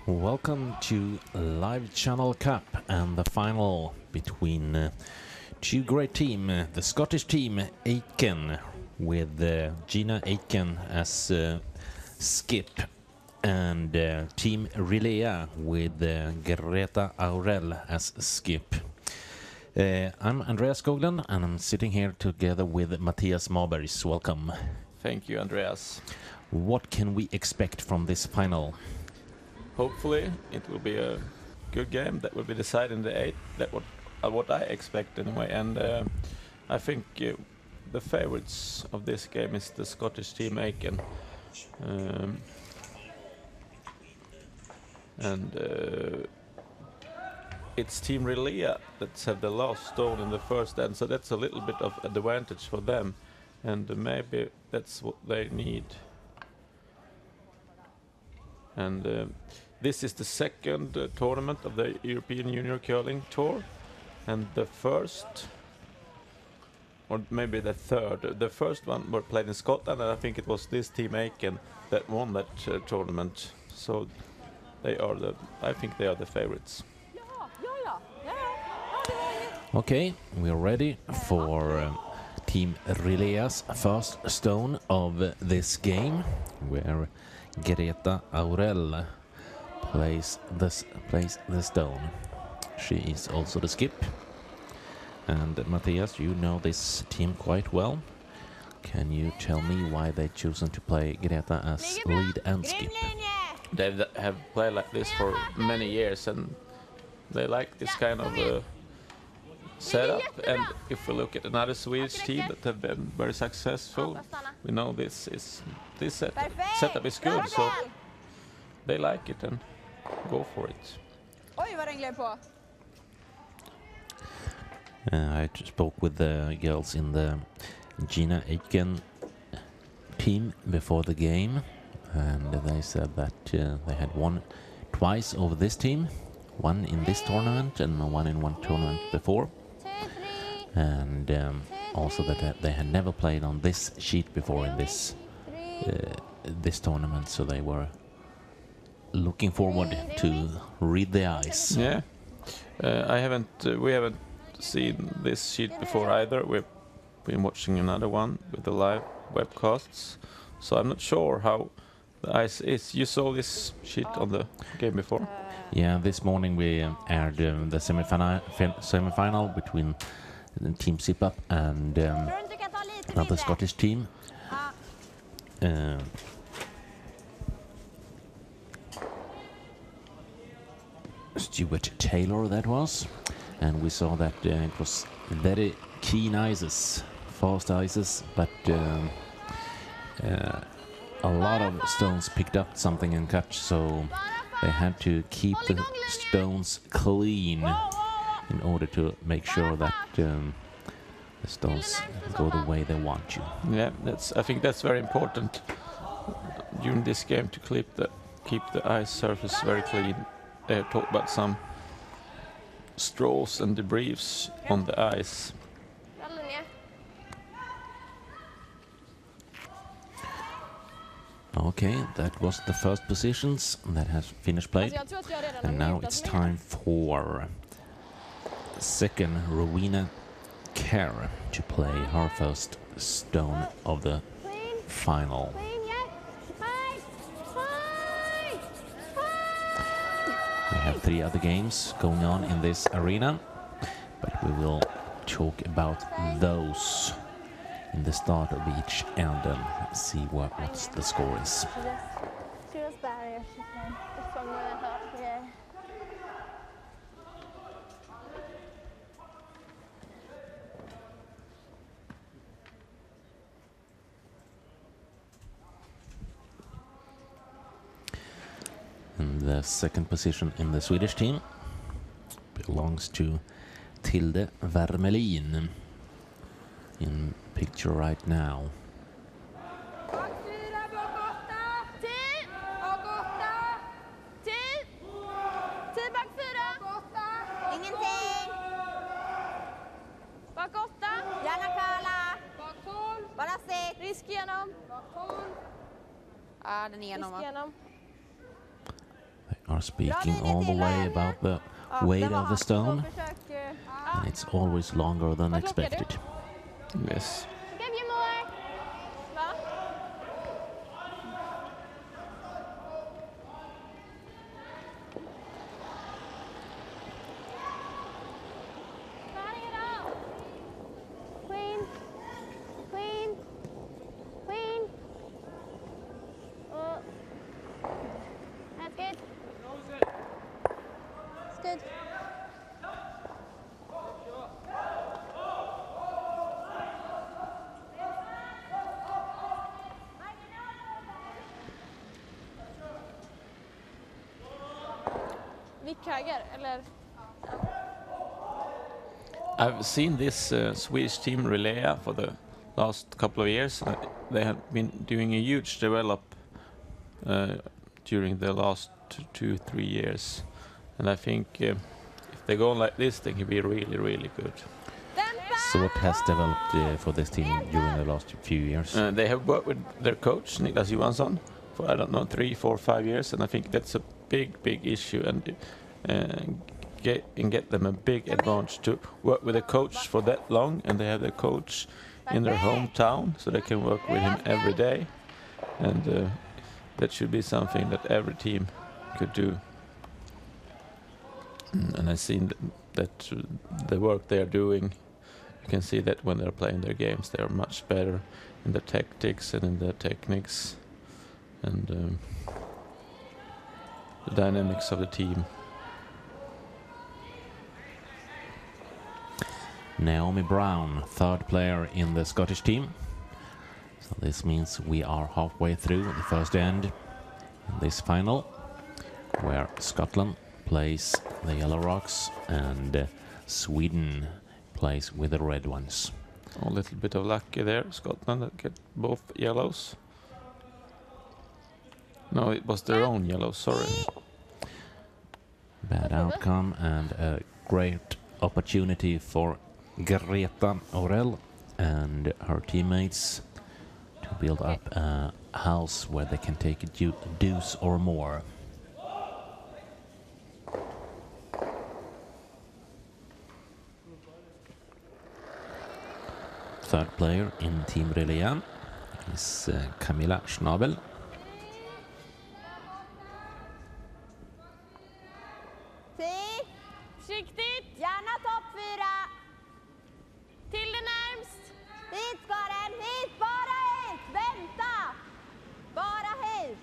Welcome to Livechannel Cup and the final between two great teams. The Scottish team Aitken with Gina Aitken as skip and team Rilea with Greta Aurel as skip. I'm Andreas Skoglund and I'm sitting here together with Mattias Marbergs. Welcome. Thank you, Andreas. What can we expect from this final? Hopefully it will be a good game that will be decided in the 8th. That's what I expect anyway. And I think the favorites of this game is the Scottish team Aitken. It's Team Rilea that have the last stone in the first end, so that's a little bit of advantage for them, and maybe that's what they need. And this is the second tournament of the European Junior Curling Tour, and the first, or maybe the third. The first one were played in Scotland, and I think it was this team Aitken that won that tournament. So I think they are the favorites. Okay, we're ready for Team Rilea's first stone of this game, where Greta Aurel plays the stone. She is also the skip. And Mattias, you know this team quite well. Can you tell me why they chosen to play Greta as lead and skip? They have played like this for many years, and they like this kind of setup. And if we look at another Swedish team that have been very successful, we know this setup is good, so they like it and go for it. I spoke with the girls in the Gina Aitken team before the game, and they said that they had won twice over this team, one in this tournament and one in one tournament before, and also that they had never played on this sheet before in this tournament, so they were looking forward to read the ice. Yeah, we haven't seen this sheet before either. We've been watching another one with the live webcasts, so I'm not sure how the ice is. You saw this sheet on the game before? Yeah, this morning we aired the semi-final between Team Zip Up and another Scottish team. Stuart Taylor that was, and we saw that it was very keen ices, fast ices, but a lot of stones picked up something and cut, so they had to keep the stones clean in order to make sure that the stones go the way they want to. Yeah, I think that's very important during this game, to keep the ice surface very clean. They have talked about some straws and debris on the ice. Okay, that was the first positions that has finished play, and now it's time for second Rowena Kerr to play her first stone of the final. We have 3 other games going on in this arena, but we will talk about those in the start of each and see what the score is. And the second position in the Swedish team belongs to Tilde Wermelin in picture right now. are speaking all the way about the weight of the stone, and it's always longer than expected. Yes. I've seen this Swedish team Rilea for the last couple of years. They have been doing a huge develop during the last 2-3 years, and I think if they go on like this, they can be really, really good. So what has developed for this team during the last few years? They have worked with their coach Niklas Johansson for, I don't know, 3, 4, 5 years, and I think that's a big issue, and get them a big advantage to work with a coach for that long, and they have their coach in their hometown, so they can work with him every day, and that should be something that every team could do. And I've seen that the work they are doing, you can see that when they're playing their games, they are much better in the tactics and in the techniques and the dynamics of the team. Naomi Brown, third player in the Scottish team. So this means we are halfway through the first end in this final, where Scotland plays the Yellow Rocks and Sweden plays with the red ones. A little bit of lucky there, Scotland get both yellows. No, it was their own yellow, sorry. Bad outcome and a great opportunity for Greta Aurel and her teammates to build up a house where they can take a deuce or more. Third player in Team Rilea is Camilla Schnabel. Försiktigt! Gärna topp 4! Till det närmst! Hit ska den! Hit! Bara hit! Vänta! Bara hit!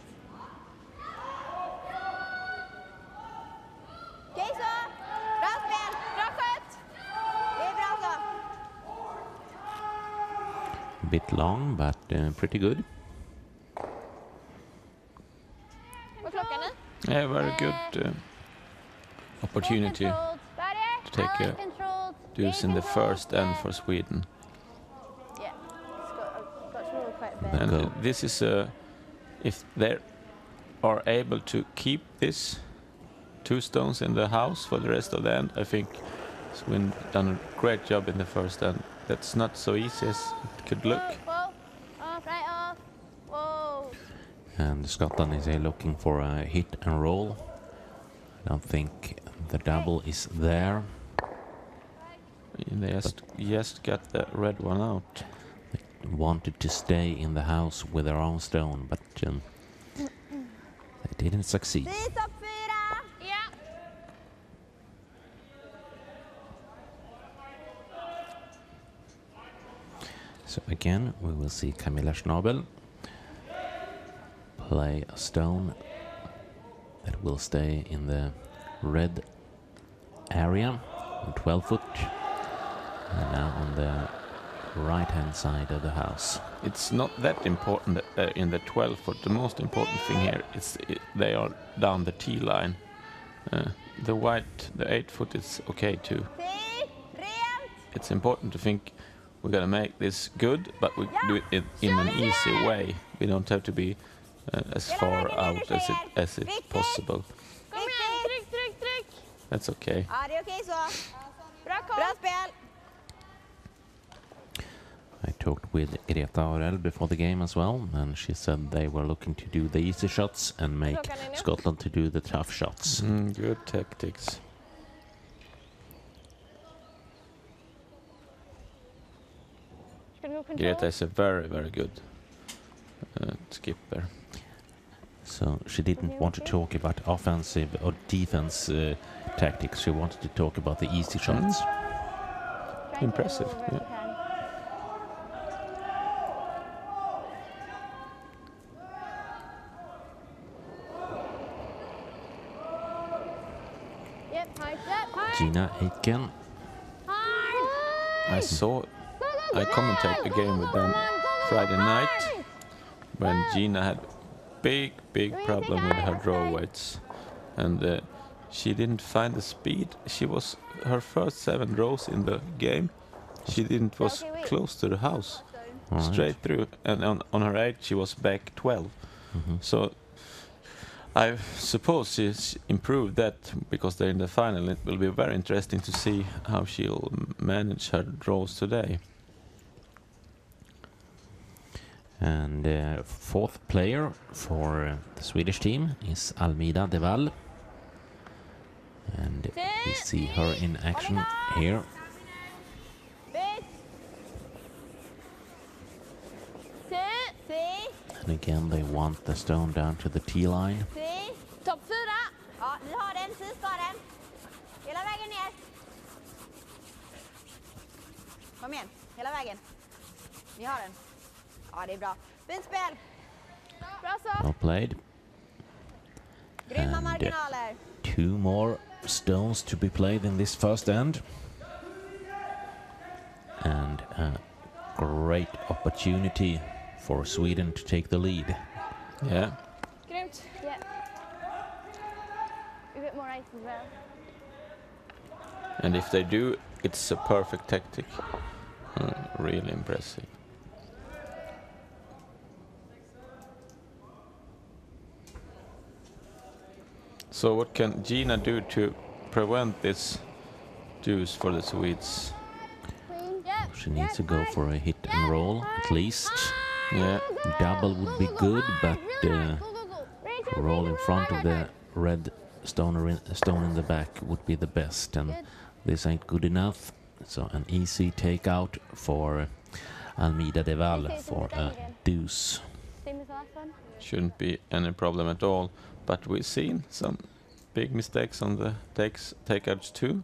Okej så! Bra spel! Bra skött! Det är bra så! Bit long, but pretty good. Vad klockan är? Yeah, very good opportunity to take a deuce in the first end for Sweden. Yeah, got really quite bad. And this is if they are able to keep this 2 stones in the house for the rest of the end, I think Sweden done a great job in the first end. That's not so easy as it could look. Whoa, off, right off. Whoa. And Scotland is looking for a hit and roll. I don't think the double is there. They just got the red one out. They wanted to stay in the house with their own stone, but they didn't succeed. Dit topp 4! Ja. So again, we will see Camilla Schnabel play a stone that will stay in the red area on 12 foot and now on the right hand side of the house. It's not that important that they're in the 12 foot. The most important thing here is they are down the T line. The white, the 8 foot is okay too. It's important to think we're gonna make this good, but we do it in an easy way. We don't have to be as far out as it's possible. That's okay. Ja, det är okej så. Bra spel. I talked with Greta Aurel before the game as well, and she said they were looking to do the easy shots and make Scotland to do the tough shots. Good tactics. Greta is a very, very good skipper. So she didn't want to talk about offensive or defense tactics. She wanted to talk about the easy shots. Impressive. Yeah. Gina Aitken. I commentate a game with them Friday night when Gina had big problem with her draw weights, and she didn't find the speed. She was her first 7 draws in the game. She didn't was close to the house, straight through, and on her 8 she was back 12. So I suppose she's improved that because they're in the final. It will be very interesting to see how she'll manage her draws today. And fourth player for the Swedish team is Almida de Val. And we see her in action here. And again they want the stone down to the T-line. Topp 4. Ja, ni har den, si ska den. Hela vägen ner. Kom igen, hela vägen. Ni har den. Ja, det är bra. Fint spel. Bra så. Well played. Grymma marginaler. 2 more stones to be played in this first end. And a great opportunity for Sweden to take the lead. Yeah. Grymt. Yeah. A bit more ice as well. And if they do, it's a perfect tactic. Really impressive. So what can Gina do to prevent this deuce for the Swedes? She needs to go for a hit and roll at least. Yeah. Double would be good, but roll in front of the red stone in the back would be the best, and this ain't good enough. So an easy takeout for Almida de Val for a deuce. Shouldn't be any problem at all, but we've seen some big mistakes on the takeouts too.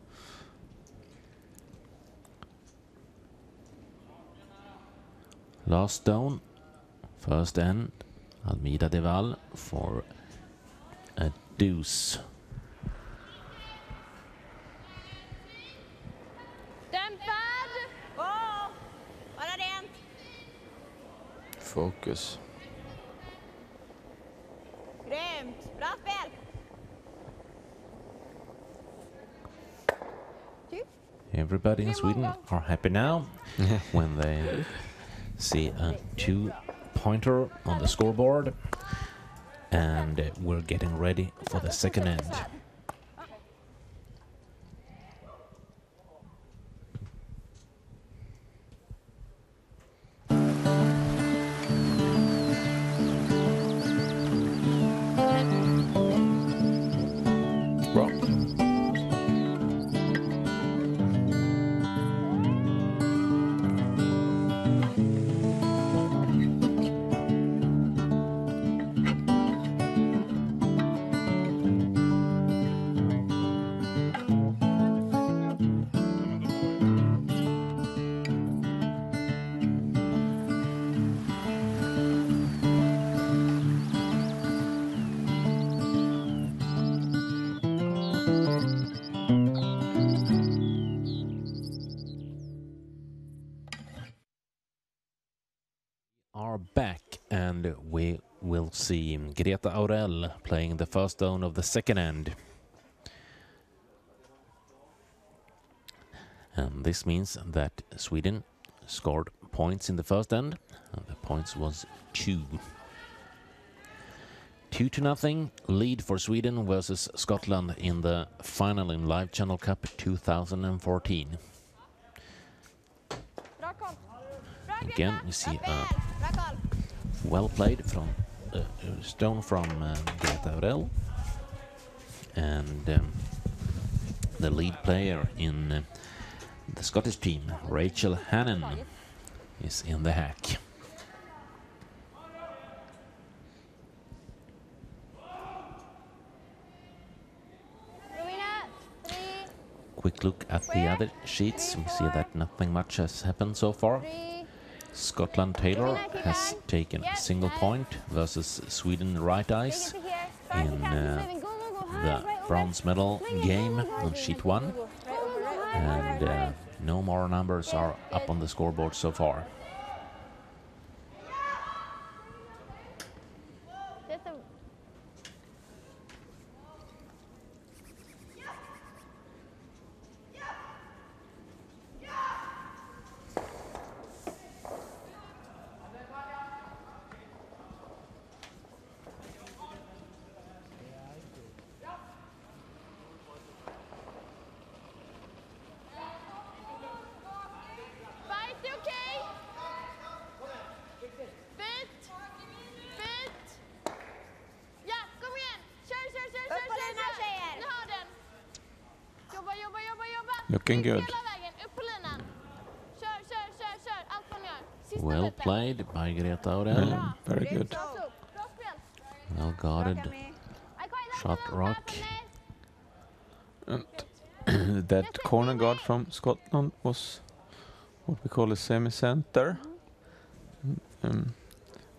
Last stone, first end, Almida de Val for a deuce. Dämpad! Åh! Bara rent! Focus. Grymt! Bra spel! Everybody in Sweden are happy now when they see a 2-pointer on the scoreboard, and we're getting ready for the second end. Are back, and we will see Greta Aurel playing the first stone of the second end. And this means that Sweden scored points in the first end, and the points was 2. 2-0 lead for Sweden versus Scotland in the final in Livechannel Cup 2014. Again, we see Upp igen. Bra koll. well played from stone from Greta Aurel, and the lead player in the Scottish team, Rachel Hannon, is in the hack. Rowena, 3, Quick look at the other sheets. We see that nothing much has happened so far. 3. Scotland Taylor has taken a single point versus Sweden Right Ice in the bronze medal game on sheet 1, and no more numbers are up on the scoreboard so far. Looking good. Well played by Greta Aurel. Yeah, very good. Well guarded shot rock. And that corner guard from Scotland was what we call a semi-center.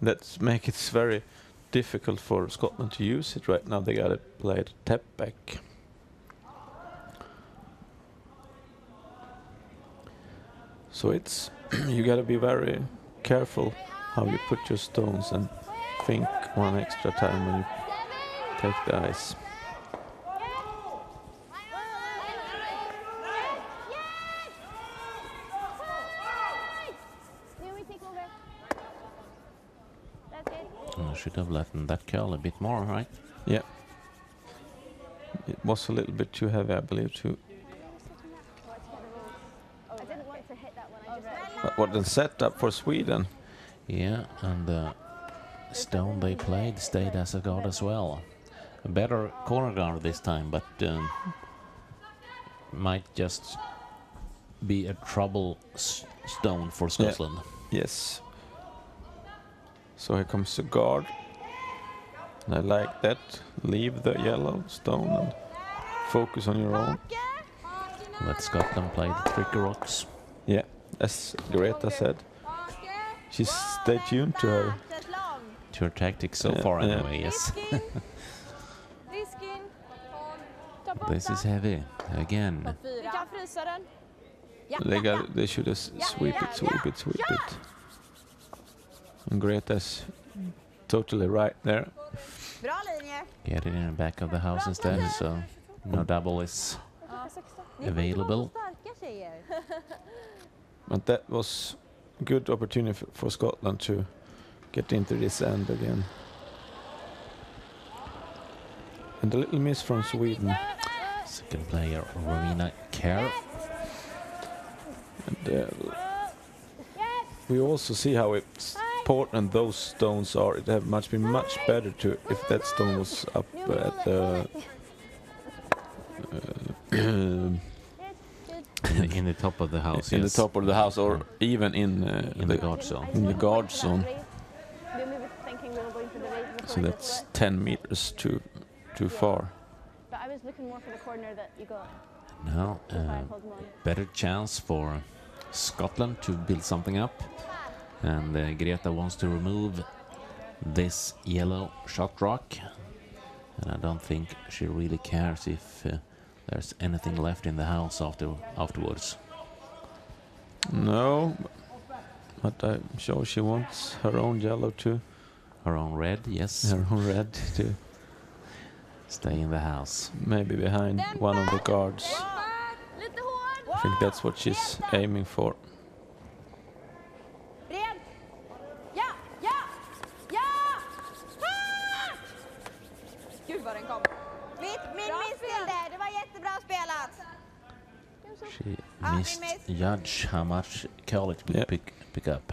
That makes it very difficult for Scotland to use it right now. They got to play it tap back. So it's you got to be very careful how you put your stones and think one extra time when you take the ice. I should have left that curl a bit more, right? Yeah. It was a little bit too heavy, I believe, too. But what the setup for Sweden? Yeah, and the stone they played stayed as a guard as well. A better corner guard this time, but might just be a trouble stone for Scotland. Yeah. Yes. So here comes the guard. And I like that. Leave the yellow stone and focus on your own. Let Scotland play the tricky rocks. Yeah, as Greta said. She's stay tuned to her. To her tactics so far anyway, yes. This is heavy, again. They should have sweep it. And Greta's totally right there. Get it in the back of the house instead, so no double is available. But that was a good opportunity for Scotland to get into this end again. And a little miss from Sweden. Second player, Rowena Kerr. And we also see how important those stones are. It have been much better to if that stone was up at the in the top of the house. In yes. the top of the house, or even in the guard zone. In the guard zone. So that's 10 meters too far. But I was looking more for the corner that you got. Now, better chance for Scotland to build something up. And Greta wants to remove this yellow shot rock. And I don't think she really cares if there's anything left in the house afterwards. No, but I'm sure she wants her own yellow too. Her own red, yes. Her own red to stay in the house. Maybe behind one of the guards. I think that's what she's aiming for. She misjudged how much curl it would pick up.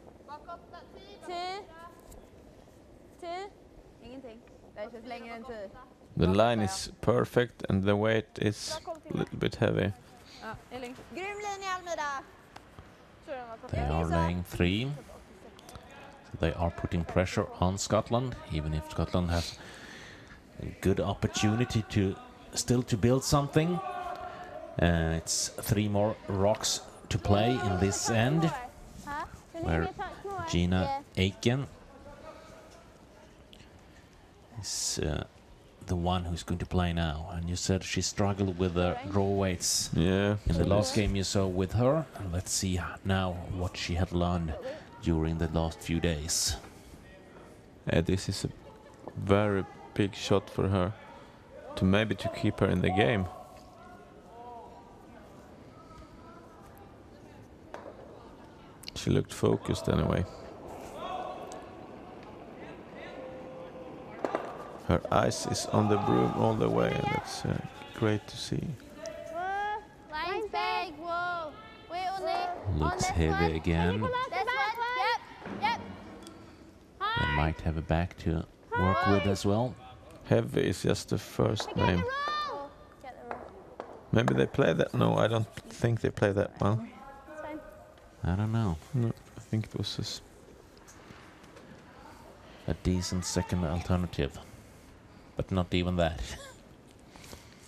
lite längre än tid. The line is perfect and the weight is a little bit heavy. Ja, Elin. Grym linje Almida. They are laying 3. So they are putting pressure on Scotland, even if Scotland has a good opportunity to still to build something. It's 3 more rocks to play in this end, where Gina Aitken is the one who's going to play now. And you said she struggled with the draw weights. Yeah. In the last game you saw with her. Let's see now what she had learned during the last few days. This is a very big shot for her to maybe to keep her in the game. She looked focused anyway. Her eyes is on the broom all the way, and that's great to see. Line's big. Whoa. Wait, Looks heavy again. This one. Yep. They might have a back to work with as well. Heavy is just the first name. Maybe they play that. No, I don't think they play that well. I don't know. No, I think it was A decent second alternative. But not even that.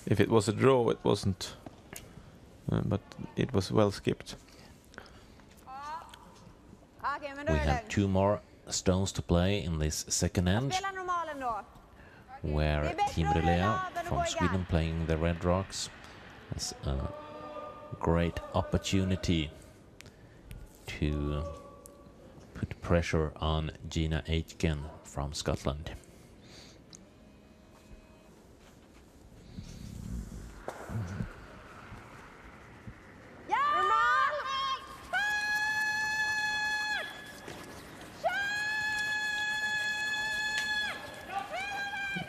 if it was a draw, it wasn't. But it was well skipped. We have 2 more stones to play in this second end, where Team Rilea from Sweden playing the Red Rocks has a great opportunity to put pressure on Gina Aitken from Scotland.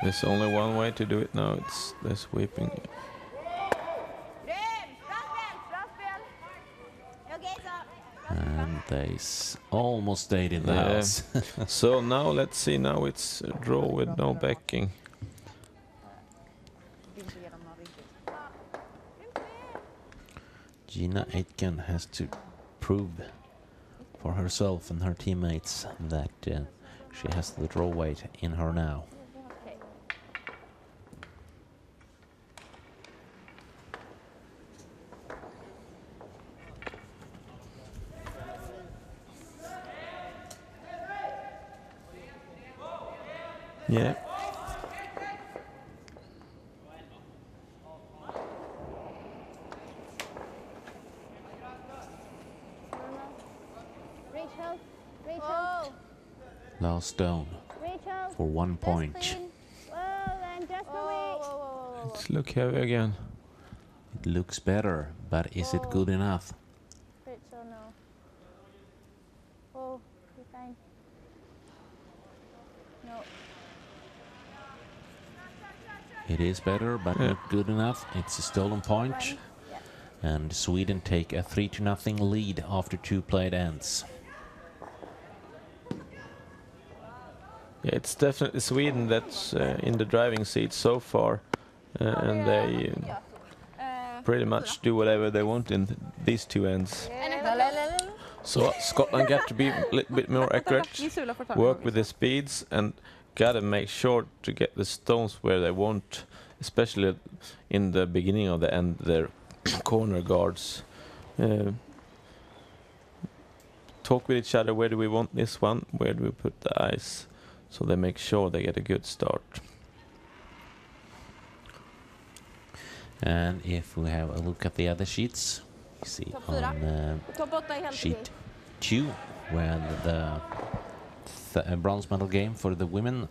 There's only one way to do it now. It's the sweeping. And they almost stayed in the house. So now let's see. Now it's a draw with no backing. Gina Aitken has to prove for herself and her teammates that she has the draw weight in her now. Yeah. Rachel. Last stone for 1 point. Let's look heavy again. It looks better, but is it good enough? Rachel, no. Oh, you're fine. No. It is better, but not good enough. It's a stolen point. And Sweden take a 3-0 lead after 2 played ends. Yeah, it's definitely Sweden that's in the driving seat so far, and they pretty much do whatever they want in these 2 ends. So Scotland got to be a little bit more accurate, work with the speeds, and gotta make sure to get the stones where they want, especially in the beginning of the end, their corner guards. Talk with each other, where do we want this one, where do we put the ice, so they make sure they get a good start. And if we have a look at the other sheets, we see on sheet 2, where the bronze medal game for the women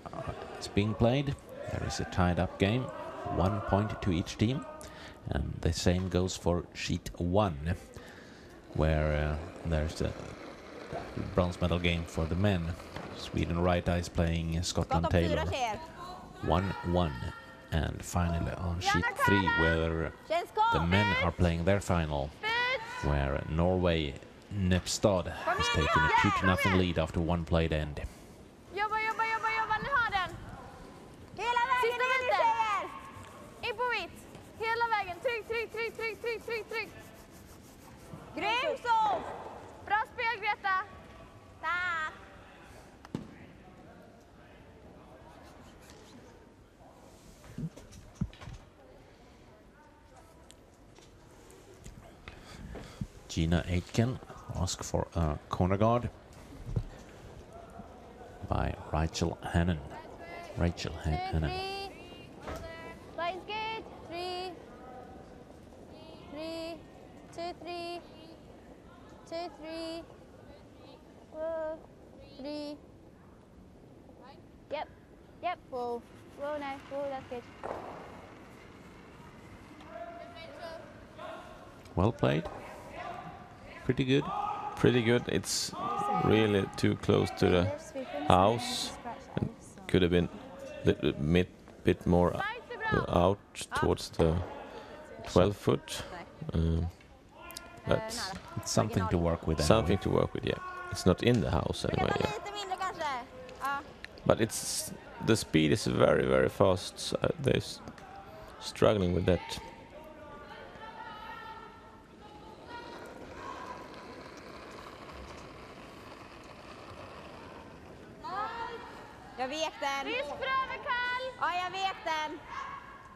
is being played. There is a tied up game, 1 point to each team. And the same goes for sheet 1, where there's a bronze medal game for the men. Sweden Right Eyes playing Scotland Taylor, 1-1. And finally on sheet 3, where the men are playing their final, where Norway Nepstad has taken a 2-0 lead after 1 played end. Jobba, ni har den! Hela Gina Aitken ask for a corner guard by Rachel Hannon. Hannon. 3. Slice good. 3. 3. 2, 3. 2, 3. Whoa. 3. Yep. Yep. Whoa. Whoa, no. Whoa, that's good. Well played. Pretty good. Pretty good. It's really too close to the house. And could have been a little bit more out towards the 12 foot. That's It's something to work with. something to work with, yeah. It's not in the house anyway, yeah. Lite mindre kanske. Ja. But the speed is very, very fast. So they're struggling with that. Jag vek den. Risk för överkall. Ja, jag vek den.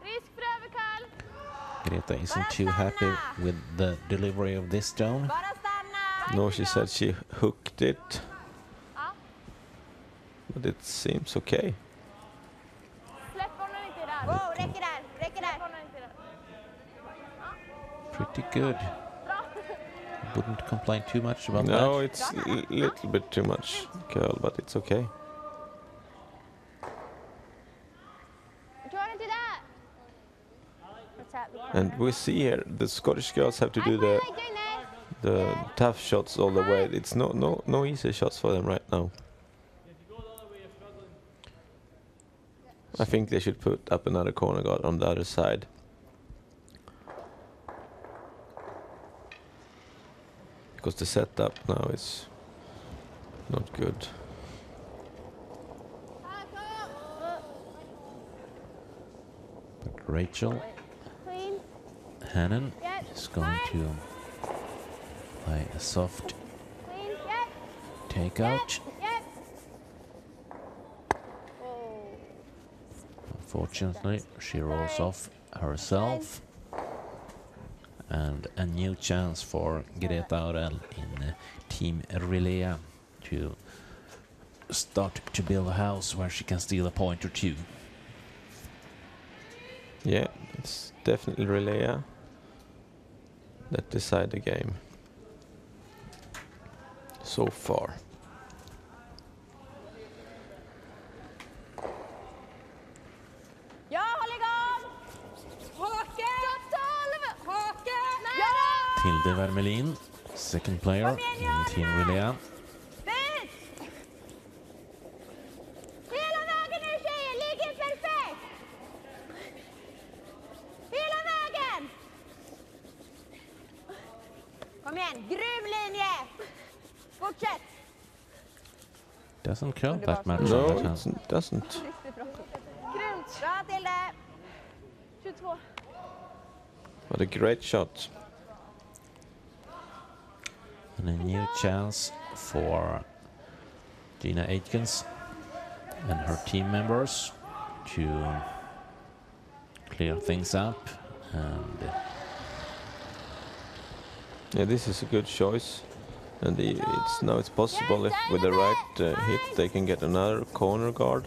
Risk för överkall. Greta isn't too happy with the delivery of this stone. Bara stanna. No, she said she hooked it. Ja. But it seems okay. Släpp honom inte där. Wow, räcker där. Räcker där. Honom inte där. Pretty good. Bra. Wouldn't complain too much about No, that. it's a little bit too much curl, but it's okay. Try to do that. What's that? And we see here the Scottish girls have to do the tough shots all the way. It's no easy shots for them right now. I think they should put up another corner guard on the other side. Because the setup now is not good. But Rachel Clean. Hannon Yep. is going to play a soft Clean. Yep. takeout. Yep. Oh. Unfortunately, she rolls off herself. And a new chance for Greta Aurell in Team Rilea to start to build a house where she can steal a point or two. Yeah, it's definitely Rilea that decide the game so far. Ja, håll igång! Hake! Topp 12! Hake! Ja! Tilde Vermelin, second player in Team Rilea. Ut! Hela vägen nu tjejer, ligger perfekt! Hela vägen! Kom igen, grym linje! Fortsätt! Doesn't count that much. No, on that it doesn't. Riktigt bra. Grymt! Bra Tilde! 22. But a great shot. And a new chance for Gina Aitkens and her team members to clear things up. And Yeah, this is a good choice. And it's possible if with the right hit they can get another corner guard.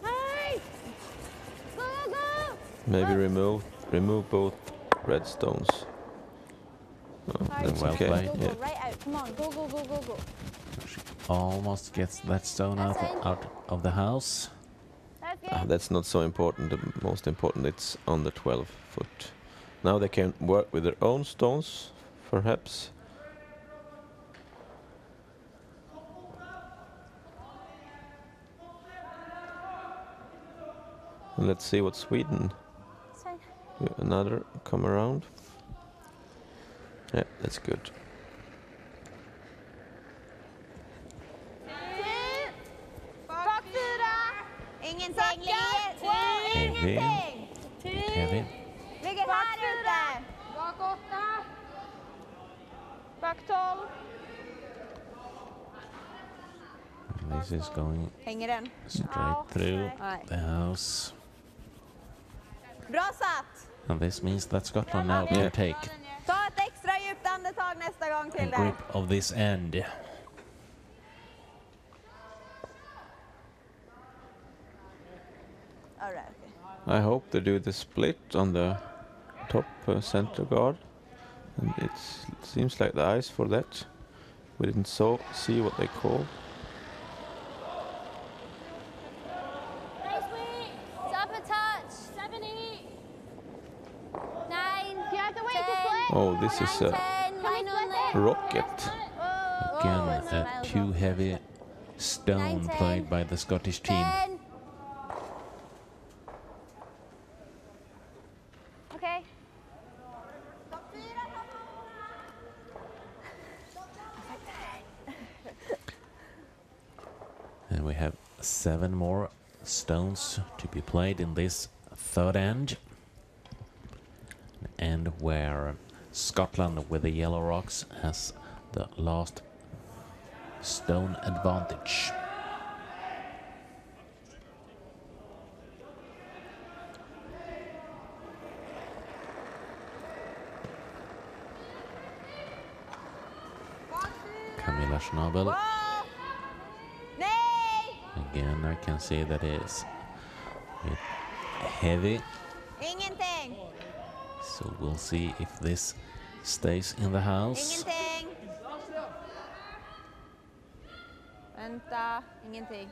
Hej! Go, go! Maybe remove both red stones. Oh, that's well okay. played. Go, Yeah. go, right out. Come on, go, go, go, go, go. she almost gets that stone out of the house. That's good. That's not so important. The most important it's on the 12 foot. Now they can work with their own stones, perhaps. And let's see what Sweden Fine. do. Another come around. Yeah, that's good. Bak 4. Ingenting. Heavy. Ingenting. Heavy. Ligger här ute. Bak 8. Bak 12. This is going Hänger den? straight through Nej. the house. Bra satt. And this means that Scotland now can Yeah. take Ta ett extra djupt andetag. andetag nästa gång a till dig. grip of this end. All right, okay. I hope they do the split on the top center guard. And it seems like the ice for that. We didn't see what they called. SWE, it's up a touch. 7, 8, 9. Do you have to wait 10, to split? Oh, this is a 10, line only. rocket. Again, it's a miles too off. heavy stone 9, 10, played by the Scottish team. 10. Okay. And we have 7 more stones to be played in this third end. And where Scotland with the yellow rocks has the last stone advantage. Camilla Schnabel. Whoa! Nej! Again, I can see that it's a bit heavy. Ingenting! So we'll see if this stays in the house. Ingenting! Vänta, ingenting.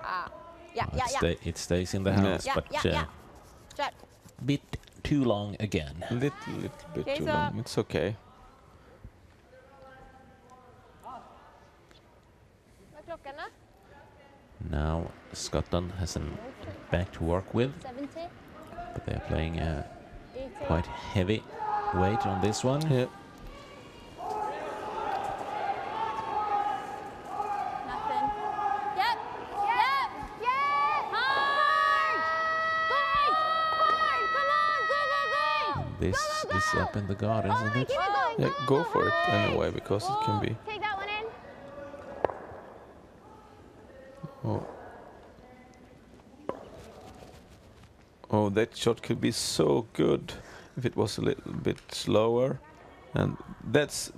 Ah. Ja, ja, ja. It stays in the Yeah. house, Ja, but ja, ja. Kör. bit too long again. A little bit Okay, too so- long. It's okay. Vad är klockan då? Now Scotland has a back to work with, 70, but they're playing a 80. quite heavy weight on this one. Yeah. Nothing. Yep. Yep. Yep. Hard. Go ahead. Hard. Come on. Go, go, go. This is up in the guard, isn't it? Keep it going. Yeah, go for it anyway, because it can be. Take that one in. Oh. Oh, that shot could be so good if it was a little bit slower. And that's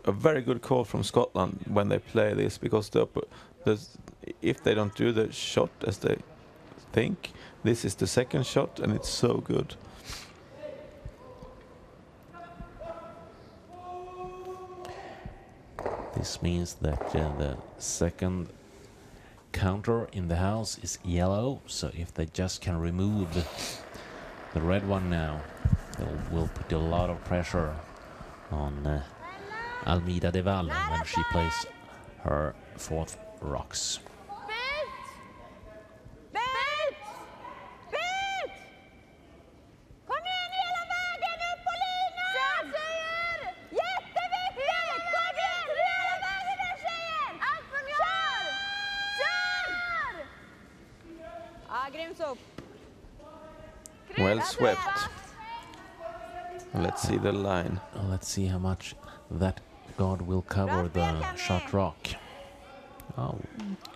a very good call from Scotland when they play this, because if they don't do the shot as they think, this is the second shot and it's so good. This means that the second counter in the house is yellow, so if they just can remove the red one now, they will put a lot of pressure on Almeida de Val when she plays her fourth rocks. Byt! Byt! Byt! Kom igen hela vägen upp på linan! Jag säger! Jätteviktigt! Kom igen! Hela vägen där tjejen! Allt från kör! Kör! Ja, grym sop. Well swept. Let's see the line. Let's see how much that guard will cover the shot rock. Oh,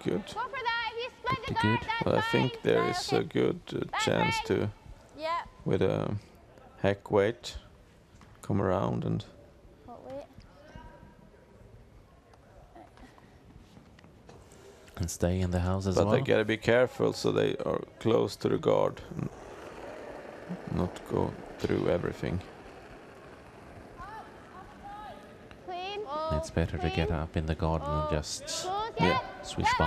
Good. Go for that. He's split Pretty the good. guard. That's Well, I fine. think there is a good chance to, Yeah. with a hack weight, come around and What weight? and stay in the house as but well. they gotta be careful so they are close to the guard and not go through everything. Clean. It's better to get up in the garden and just Smooth. Yeah. swish by.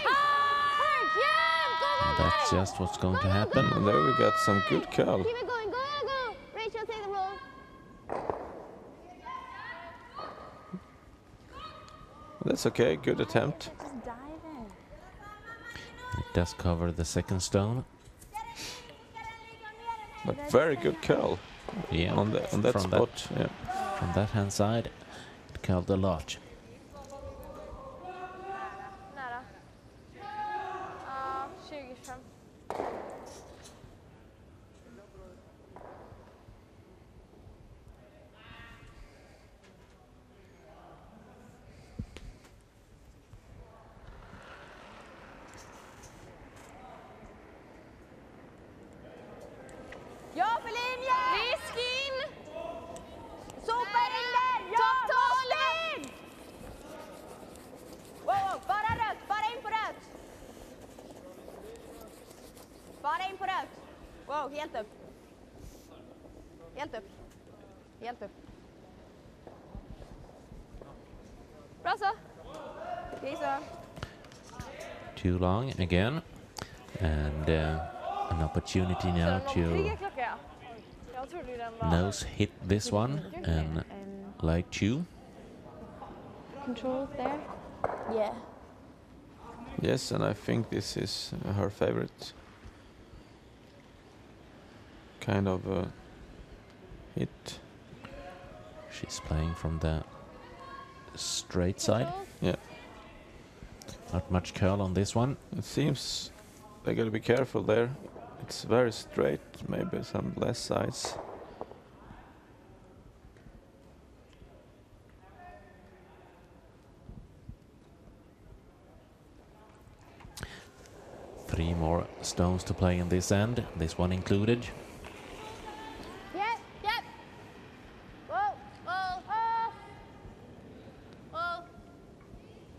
Hard. Yeah. Go, And go, that's go. just what's going to happen. And there we got some good curl. Keep it going. Go, go, go. Rachel, take the roll. That's okay, good attempt. Just dive in. It does cover the second stone. But very good curl Yeah, on that from spot. Yeah. From that hand side, it curled a lot. Nära. Ja, 25. Ja, för linjen! Risk in! Sopa in den! helt upp. Helt upp. Helt upp. Bra så. Okej så. Too long again. And an opportunity now to klocka. Jag trodde ju den var... nose hit this one and like two. Controls there? Yeah. Yes, and I think this is her favorite kind of hit. She's playing from the straight side. Yeah. Not much curl on this one. It seems they gotta be careful there. It's very straight, maybe some less sides. Three more stones to play in this end, this one included. Yep, yep. Whoa, whoa, whoa. Whoa.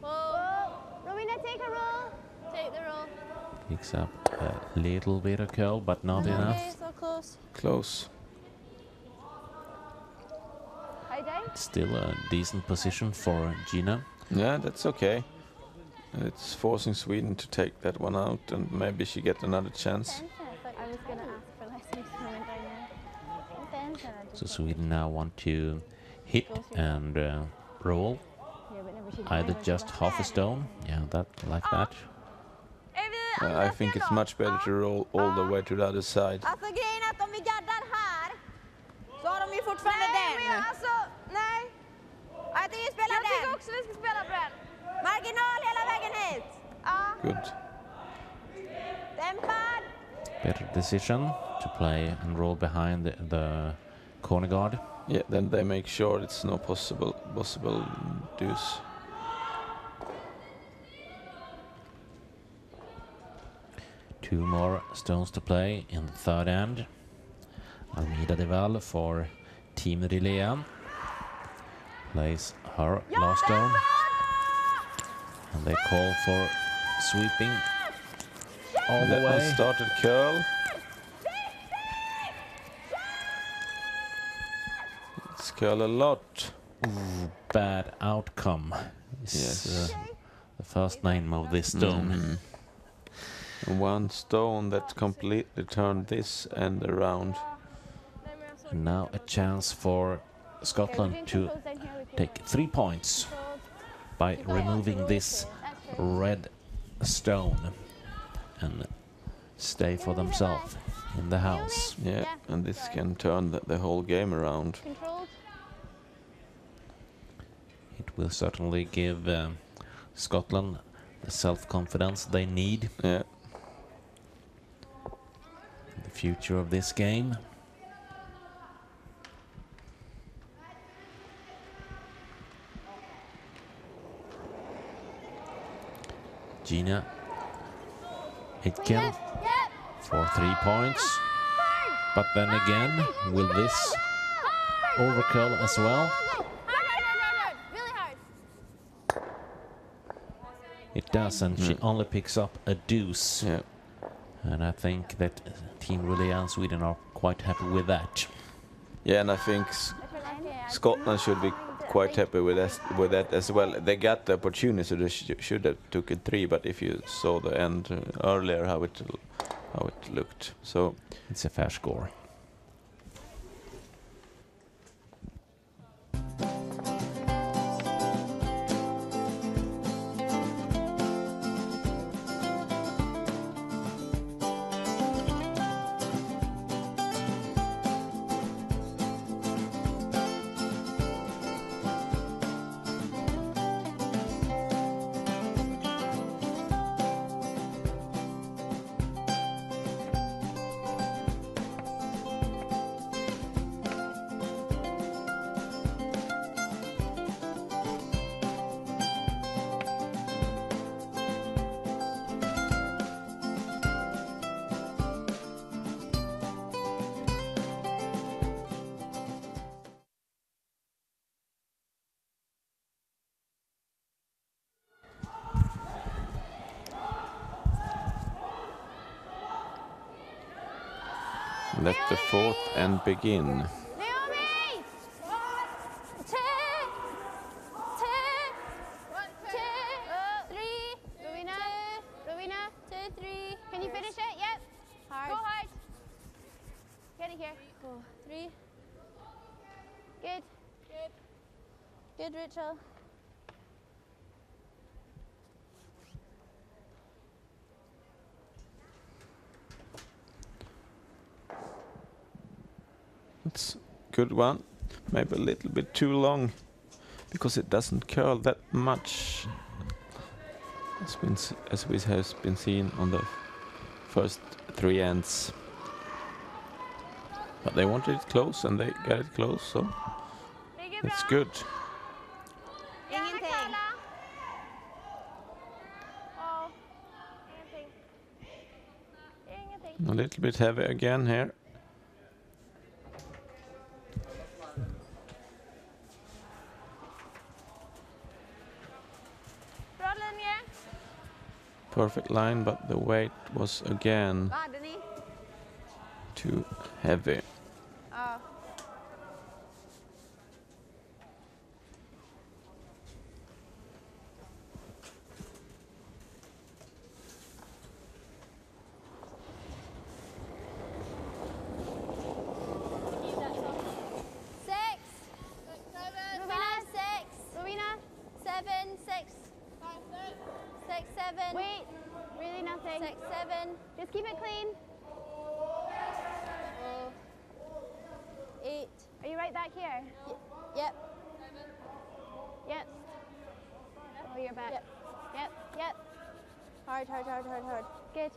Whoa. Rowena, take a roll. Take the roll. Picks up a little bit of curl, but not enough. Okay, so close. Close. Hi, Dave. Still a decent position for Gina. Yeah, that's okay. It's forcing Sweden to take that one out, and maybe she get another chance. I was gonna ask for lessons from it right now. So Sweden now want to hit and roll. Either just half a stone, yeah, that like that. I think it's much better to roll all the way to the other side. Alltså grejen är att om vi gaddar här så har de ju fortfarande den. Nej, men alltså, nej. Jag tycker vi spelar den. Jag tycker också vi ska spela på den. Marginal hela vägen hit. Ja. Good. Dämpad. Better decision to play and roll behind the corner guard. Yeah, then they make sure it's no possible deuce. Two more stones to play in the third end. Almida Deval for Team Rilea. Plays her last stone. And they call for sweeping all the That one way. started curl. It's curl a lot. Ooh, bad outcome. Is, Yes. the first name of this stone. And one stone that completely turned this end around. And now a chance for Scotland to take 3 points by removing this red stone and stay for themselves in the house. Yeah, and this can turn the whole game around. Controlled. It will certainly give Scotland the self-confidence they need Yeah. in the future of this game. Gina Aitken for 3 points. But then again, will this overkill as well? Really hard. It does, and she only picks up a deuce. Yeah. And I think that Team Rilea and Sweden are quite happy with that. Yeah, and I think Scotland should be quite happy with that as well. They got the opportunity, so they should have took it 3. But if you saw the end earlier, how it looked, so It's a fair score. let the fourth end begin. Naomi! 2, 2, 3. Rowena, 2, 3. Can you finish it? Yep. Hard. Go hard. Get it here. 4, 3. Good. Good. Good, Rachel. It's a good one. Maybe a little bit too long because it doesn't curl that much as we has been seen on the first 3 ends. But they wanted it close and they got it close, so it's good. Ingenting. A little bit heavy again here. Bra linje. Perfect line, but the weight was again Vad hade ni? too heavy. Ja. Rowena, 6. Rowena, 7, 6. 6, 7. Wait, really nothing. 6, 7. Just keep it clean. 8. Are you right back here? Yep. Yep. Oh, you're back. Yep. Yep. Hard. Good.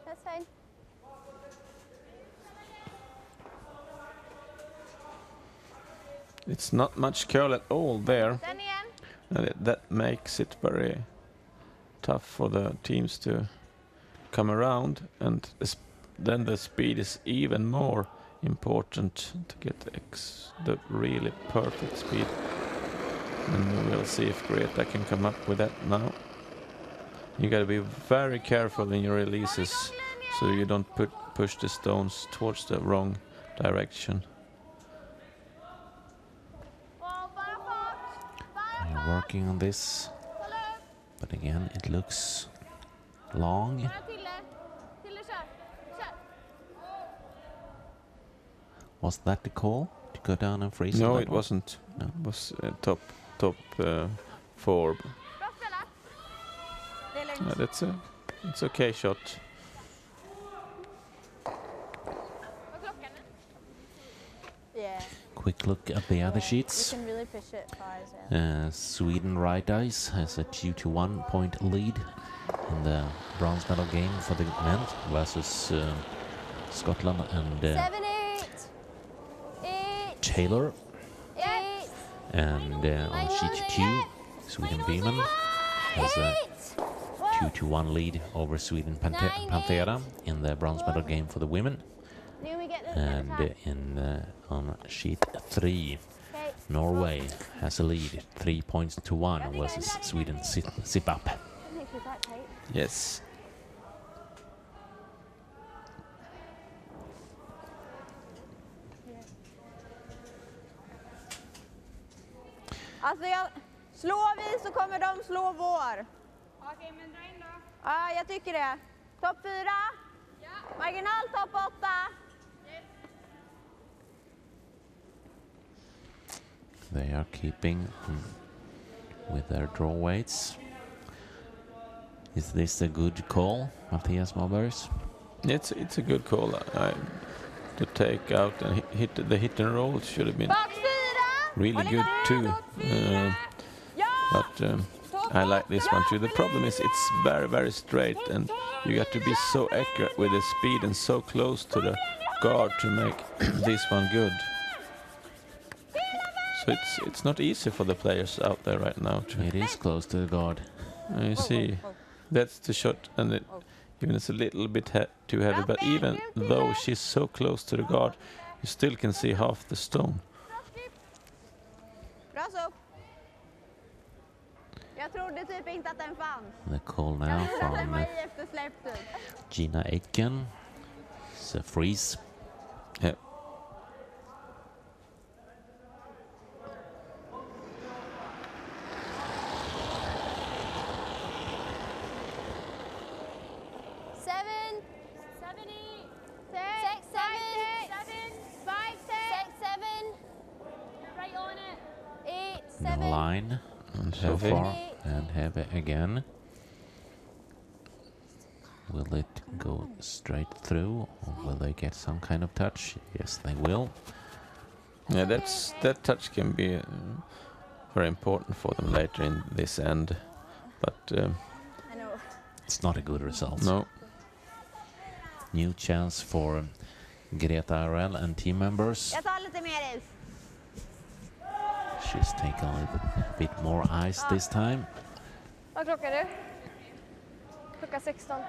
That's fine. It's not much curl at all there. Den igen. And that makes it very tough for the teams to come around, and then the speed is even more important to get the really perfect speed. And we'll see if Greta can come up with that now. You gotta be very careful in your releases so you don't push the stones towards the wrong direction. We're working on this, but again, it looks long. Was that the call to go down and freeze? No, that it one? wasn't. No. It was top 4. Bra spelat. Det är lugnt. It's okay shot. Vad klockan är? Yeah. Quick look at the other sheets. You can really push it far as well. Sweden right ice has a 2-1 point lead in the bronze medal game for the men versus Scotland and 7, 8. 8. Taylor. 8. And on sheet 2, Sweden Beeman has a 2-1 lead over Sweden Panthera in the bronze medal game for the women. And on sheet 3, Norway has a lead 3 points to 1 versus Sweden Zip Up. Yes. Alltså slår vi så kommer de slå vår. Okej, men dra in då. Ja, jag tycker det. Topp 4. Ja. Marginal topp 8. Yes. They are keeping with their draw weights. Is this a good call, Mattias Mobergs? It's a good call. To take out and hit and roll should have been Box 4. really good too. But I like this one too. The problem is it's very, very straight, and you got to be so accurate with the speed and so close to the guard to make this one good. So it's not easy for the players out there right now. It is close to the guard. You see, that's the shot, and even it's a little bit too heavy. But even though she's so close to the guard, you still can see half the stone. Bra så. Jag trodde typ inte att den fanns. The call now Den from var i efter släppet. Gina Aitken. It's a freeze Yeah. Seven. 70. Six, seven. 5, 6. 6, 7. You're right on it. 8, No 7. line And so heavy. far, and heavy again. Will it go straight through, or will they get some kind of touch? Yes, they will. Yeah, that touch can be very important for them later in this end, but I know. It's not a good result. no. New chance for Greta RL and team members. Jag tar lite mer is. She's taken a little bit more ice this time. Vad klockan är det? Klockan 16.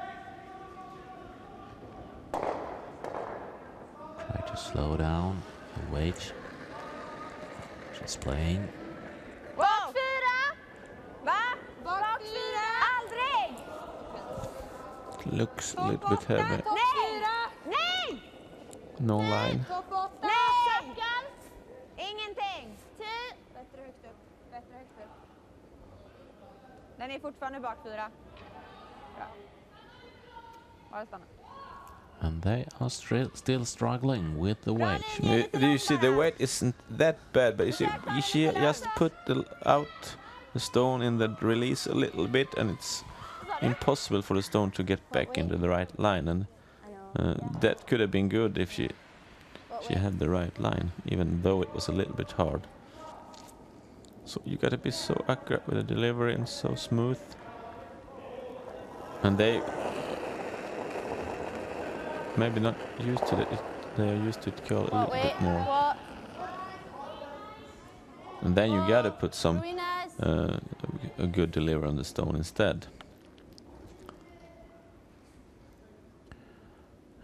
Try to slow down the weight. She's playing. Wow! 4! Va? Bak 4! Aldrig! Looks a little bit heavy. Nej! Nej! No line. Topp 8! Nej! Ingenting! Bättre högt upp. Bättre högt upp. Den är fortfarande bak 4. Bra. Bara stanna. And they are still struggling with the weight. Do you see the weight isn't that bad, but you see, she just put out the stone in the release a little bit, and it's impossible for the stone to get back into the right line. And that could have been good if she had the right line, even though it was a little bit hard. So you gotta be so accurate with the delivery and so smooth. And they maybe not used to it. They are used to it curl a little bit more. What? And then you gotta put some Ruinas. a good delivery on the stone instead.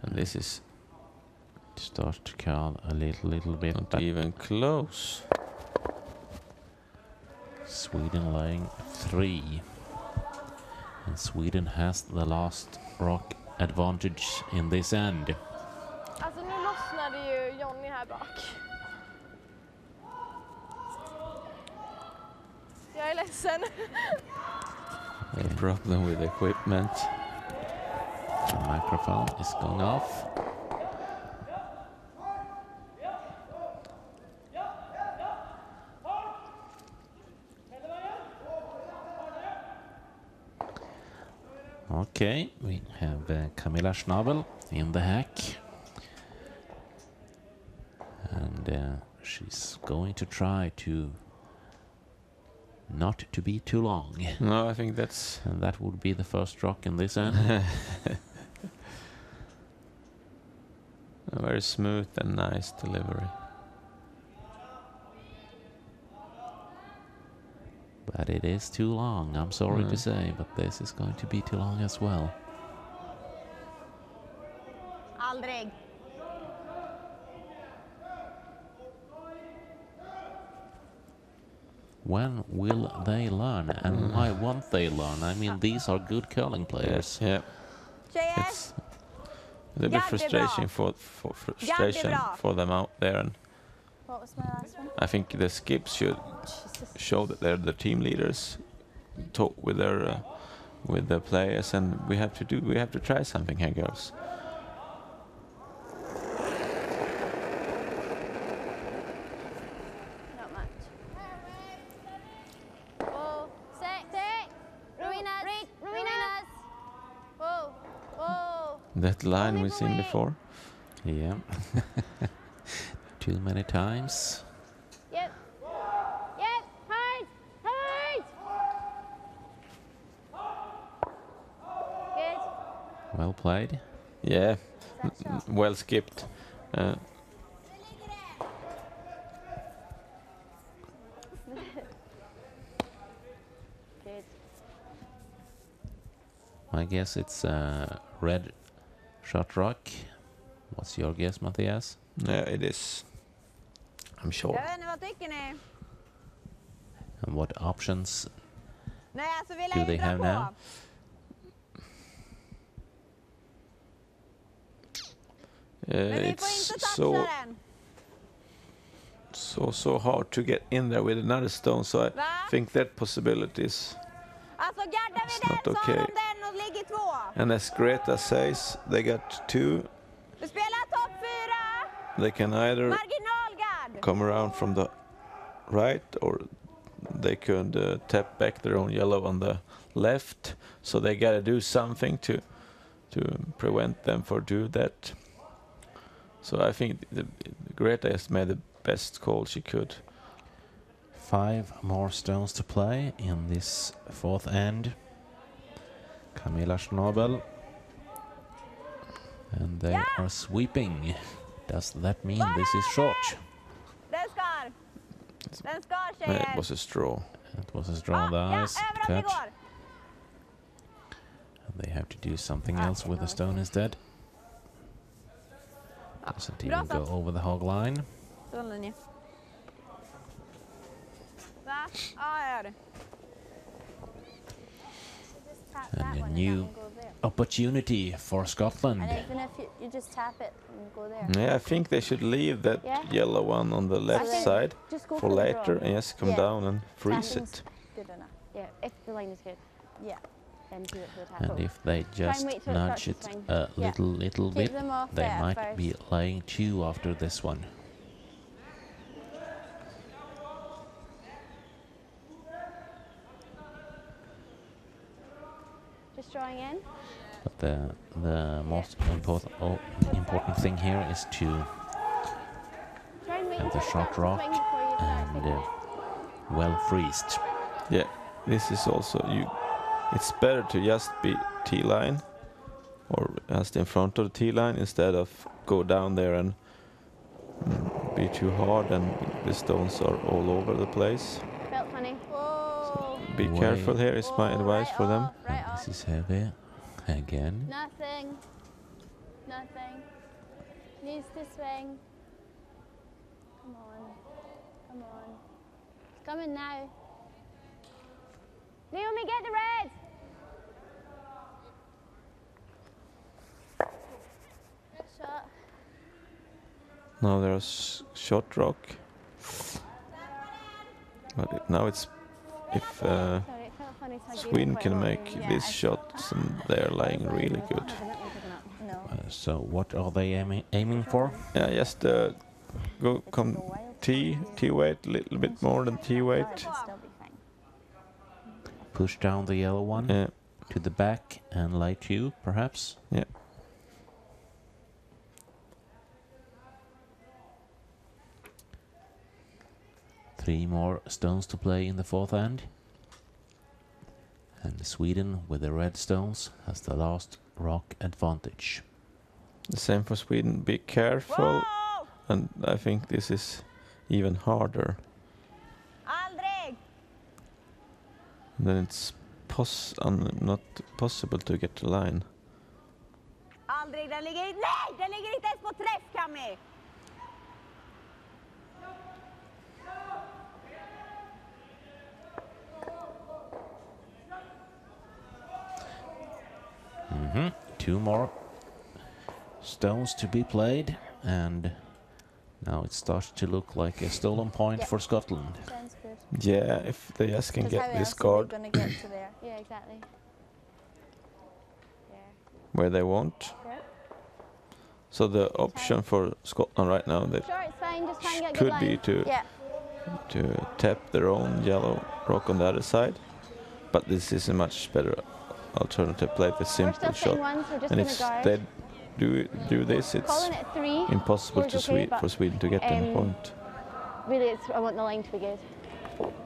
And this is Start to curl a little bit. not But even close. Sweden laying 3. And Sweden has the last rock advantage in this end. Alltså nu lossnade ju Johnny här bak. Jag är ledsen. A problem with equipment. The microphone is going off. Okay, we have Camilla Schnabel in the hack. And she's going to try to not to be too long. No, I think that's And that would be the first rock in this end. a very smooth and nice delivery. But it is too long, I'm sorry to say, but this is going to be too long as well. Aldrig. When will they learn, and why won't they learn? I mean, these are good curling players. Yeah, Tjejer, it's a little bit frustration for them out there, and What was my last one? I think the skips should show that they're the team leaders, talk with their players, and we have to try something here, girls. Not much. Whoa. 6. Ruinas. Ruinas. Whoa. Whoa. That line we've seen before. Yeah. Too many times. Yep. Yep. Hard. Hard. Good. Well played. Yeah, well skipped. Good. I guess it's red shot rock. What's your guess, Matthias? Yeah, it is. I'm sure. jag vet inte, vad tycker ni? And what options Nej, alltså vi do lär they ju dra have på. Men vi får It's inte toucha den. so hard to get in there with another stone, so I Va? think that possibilities. Alltså gaddar vi It's den not så okay. har de den och ligger 2. And as Greta says, they got 2. Du spelar topp 4. They can either Marginalgadd. come around from the right, or they could tap back their own yellow on the left. So they gotta do something to prevent them for do that. So I think Greta has made the best call she could. 5 more stones to play in this 4th end. Camilla Schnabel. And they are sweeping. Does that mean this is short? Den skar. Den skar It tjejer. was a straw. It was a straw on the Ja, ice. över om det Cut. går. And they have to do something else with the stone instead. Doesn't even bra go satt. over the hog line. Stållinje. Va? Ja, jag gör det. Just tap And that a one new and go there. opportunity for Scotland. And even if you just tap it and go there. Yeah, I think they should leave that Yeah. yellow one on the left think side Just go for the later draw. and just come Yeah. down and freeze Tapping's it. Good enough. Yeah, if the line is good. Yeah. Then do it for the tap. And if they just wait till it starts nudge to it swing. a Yeah. little Keep bit, them off they there might first. be laying 2 after this one. Just drawing in. But the most important thing here is to Try and wait have the until it short starts to rock swing before you start and picking. well freezed. Yeah, this is also it's better to just be T-line or just in front of the T-line instead of go down there and be too hard and the stones are all over the place. Felt funny. Whoa. Be Way. careful here is my advice right for them. off, right And off. this is heavy again. Nothing. Nothing. Needs to swing. Come on. Come on. It's coming now. Naomi, get the red. Good shot. Now there's short rock. But now it's if Sorry, it felt funny. So I gave it Sweden quite a can lot. make Yeah, these I- shots and they're lying really good. No. So what are they aiming for? Yeah, just come T weight, a little bit more than T weight. Push down the yellow one Yeah, to the back and lay 2, perhaps? yeah. 3 more stones to play in the 4th end. And Sweden, with the red stones, has the last rock advantage. The same for Sweden. Be careful. Wow! And I think this is even harder. Aldrig! Then it's not possible to get the line. Aldrig, den ligger... Nej! Den ligger inte ens på träff, Cammy! Mhm. 2 more stones to be played, and now it starts to look like a stolen point for Scotland. Sounds good. Yeah, if they just can 'Cause how get this else are they guard gonna get to there? Yeah, exactly. There. where they want. There. So the option for Scotland right now that Sure, it's fine. Just try and get could good be line. to Yeah. tap their own yellow rock on the other side, but this is a much better alternative. Play the We're simple still shot, playing one, so we're just and gonna if guard. they do this, it's Calling it 3. impossible Score's to okay, but, for Sweden to get any point. Really, I want the line to be good. Okay.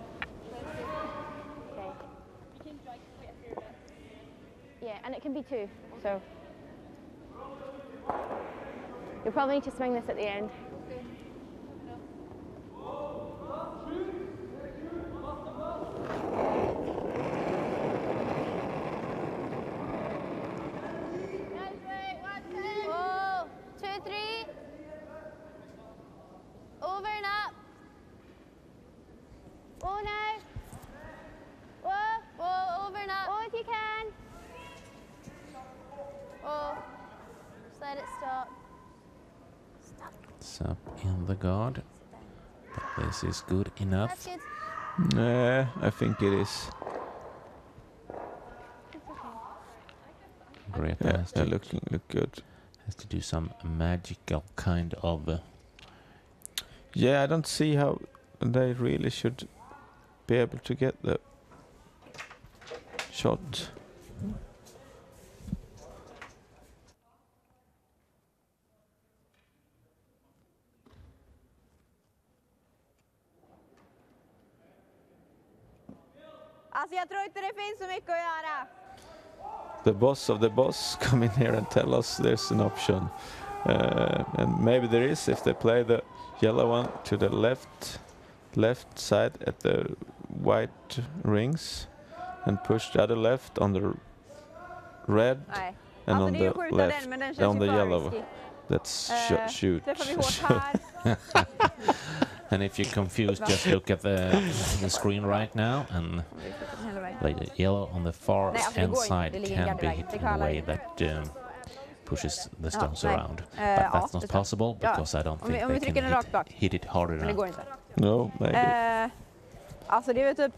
Yeah, and it can be 2. So you'll probably need to swing this at the end. Oh, 2, 3. Over and up. Oh, now. Whoa, whoa, over and up. Oh, if you can. Oh, just let it stop. It's up in the guard. But this is good enough. That's good. Nah, I think it is. Greta Yeah, has to look good. has to do some magical kind of. Yeah, I don't see how they really should be able to get the shot. Alltså jag tror inte det finns så mycket att göra. The boss of the boss come in here and tell us there's an option. And maybe there is if they play the yellow one to the left side at the white rings and push the other left on the red Nej. and Alltså on det är ju the skjuta left den, men den känns on the ju för yellow. risky. That's shoot. Träffar vi hårt här. And if you're confused, just look at the screen right now and like the yellow on the far Nej, alltså det end går inte. side Det ligger can en be gardvägg. hit Det in a kallar way vi. that pushes the stones nej. around. But ja, that's not det är possible Ja. because I don't Om think vi they trycker den rakt bak. can hit it harder Men det enough. går inte. No, maybe. Alltså det är väl typ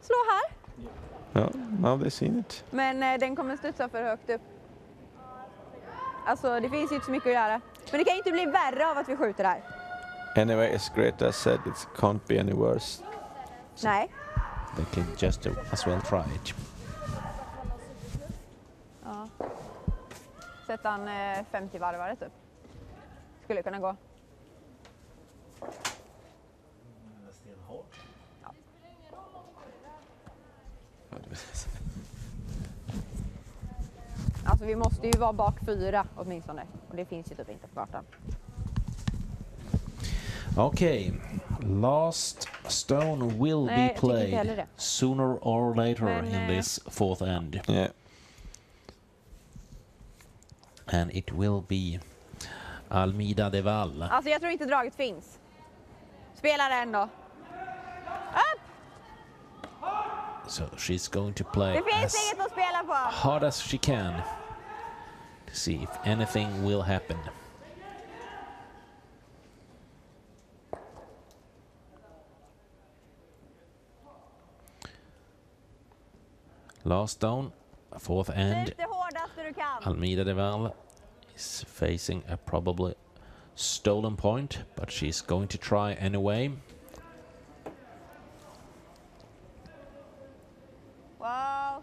slå här. No, now they've seen it. Men den kommer studsa för högt upp. Alltså det finns ju inte så mycket att göra. Men det kan ju inte bli värre av att vi skjuter här. Anyway, as Greta said, it can't be any worse. Nej. They can just as well try it. Ja. Sätta en 50 varvare typ. Skulle kunna gå. Alltså vi måste ju vara bak 4 åtminstone. Och det finns ju typ inte på kartan. Okay, last stone will Nej, be jag tycker inte heller played det. sooner or later Men, in this fourth end. Yeah. And it will be Almida de Val. Alltså jag tror inte draget finns. Spela den då. Upp! So she's going to play Det finns as inget att spela på. hard as she can to see if anything will happen. Last stone, fourth end. Slut det hårdaste du kan. Almida de Val is facing a probably stolen point, but she's going to try anyway. Wow.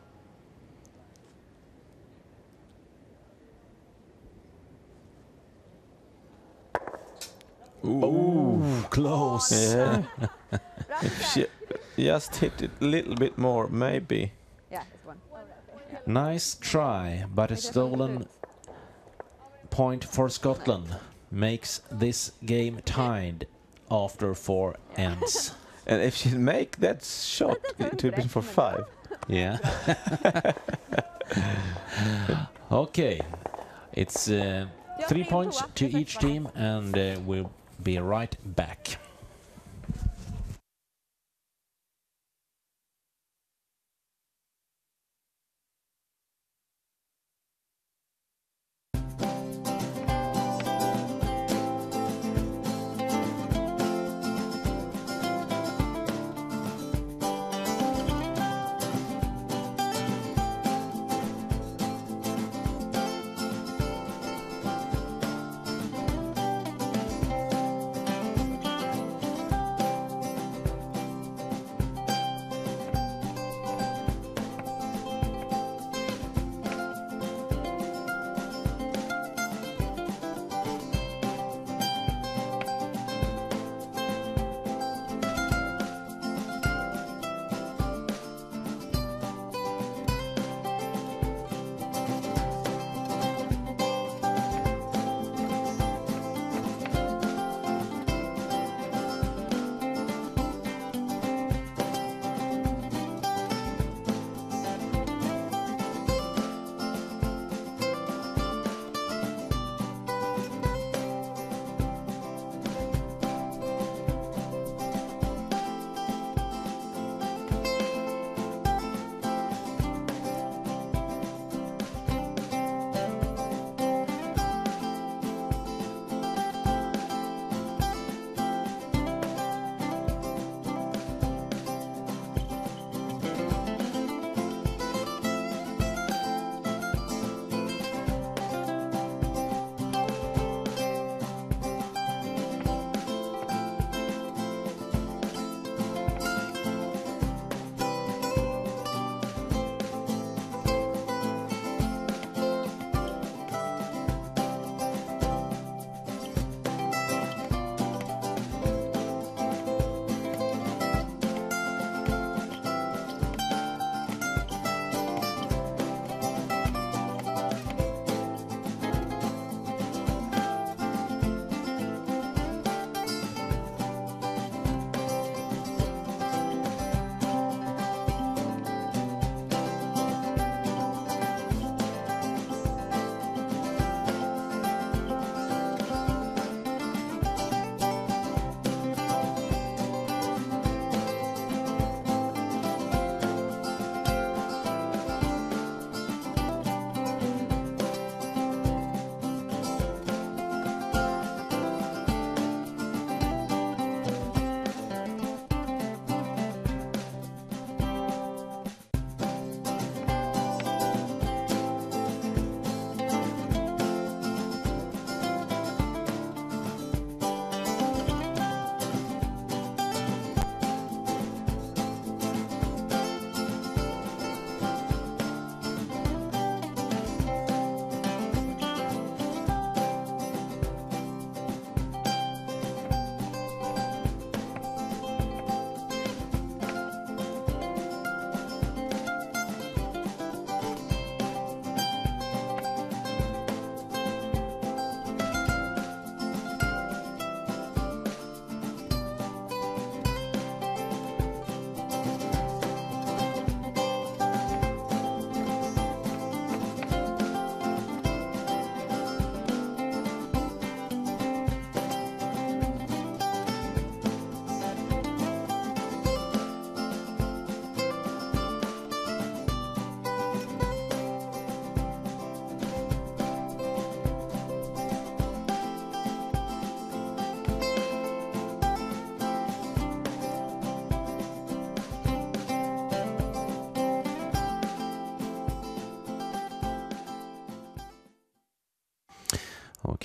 Ooh, close. Yeah. Bra If försök. she just hit it a little bit more, maybe. Ja, this one. Nice try, but a stolen point for Scotland makes this game tied after 4 ends. And if she make that shot, it would be for 5. Yeah. Okay, it's 3 points to each team, and we'll be right back.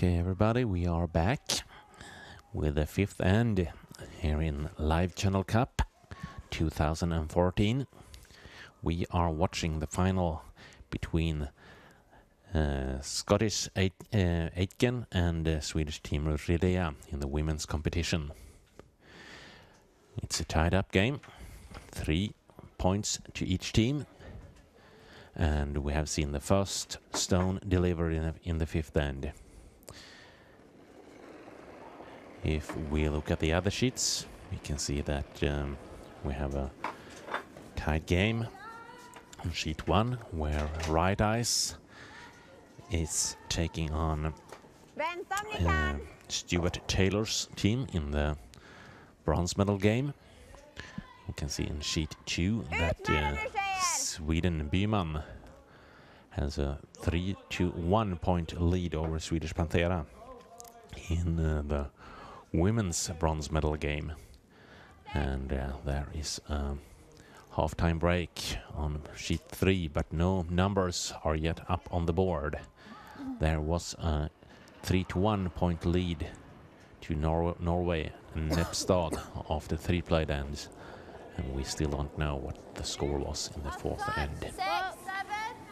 Okay, everybody, we are back with the fifth end here in Livechannel Cup 2014. We are watching the final between Scottish Aitken and Swedish team Rilea in the women's competition. It's a tied-up game, 3 points to each team, and we have seen the first stone delivered in the fifth end. If we look at the other sheets, we can see that we have a tied game on sheet 1, where Right Ice is taking on Stuart Taylor's team in the bronze medal game. You can see in sheet 2 that Sweden Byman has a 3-1 point lead over Swedish Panthera in the women's bronze medal game. And there is a half-time break on sheet 3, but no numbers are yet up on the board. There was a 3-1 point lead to Norway and Nepstad after 3 played ends, and we still don't know what the score was in the fourth end. 6, 7.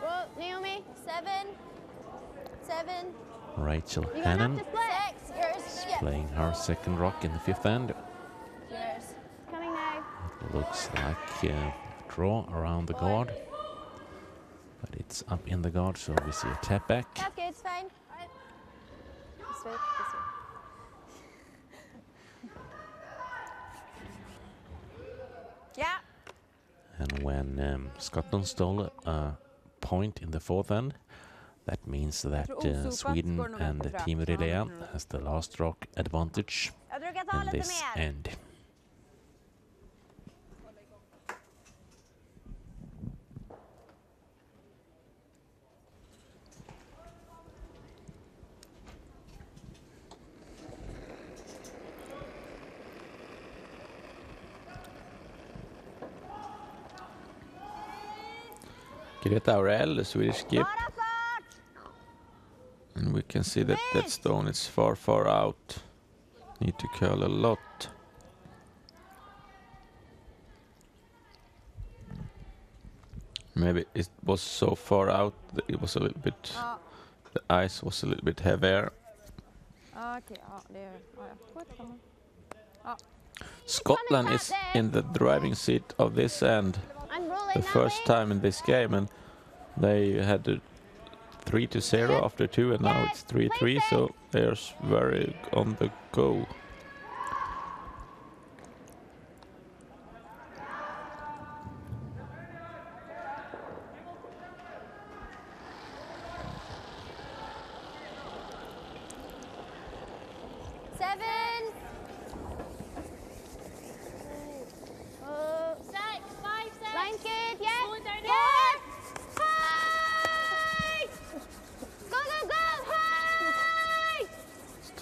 Whoa, Naomi, 7. Rachel Hannon Yours. playing her second rock in the fifth end. Yours. Coming now. It looks like a draw around the guard, but it's up in the guard, so we see a tap back. That's good, it's fine. This way, this way. Yeah. And when Scotland stole a point in the fourth end, that means that Sweden and Team Rilea has the last rock advantage in this end. Greta Aurel, the Swedish skip. And we can see that that stone is far out. Need to curl a lot. Maybe it was so far out that it was a little bit... The ice was a little bit heavier. Okej, ja, det är... Ja. Scotland is in the driving seat of this end. The first time in this game, and they had a 3-0 after 2, and now it's 3-3, so they're very on the go.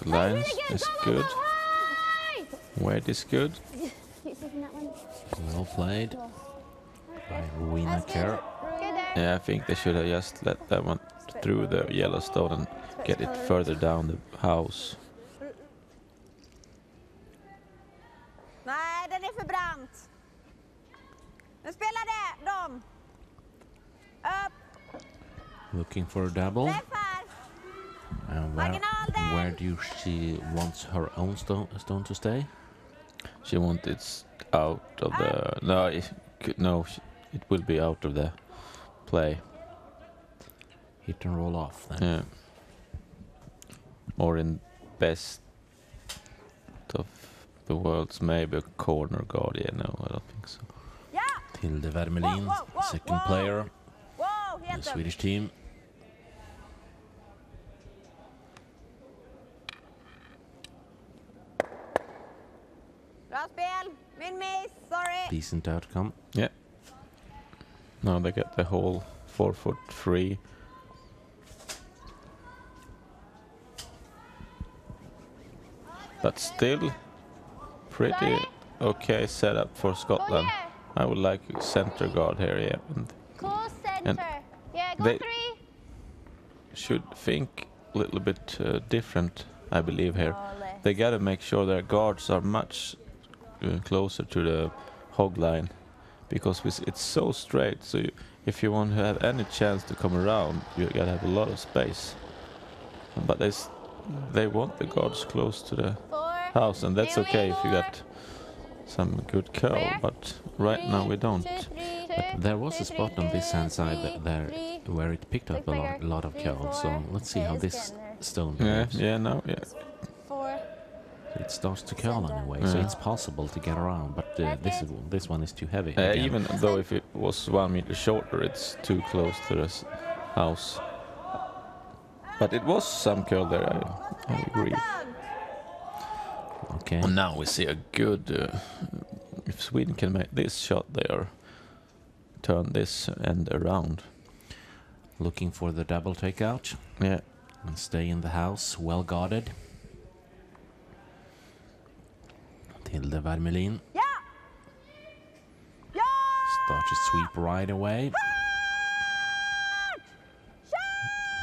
The lines is good. Weight is good. Well played by Rowena Kerr. Yeah, I think they should have just let that one through the Yellowstone and get it further down the house. Nej, den är för brant. Nu spelar det dem. Upp. Looking for a double. Träff här. Where do she wants her own stone to stay? She wants it out of the... No, it will be out of the play. Hit and roll off then. Yeah. Or in best of the worlds, maybe a corner guard. Yeah, no, I don't think so. Tilde Wermelin, second player in the Swedish team. Bra spel. Min miss, sorry. Decent outcome. Yeah. Now they get the whole 4-foot free. But still pretty okay setup for Scotland. I would like a center guard here, yeah. Close center. And yeah, go they 3. should think little bit different, I believe, here. More or less. They gotta make sure their guards are much closer to the hog line, because it's so straight. So if you want to have any chance to come around, you gotta have a lot of space. But they want the guards close to the 4. house, and that's okay if you got some good curl. Clear. But right now we don't. 2, 3, But there was a spot on this hand side there where it picked up a lot of curl. So let's see how this stone Yeah, behaves. yeah, no, yeah. 4. It starts to curl anyway, so Yeah. it's possible to get around. But this one is too heavy. Uh, again. even though if it was 1 meter shorter, it's too close to the house. But it was some curl there, I agree. Okay. And now we see a good... if Sweden can make this shot, they are turn this end around. Looking for the double takeout Yeah. and stay in the house, well guarded. Tilde Wermelin Ja! Ja! starts to sweep right away.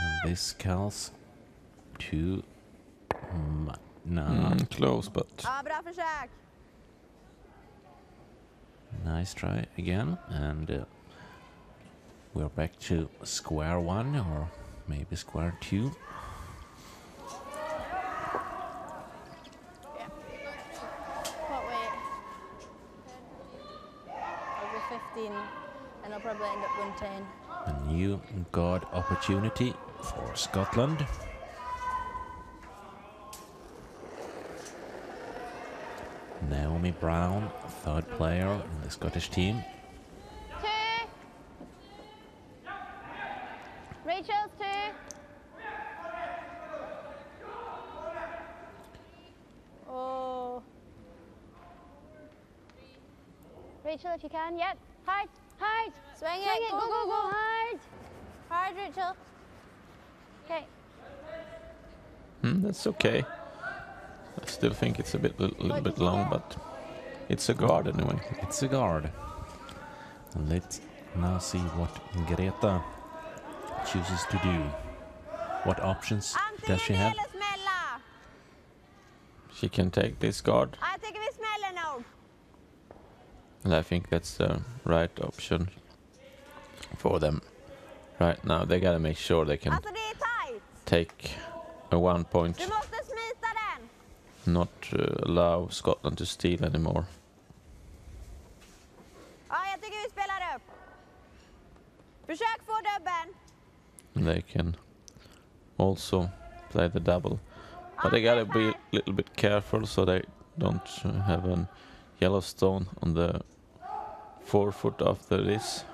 And this calls to... no. Close, but... Ja, bra försök. Nice try again, and we're back to square one, or maybe square two. What weight? I'll go 15 and I'll probably end up 110. A new guard opportunity for Scotland. Naomi Brown, third player in the Scottish team. 2. Rachel's 2. Oh. Rachel, if you can, yep. Hard, hard. Swing Swing it, it, go, go, go. hard. Hard, Rachel. Okay. that's okay. I still think it's a little bit long, but it's a guard anyway. It's a guard. And let's now see what Greta chooses to do. What options does she Antingen have? eller smälla. She can take this guard, Jag tycker vi smäller nog. and I think that's the right option for them right now. They gotta make sure they can Alltså det är tight. take a 1 point, Du måste smita den. not allow Scotland to steal anymore. Ja, jag tycker vi spelar upp. Försök få dubben. They can also play the double, but they gotta be a little bit careful so they don't have a yellow stone on the forefoot after this.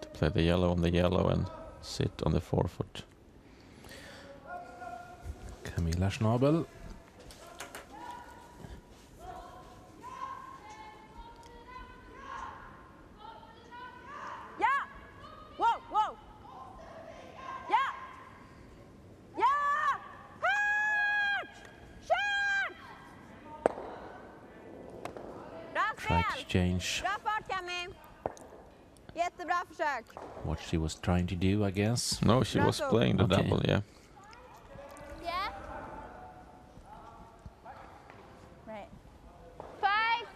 To play the yellow on the yellow and sit on the forefoot. Camilla Schnabel. Ja! Wow, wow. Ja! Ja! Hårt! Kör! Bra Try to spel. change Bra fart, Cammy. Jättebra försök. what she was trying to do, I guess. No, she was playing the Okay. double, yeah. Yeah? Right. 5.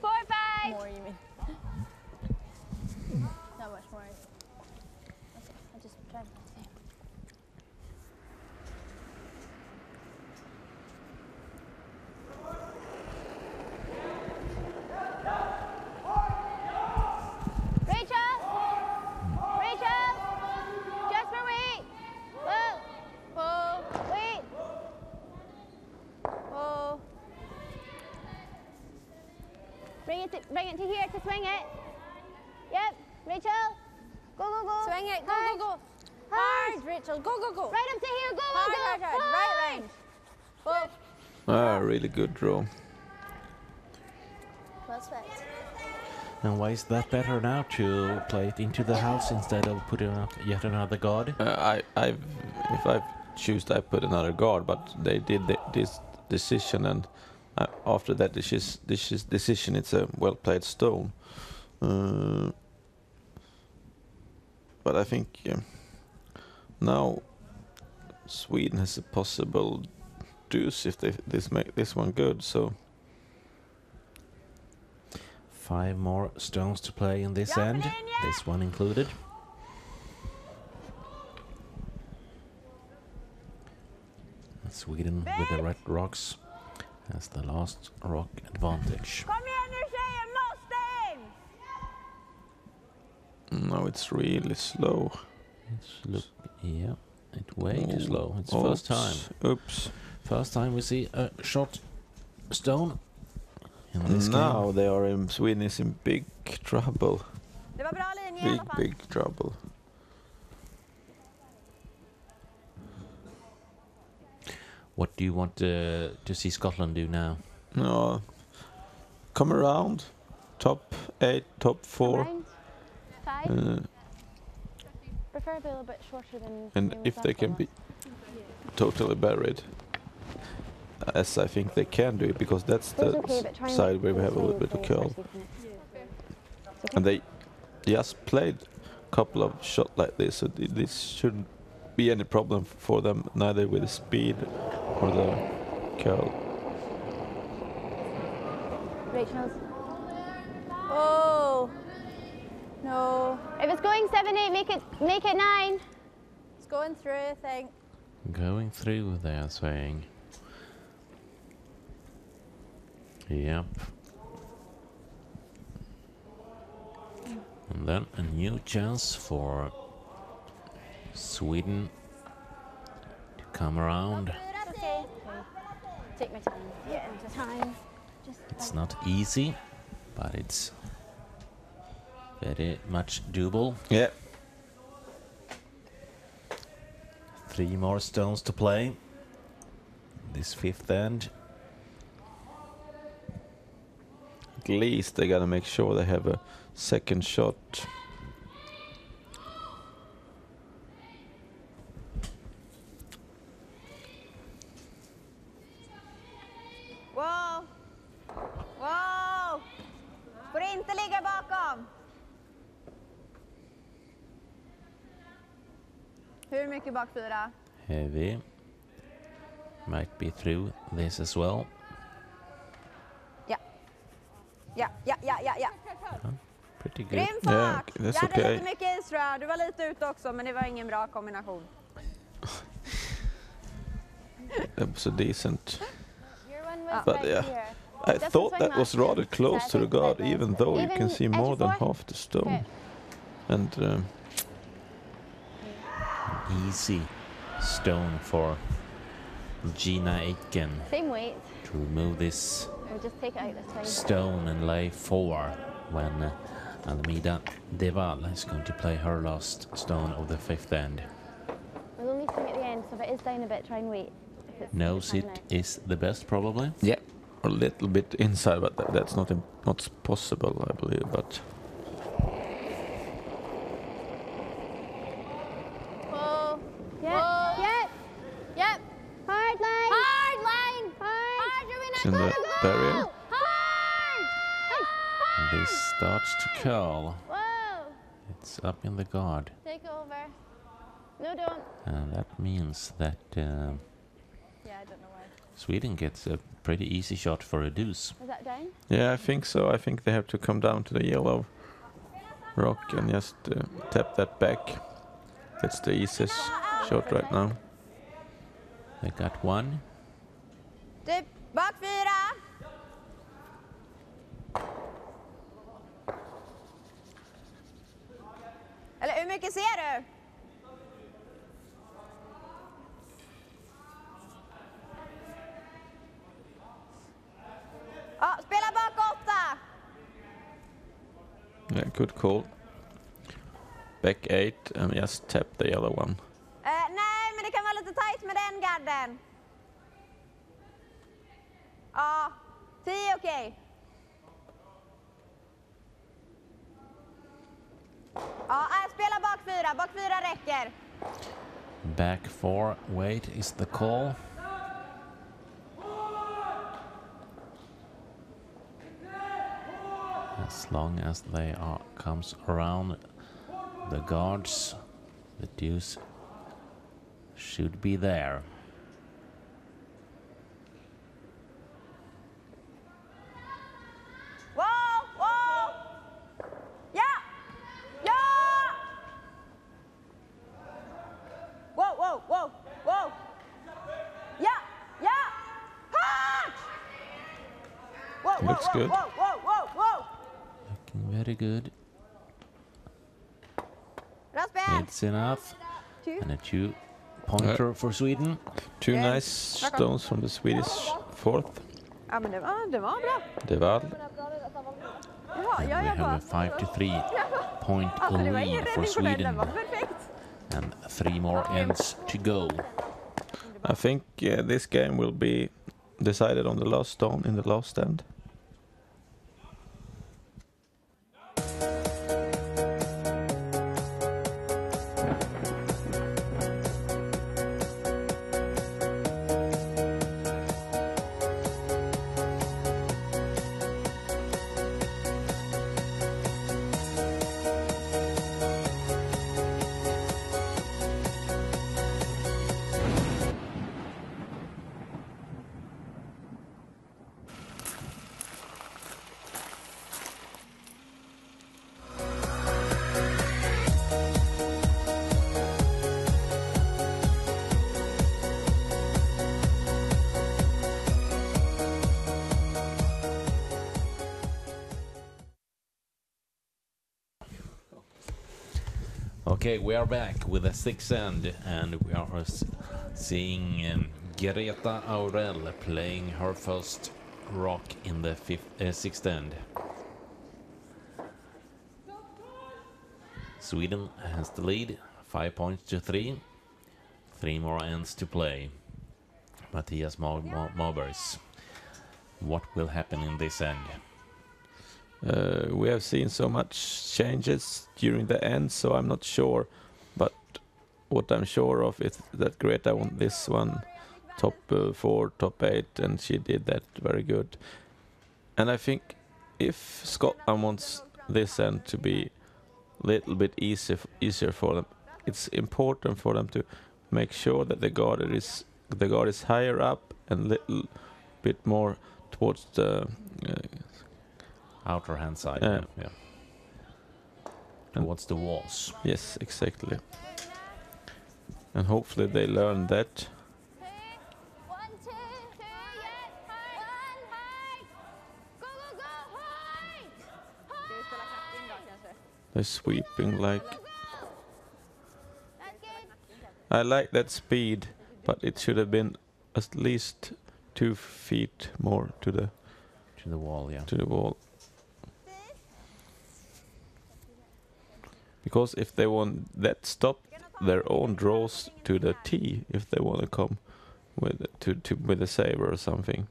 4, 5. More, you mean? Not much more. Okay, I just tried. Rachel! Rachel! Just for wait! Whoa! Whoa! Wait! Whoa! Bring it to here to swing it. Yep, Rachel. Go, go, go. Swing it. Go, go, go. Hard. Hard, Rachel. Go, go, go. Right up to here. Go, Hard, go, hard, go. hard. Right range. Whoa. Really good draw. Well swept. And why is that better now, to play it into the house instead of putting up yet another guard? If I choose, I put another guard, but they did this decision, and after that decision, it's a well played stone. But I think now Sweden has a possible deuce if they make this one good. So 5 more stones to play in this end, this one included. Sweden with the red rocks has the last rock advantage. Kom igen nu tjejer, måste in! now it's really slow. Yeah, it's way too slow. It's Oops. first time. Oops. First time we see a shot stone in this Now game. they are in Sweden is in big trouble. Det var bra linje i alla fall. Big trouble. What do you want to see Scotland do now? No, come around. Top 8, top 4. Around 5. Preferably a little bit shorter than. And if they can be totally buried, as I think they can do it, because that's the side where we have a little bit of curl. And they just played a couple of shots like this, so this shouldn't be any problem for them, neither with the speed or the curl. Rachel's. Oh! No. If it's going 7-8, make it 9. It's going through, I think. Going through, they are saying. Yep. And then a new chance for Sweden to come around. Okay. Take my time. Yeah, time. It's not easy, but it's very much doable. Yeah. 3 more stones to play. This 5th end. At least they gotta make sure they have a second shot. Wow! Wow! Får inte ligga bakom! Hur mycket bak 4? Heavy. Might be through this as well. Ja. Pretty good. Grym Yeah, fart! that's Jag hade okay. lite mycket is tror jag. Du var lite ute också, men det var ingen bra kombination. That was a decent. Your one was But right yeah, here. I thought that was rather close to the guard, even though you can see more than half the stone. And Easy stone for Gina Aitken Same weight. to remove this We'll just take it out this way. stone and lay 4 when Almeida Deval is going to play her last stone of the 5th end. We'll only swing at the end, so if it is down a bit, try and wait. If it's Knows it down is the best, probably. yeah, a little bit inside, but that's not possible, I believe. But Whoa! Yep. Hard line. Hard line. Hard. it's in the barrier. This starts to curl. Whoa. It's up in the guard. Take over. No, don't. And that means that Yeah, I don't know why. Sweden gets a pretty easy shot for a deuce. Is that down? Yeah, I think so. I think they have to come down to the yellow rock and just tap that back. That's the easiest shot right now. They got 1. Typ bak 4! Eller hur mycket ser du? Ja, spela bak 8! Yeah, good call. Back 8 and just tap the yellow one. Nej, men det kan vara lite tajt med den garden. Ja, 10 okej. Ja, spela bak 4. Bak 4 räcker. Back 4, wait is the call. As long as they comes around the guards, the deuce should be there. Whoa, whoa. Yeah, yeah. Whoa, whoa, whoa, whoa. Yeah, yeah. Punch. Whoa, whoa, Looks whoa, good. whoa, whoa, whoa, whoa. Looking very good. Raspen. It's enough. And a 2-pointer for Sweden. Two nice stones from the Swedish fourth. Ja, men det var bra. Deval. Ja, And ja, we jag have bara. a 5-3 point Alltså, det var ingen lead for räddning på den, den Sweden. var perfekt. And 3 more ends to go. I think this game will be decided on the last stone in the last end. Okay, we are back with the 6th end, and we are seeing Greta Aurel playing her first rock in the 6th end. Sweden has the lead, 5 points to 3. 3 more ends to play. Mattias Mobergs, what will happen in this end? We have seen so much changes during the end, so I'm not sure. But what I'm sure of is that Greta won this one, top 4, top 8, and she did that very good. And I think if Scotland wants this end to be a little bit easier for them, it's important for them to make sure that the guard is higher up and a little bit more towards the Outer hand side, Yeah. yeah. Towards the walls. Yes, exactly. And hopefully they learn that. 1, 2, 3, yeah. One, height. Go, go, go, height. Ska vi spela knack in då kanske? They're sweeping like... That's good. I like that speed, but it should have been at least 2 feet more to the wall, yeah. wall. Because if they want that stop their own draws to the tee, if they want to come with with a saver or something.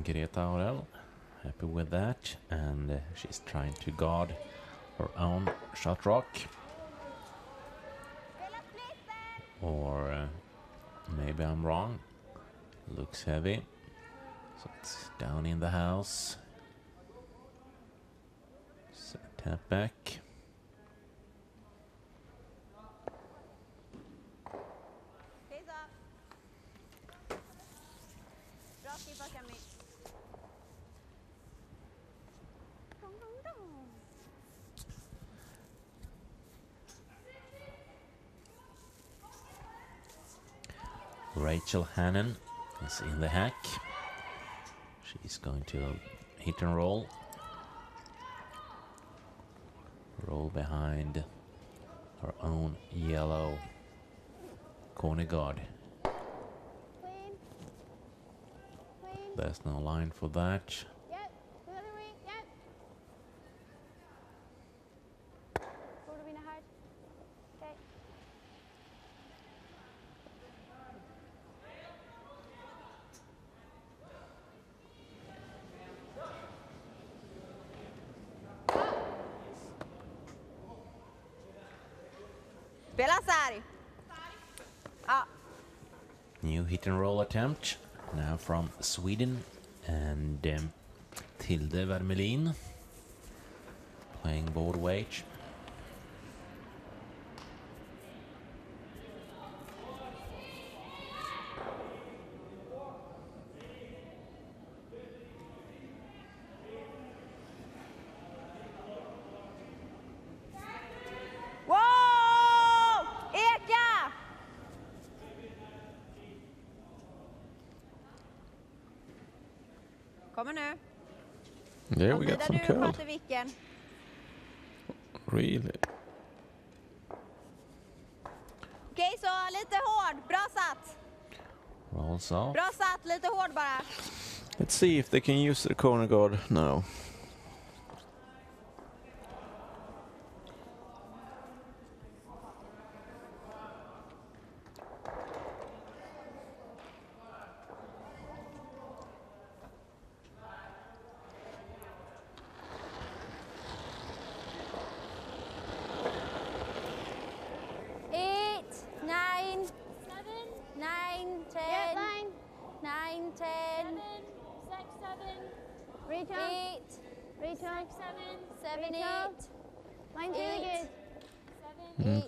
Greta Aurel, happy with that, and she's trying to guard her own shot rock. Or maybe I'm wrong. Looks heavy. So it's down in the house. So tap back. Face up. Bra skippat Cammy. Dong, dong, dong. Rachel Hannon is in the hack. She's going to hit and roll. Roll behind her own yellow corner guard. Clean. Clean. There's no line for that. Yep. The other way. Yep. Go to Vina hard. Okay. Spela Sari. Ja. New hit and roll attempt now from Sweden and Tilde Wermelin. playing board wage. Wow! Eka! Kommer nu. There we got some curl. Viken. Really. Okej, så lite hård. Bra satt. Rolls off. Bra satt, lite hård bara. Let's see if they can use the corner guard now.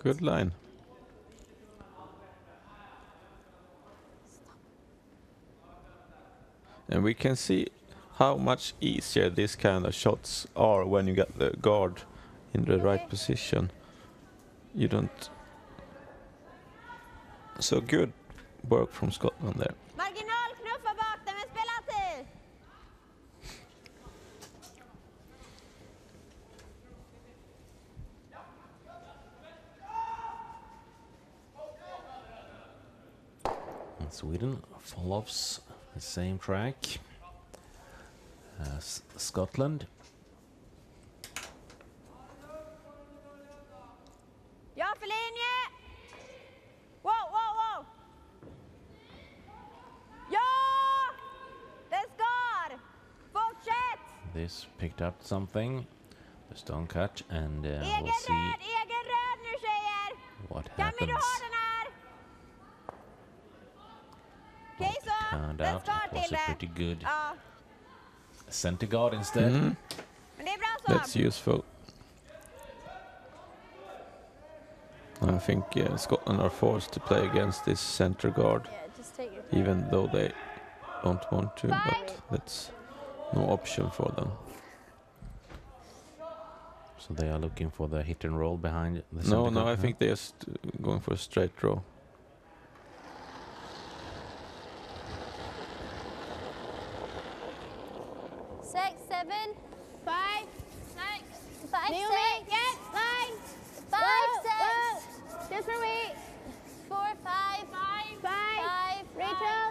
Good line. And we can see how much easier these kind of shots are when you get the guard in the right position. You don't... So good work from Scotland there. Marginal, knuffa bak den med spelartid. And Sweden follows the same track as Scotland. Ja, för linje. Wow, wow, wow. Ja! Det skar. Fortsätt. This picked up something, the stone cut, and we'll Egen see röd nu tjejer. what Kan vi du happens. ha den här? Okej så, Turned den out skar it was till a det. pretty good Ja, center guard instead. Mm, men det är bra så. that's useful. I think Scotland are forced to play against this center guard, even though they don't want to, but that's no option for them. So they are looking for the hit and roll behind the No, center no, guard, I huh? think they're going for a straight draw. Six, seven, five, six, five, Naomi, six, yes, line. five, Whoa, six, whoa. Just for me. 4, 5, 5, 5, Rachel.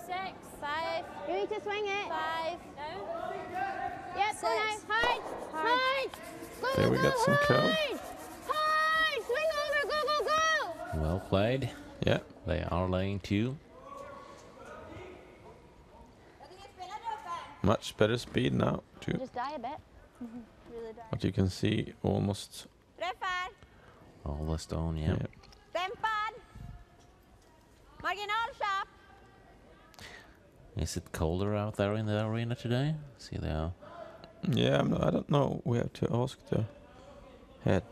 6, 5, You need to swing it. 5, Yes, go now. Six. Hide. Hide. Go, There go, we go. got some curl. Hide. Hide. Swing over. Go, go, go. Well played. Yeah, They are laying two. much better speed now too. just die a bit. Really die. But you can see almost. Träffar. All the stone, yeah. Yeah. Dämpad. Marginal sharp. Is it colder out there in the arena today? See, they are. Yeah, I don't know. We have to ask the head.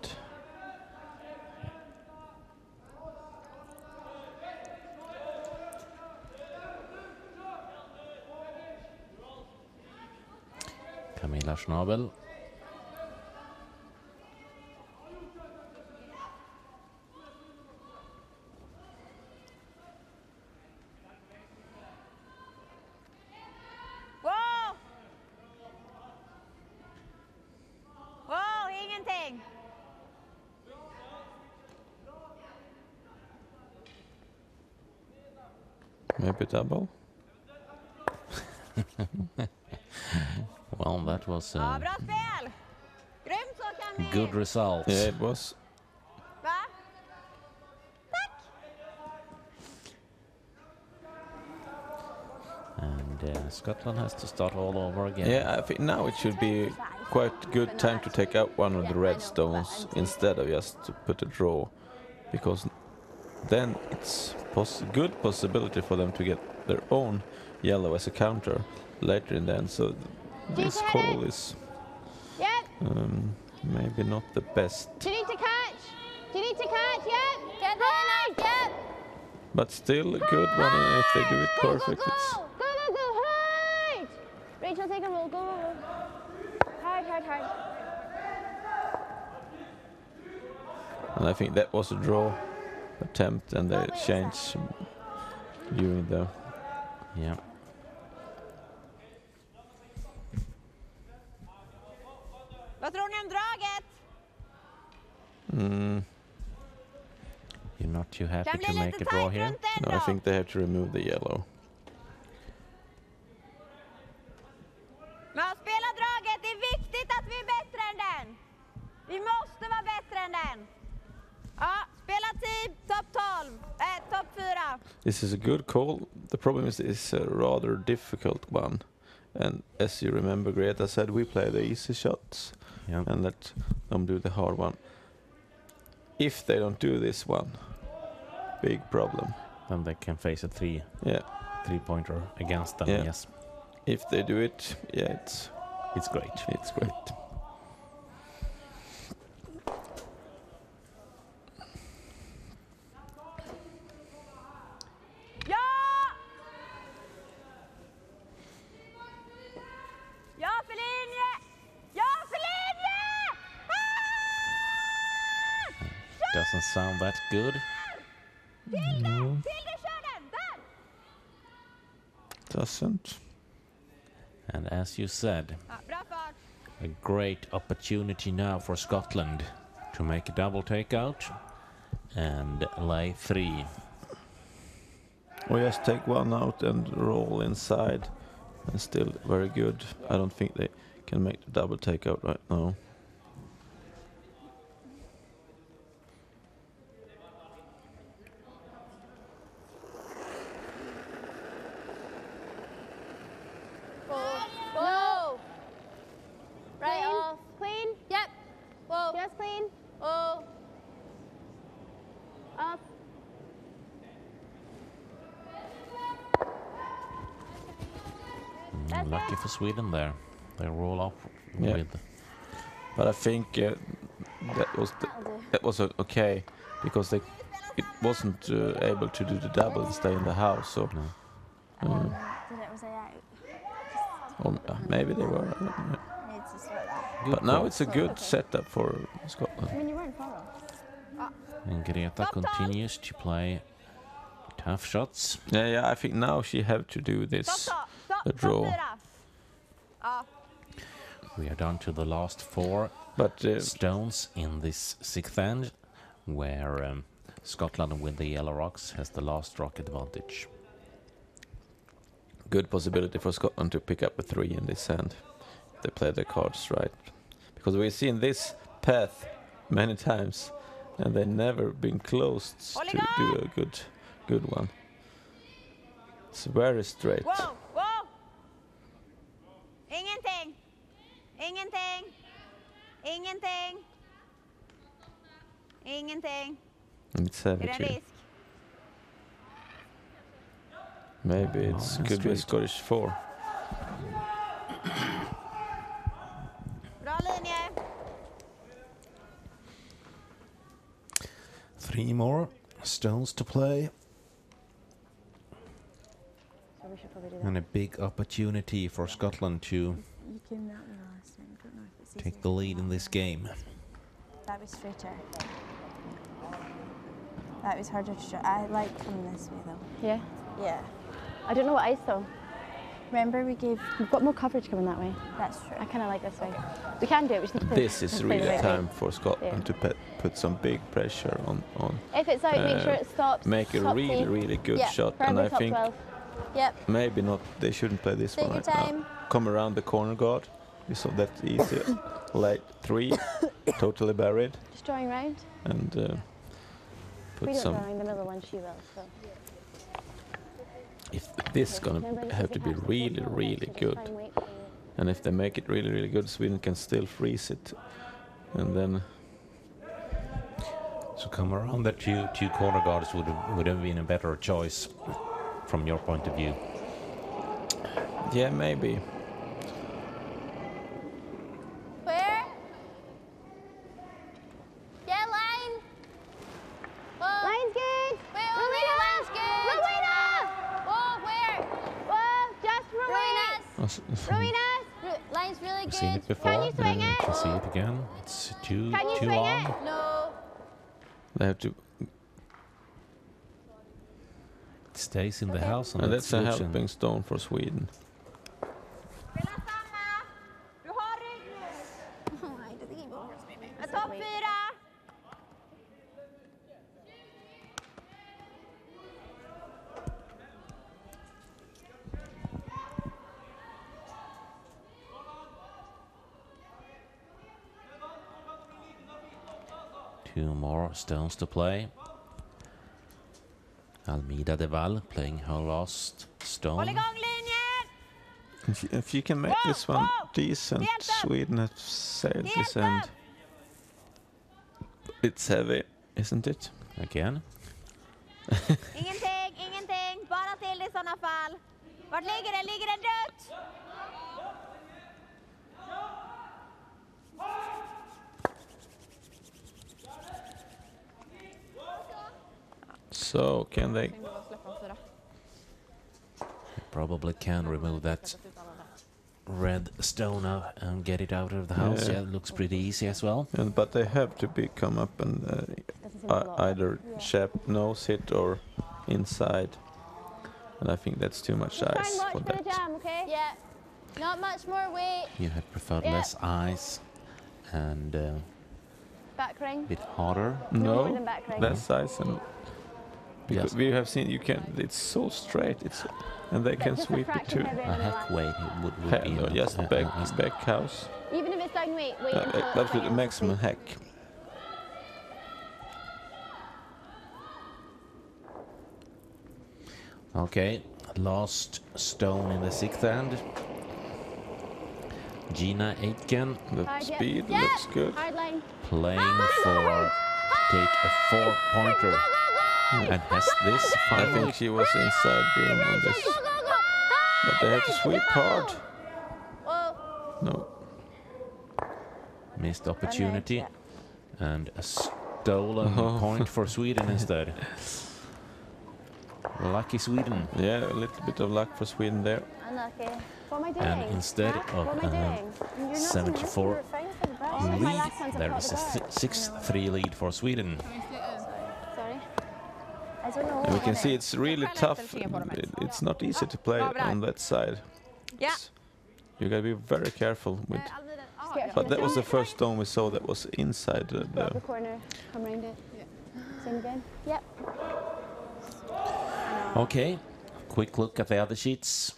Camilla Schnabel. Wow. Wow, ingenting. Maybe double. Well, that was Ja, a bra spel. Grymt så Camille. good result. Yeah, it was. Va? And Scotland has to start all over again. Yeah, I think now it should be quite good time to take out one of the red stones instead of just to put a draw, because then it's good possibility for them to get their own yellow as a counter later in the end. So this call is Yep. Maybe not the best. Do you need to catch? Do you need to catch? Yep. Get there. Yep. But still a good one, and if they do it perfect, it's... Go, hard! Rachel, take a roll, go. Hard. And I think that was a draw attempt, and they changed during the... Yeah. Vad tror ni om draget? You're not too happy Kan bli to lite make a draw tajt here? runt den No, I då. think they have to remove the yellow. Men att spela draget, det är viktigt att vi är bättre än den. Vi måste vara bättre än den. Ja, spela team, topp 12, topp 4. This is a good call. The problem is it's a rather difficult one. And as you remember, Greta said, we play the easy shots Yeah. and let them do the hard one. If they don't do this one, big problem. Then they can face a Yeah. three-pointer against them, Yeah. yes. If they do it, yeah, It's great. it's great. Ja! Ja för linje! Ja för linje! Doesn't sound that good. Tilde, kör den! Där! Doesn't. And as you said, Ja, bra fart. a great opportunity now for Scotland to make a double takeout and lay 3. Or just take one out and roll inside, and still very good. I don't think they can make the double takeout right now. Whoa. Right off. Clean? Yep. Whoa. Just clean. Oh. Up. Lucky for Sweden there. They roll up Yeah. with... But I think that was okay, because it wasn't able to do the double and stay in the house. So No. Was I out? maybe they were. I don't know. Needs to sort that. Good But now call. it's a good setup for Scotland. I mean, you weren't far off. And Greta continues to play tough shots. Yeah, I think now she have to do this. Stopp, draw. topp 4. Ja. We are down to the last 4 But stones in this 6th end, where Scotland with the yellow rocks has the last rock advantage. good possibility for Scotland to pick up a 3 in this end. They play their cards right. Because we've seen this path many times, and they've never been close to do a good one. It's very straight. Wow, wow! Ingenting! Ingenting! Ingenting! Ingenting! And it's Är det en heavy too. risk? Maybe No, it's that's could be a straight. Scottish 4. Bra linje! 3 more stones to play, So we should probably do that. and a big opportunity for Scotland to You came that way last time. I don't know if it's take easier. the lead in this game. That was straighter. That was harder to draw. I like coming this way though. Yeah. Yeah. I don't know what ice though. Remember we gave. We've got more coverage coming that way. That's true. I kind of like this way. We can do it. We just need to play, This is let's play the really right way. time for Scotland to put some big pressure on If it's out, make sure it stops. make a top really, three. really good Yeah, shot. Preferably And I top think 12. Yep. maybe not, they shouldn't play this Take one your right time. now. Come around the corner guard. You saw that easy. Late 3, totally buried. Just drawing round. And We put don't some. draw around the middle one, she will. So. If this is gonna have to be really, really good. And if they make it really, really good, Sweden can still freeze it. And then So come around the two corner guards would have been a better choice from your point of view. yeah, maybe. Where? Rowena, line's really We've good. seen it before. Can you swing You it? can see it again. It's too Can you swing long. it? No. They have to. It stays in the Okay. house, and And that's a good, and helping stone for Sweden. Spela samma. Du har rygg nu. Oh, I don't think he will. Med topp 4. Two more stones to play. Almida de Val playing her last Håll stone. igång linjen. If you can make this one decent, Helt upp. Sweden has sailed this Helt end. upp. It's heavy, isn't it? Again. Ingenting. Bara till i sådana fall. Vart ligger den? Ligger den dött? So can they? Probably can remove that red stone and get it out of the house. Yeah. Yeah, it looks pretty easy as well. But they have to come up and either chap nose hit or inside. And I think that's too much Try and ice watch for for the that. jam, okay? Yeah. Not much more weight. You had preferred Yeah. less ice and Back ring. a bit harder. No more No, than back ring. less ice and because Yes. we have seen you can. It's so straight. And they can Just a sweep it fraction too. heavier A than the heck last. weight would be No, enough. just back house. Even if it's down weight, wait until it's That's swinging the to maximum sleep. hack. Okay, last stone in the sixth end. Gina Aitken The Hard, yeah. speed Yeah. looks good. Hard line. playing for take a 4-pointer and has this I finally. think she was inside room on this. Go, go, go. But they have to sweep hard. Oh, No. Missed opportunity and a stolen point for Sweden instead. Lucky Sweden. Yeah, a little bit of luck for Sweden there. unlucky. What am I doing? And instead Huh? of What am I doing? You're not 74 supposed to be fine for the ball. My lead, last one's there across is the a bar. 6-3 lead for Sweden. Sorry. I don't know. And we what can it see is. it's really tough. It's not easy to play on that side. Ja. You gotta be very careful with. But that was the first stone we saw that was inside Go up the. the corner, come round it. Same again. Yep. Okay, quick look at the other sheets.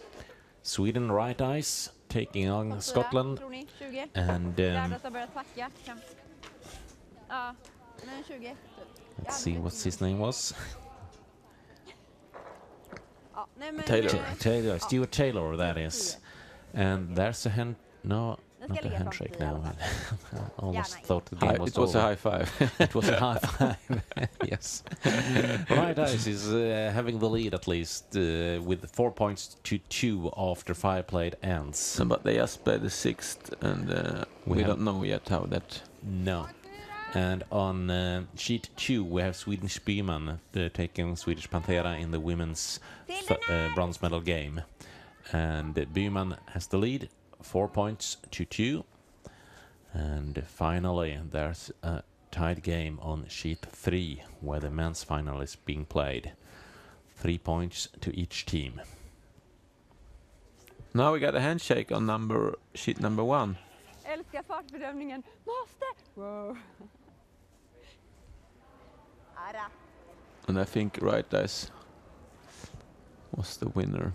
Sweden right ice taking on Scotland Tror ni? 20? and Lärde oss att börja tacka. Ja, men 20. let's see what his name was. Ja, nej men... Taylor. Stuart Taylor that is. And there's a hand, no, Den ska not a ligga handshake framför i alla now. fall. I almost nej. thought the game was It was a over. high five. It was a high five. Yes. Right Ice is having the lead at least with 4 points to 2 after 5 played ends. But they just played the sixth, and we have- don't know yet how that. No. And on sheet 2 we have Swedish Byman taking Swedish Panthera in the women's bronze medal game. And Byman has the lead, 4 points to 2. And finally there's a tied game on sheet 3 where the men's final is being played. 3 points to each team. Now we got a handshake on sheet number 1. Älskar fartbedömningen. Måste! Wow. Ara. And I think Right Ice was the winner.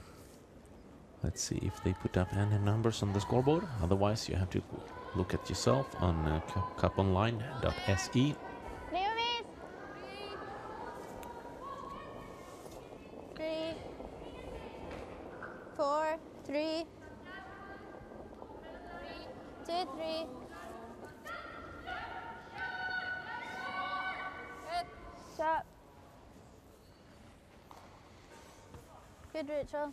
Let's see if they put up any numbers on the scoreboard. Otherwise you have to look at yourself on cuponline.se. Naomi's. 3, 4, 3, 2, 3. Shot. Good, Rachel.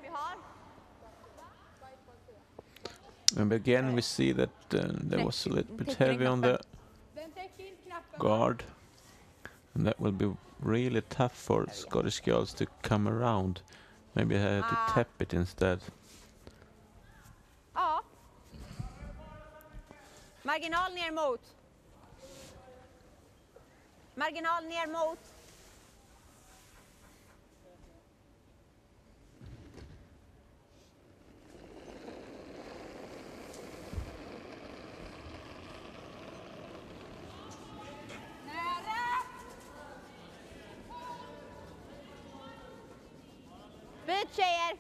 Vi har. And again we see that there was a little bit heavy on the guard. And that will be really tough for Scottish girls to come around. Maybe I had to tap it instead. Ja. Marginal ner mot. Marginal ner mot. Byt tjejer.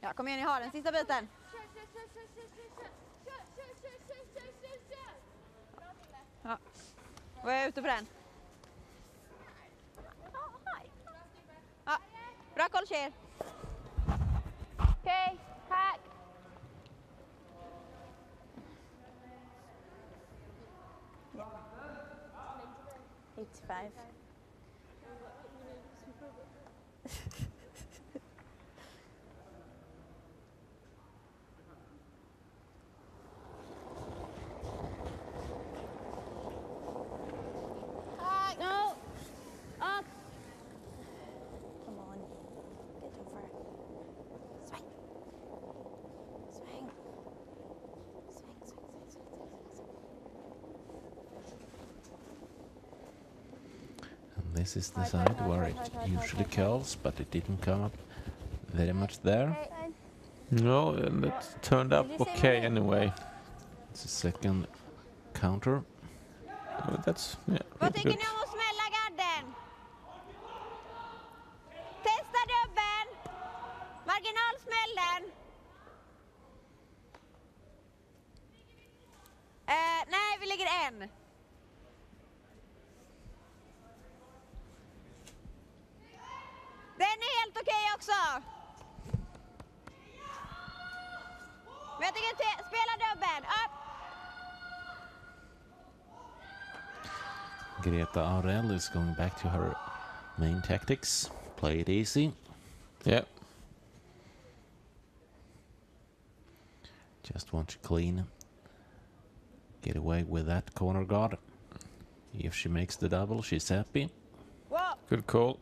Ja, kom igen, ni har den sista biten. Ja. Och jag är ute på den. Ja, bra koll tjejer. Okay, hack. Yeah. 85. No. Up. Come on. Get over. Swing. Swing. Swing, swing, swing, swing, swing, swing. And this is the side where it usually curls, but it didn't come up very much there. No, and it turned up okay anyway. It's the second counter. That's yeah, Vad pretty tycker good. ni om att smälla gadden? Testa dubben. Marginal smäll den. Nej, vi lägger en. Den är helt okej också. Men jag tycker spela dubben. Upp. Greta Aurel is going back to her main tactics. Play it easy. Yeah. Just want to clean. Get away with that corner guard. If she makes the double, she's happy. Wow. Good call.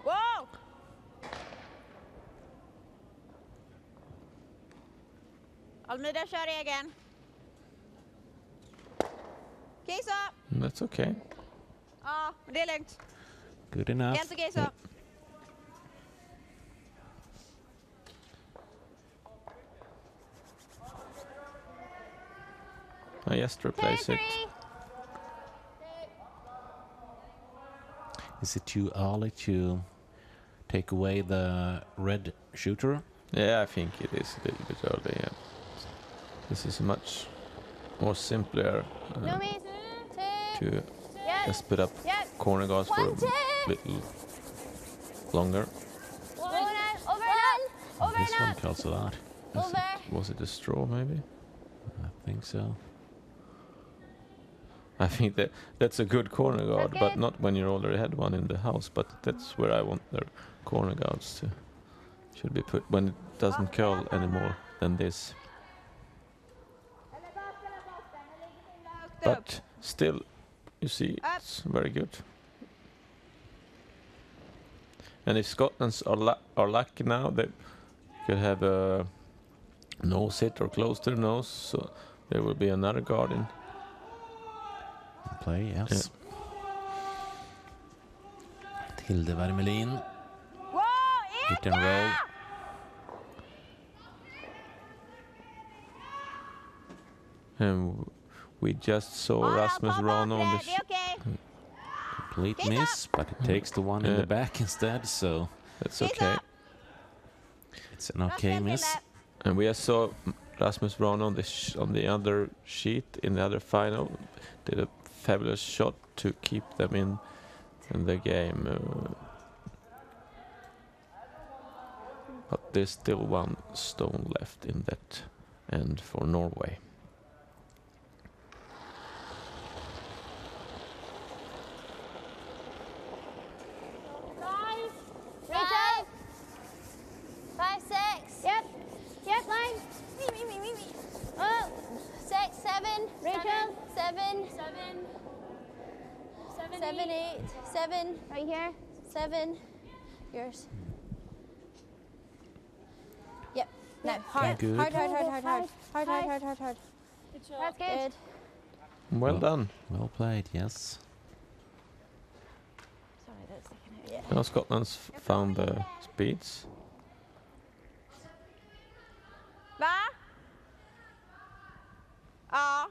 Wow. Almida kör egen. Okej så. That's okay. Ja, men det är lugnt. Good enough. Helt okej så. Yeah. I just replace it. Is it too early to take away the red shooter? Yeah, I think it is a little bit early. Yeah. This is much more simpler No miss. to Yes. just put up Yes. corner guards for a 110. little longer. Over and over This one and curls a lot. over. Was it a straw maybe? I think so. I think that's a good corner guard, Okay. but not when you already had one in the house. But that's where I want the corner guards to should be put when it doesn't curl anymore than this. But still, you see, it's very good. And if Scotland's are lucky now, they could have a nose hit or close to the nose, so there will be another guard in. Play, yes. Hilde Wermelin. Wow, Hit and roll. And we just saw Rasmus run on the Det är okej. Complete miss, but it takes the one in the back instead, so that's okay. it's an okay miss. And we just saw Rasmus run on on the other sheet in the other final. Did a fabulous shot to keep them in the game. But there's still one stone left in that end for Norway. Oh, 7, Rachel. 7. 7, 8. 7, right here. 7. Yours. Yep. No, hard. Good. Hard. Good job. That's good. Well done. Well played, yes. Sorry, that's sticking out. Yeah. Now Scotland's found the speeds. Va? Ja.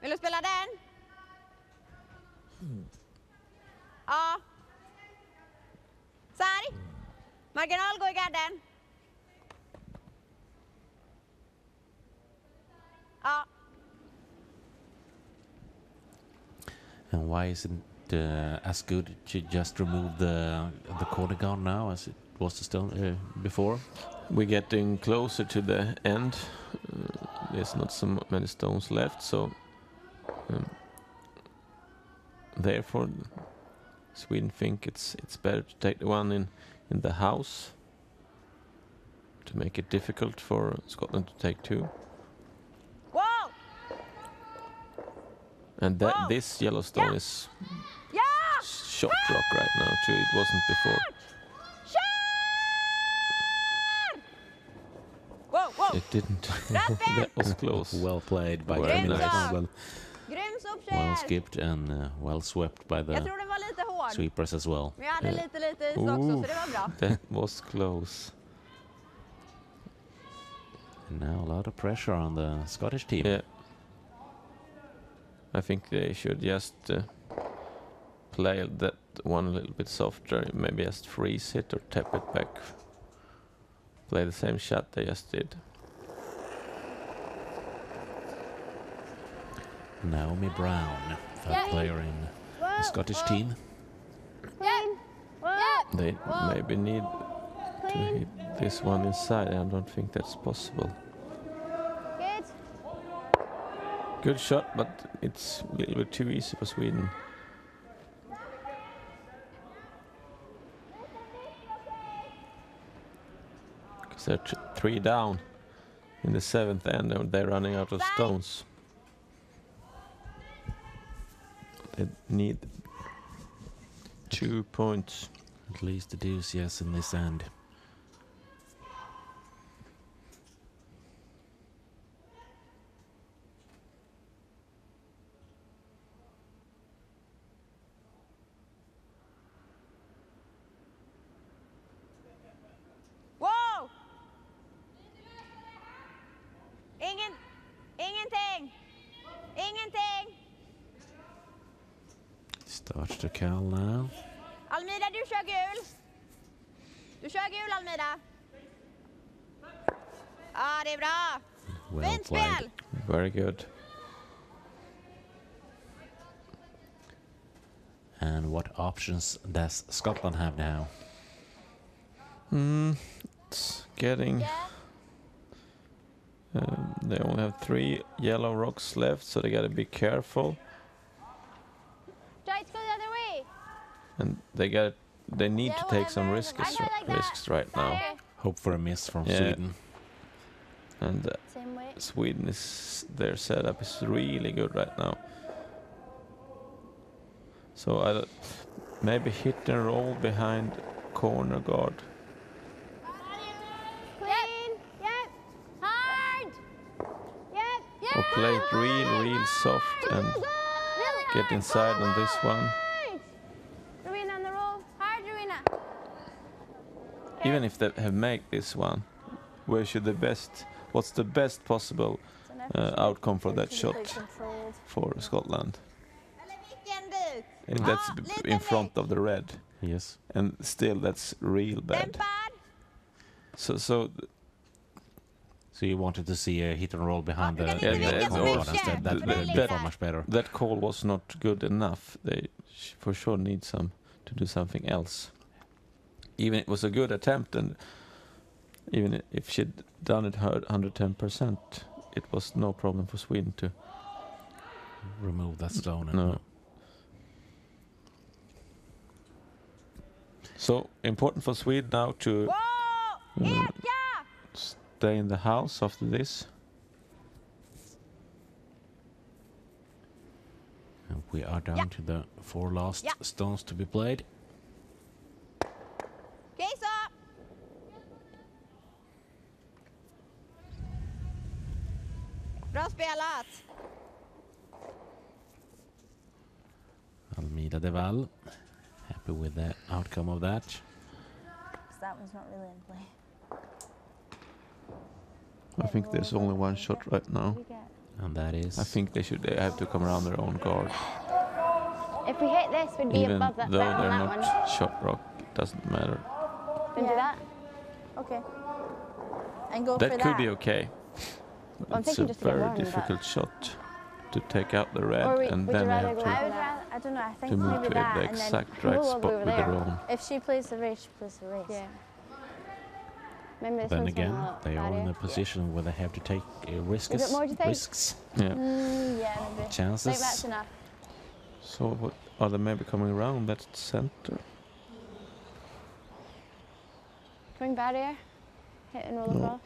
Vill du spela den? Ja. Sarg. Marginal, gå i garden. Ja. And why isn't as good to just remove the quarter guard now as it was still before? We're getting closer to the end. There's not so many stones left, so therefore Sweden think it's better to take the one in the house to make it difficult for Scotland to take 2. Wow. And that Wow. this yellow stone Yeah. is Ja! shot rock right now too. It wasn't before. Kör! Wow, wow. It didn't. Grattis! That was close. Well played by Well, Camilla nice. Scotland. Grym Well sopptjejer. skipped and well swept by Jag the tror den var lite hård. sweepers as well. Men jag hade Ja. lite is också, så det var bra. That was close. And now a lot of pressure on the Scottish team. Yeah. I think they should just play that one a little bit softer. Maybe just freeze it or tap it back. Play the same shot they just did. Naomi Brown, third Yeah. player in the Scottish team. Clean. Yep. They Whoa. maybe need to Clean. hit this one inside. I don't think that's possible. Good. Good shot, but it's a little bit too easy for Sweden. Because they're 3 down in the 7th end and they're running out of stones. They need 2 points. At least the deuce, yes, in this end. Wow! Ingenting! Ingenting! Starts to call now. Almida, du kör gul. Du kör gul, Almida. Ja, det är bra. Well Fint played. spel. Very good. And what options does Scotland have now? It's getting... they only have 3 yellow rocks left, so they gotta be careful. Try to go the other way. And they need Yeah, to take some whatever. risks, I go like that. risks right now. Okay. Hope for a miss from Yeah. Sweden. And Same way. Sweden is... their setup is really good right now. So maybe hit and roll behind corner guard. Clean. Yep. Hard. Yep. Or play it real soft and get inside on this one. Rowena on the roll. Hard, Rowena. Even if they have made this one, what's the best possible outcome for that shot for Scotland? Eller vilken bit? That's lite in front of the red, Yes. and still that's real bad. Dämpad. So So you wanted to see a hit and roll behind Ja, the du kan inte vinka så mycket, instead. That för would det är be lite- far much better. that call was not good enough. They for sure need to do something else. Even it was a good attempt, and even if she'd done it 110%, it was no problem for Sweden to. Remove that stone. And No. So important for Sweden now to Wow! Eka! stay in the house after this. And we are down to the 4 last stones to be played. Okej, så. Bra spelat. Almeida Deval, happy with the outcome of that. That one's not really in play. I think there's only one shot right now. And that is... I think they have to come around their own guard. If we hit this, we'd be Even above that, though better they're than that not one. shot rock, it doesn't matter. Then do that. Okay. And go for That that. could be okay. I'm It's a thinking just to get very one, but- difficult shot to take out the red Or and would you then rather have go to, I would rather, I don't know, I think to move maybe to that the and then exact right roll spot over with there. their own. if she plays the race, she plays the race. Yeah. Maybe this Then one's again, not they are in barrier. a position where they have to take risks. Is it more, do you think? Risks. Yeah. Yeah, maybe. I think that's Chances. enough. So what are they maybe coming around that center? Coming barrier. Hit and roll No. across.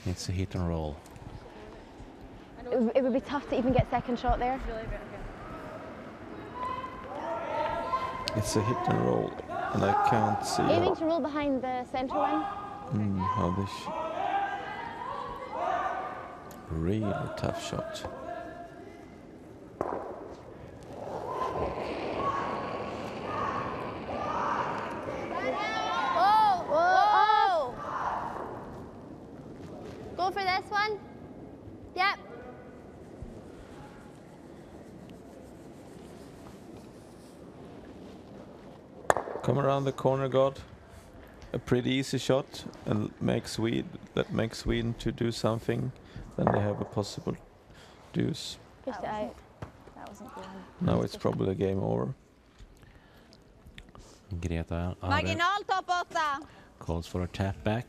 It's a hit and roll. It would be tough to even get second shot there. It's a hit and roll, and I can't see Aiming to roll behind the centre one. how this really tough shot. Oh! Whoa! Go for this one. Yep. Come around the corner guard. A pretty easy shot and makes Sweden to do something. Then they have a possible deuce. Push it out. That wasn't good. Now it's probably a game over. Greta Are Marginal topp 8. calls for a tap back.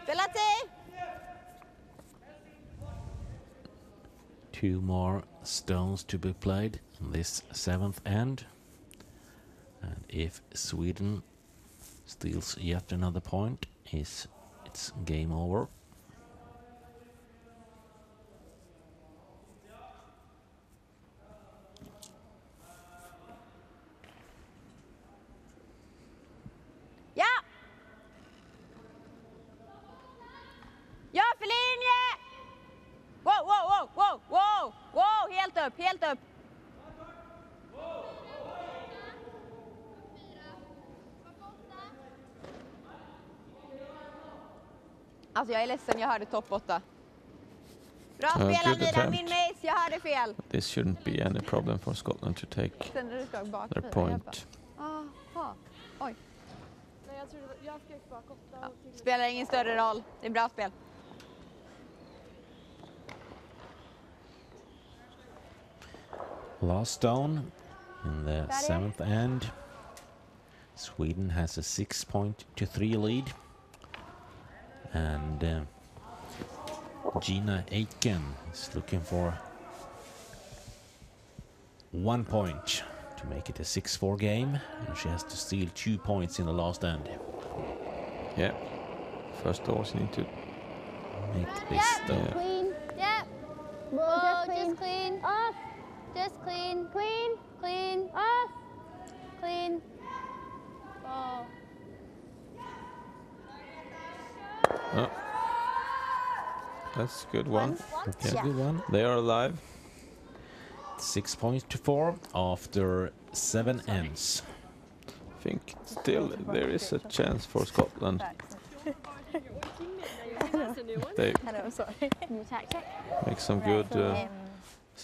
Spela tid. 2 more stones to be played in this 7th end. And if Sweden steals yet another point, it's game over. Ja. Ja, för linje. Wow, wow, wow, wow, wow, wow, helt upp, helt upp. Alltså jag är ledsen, jag hörde topp 8. Bra spelat good Mira, attempt. min mace, jag hörde fel. This shouldn't be any problem for Scotland to take Sen när du ska bak their point. Aha, oj. Nej, jag trodde jag skrek bak 8 och till. Spelar ingen större roll, det är bra spel. Last stone in the 7th end. Sweden has a 6-3 lead. And Gina Aitken is looking for 1 point to make it a 6-4 game. And she has to steal 2 points in the last end. Yeah. First of all, you need to Make this Yep. Clean. Yep. Whoa, just clean. Off. Just clean. Clean. Clean. Off. Clean. Oh. Oh. That's a good one. Okay, Yeah. good one. They are alive. 6-4 after 7 ends. I think still there is a chance for Scotland. They I know, sorry. New tactic. make some good,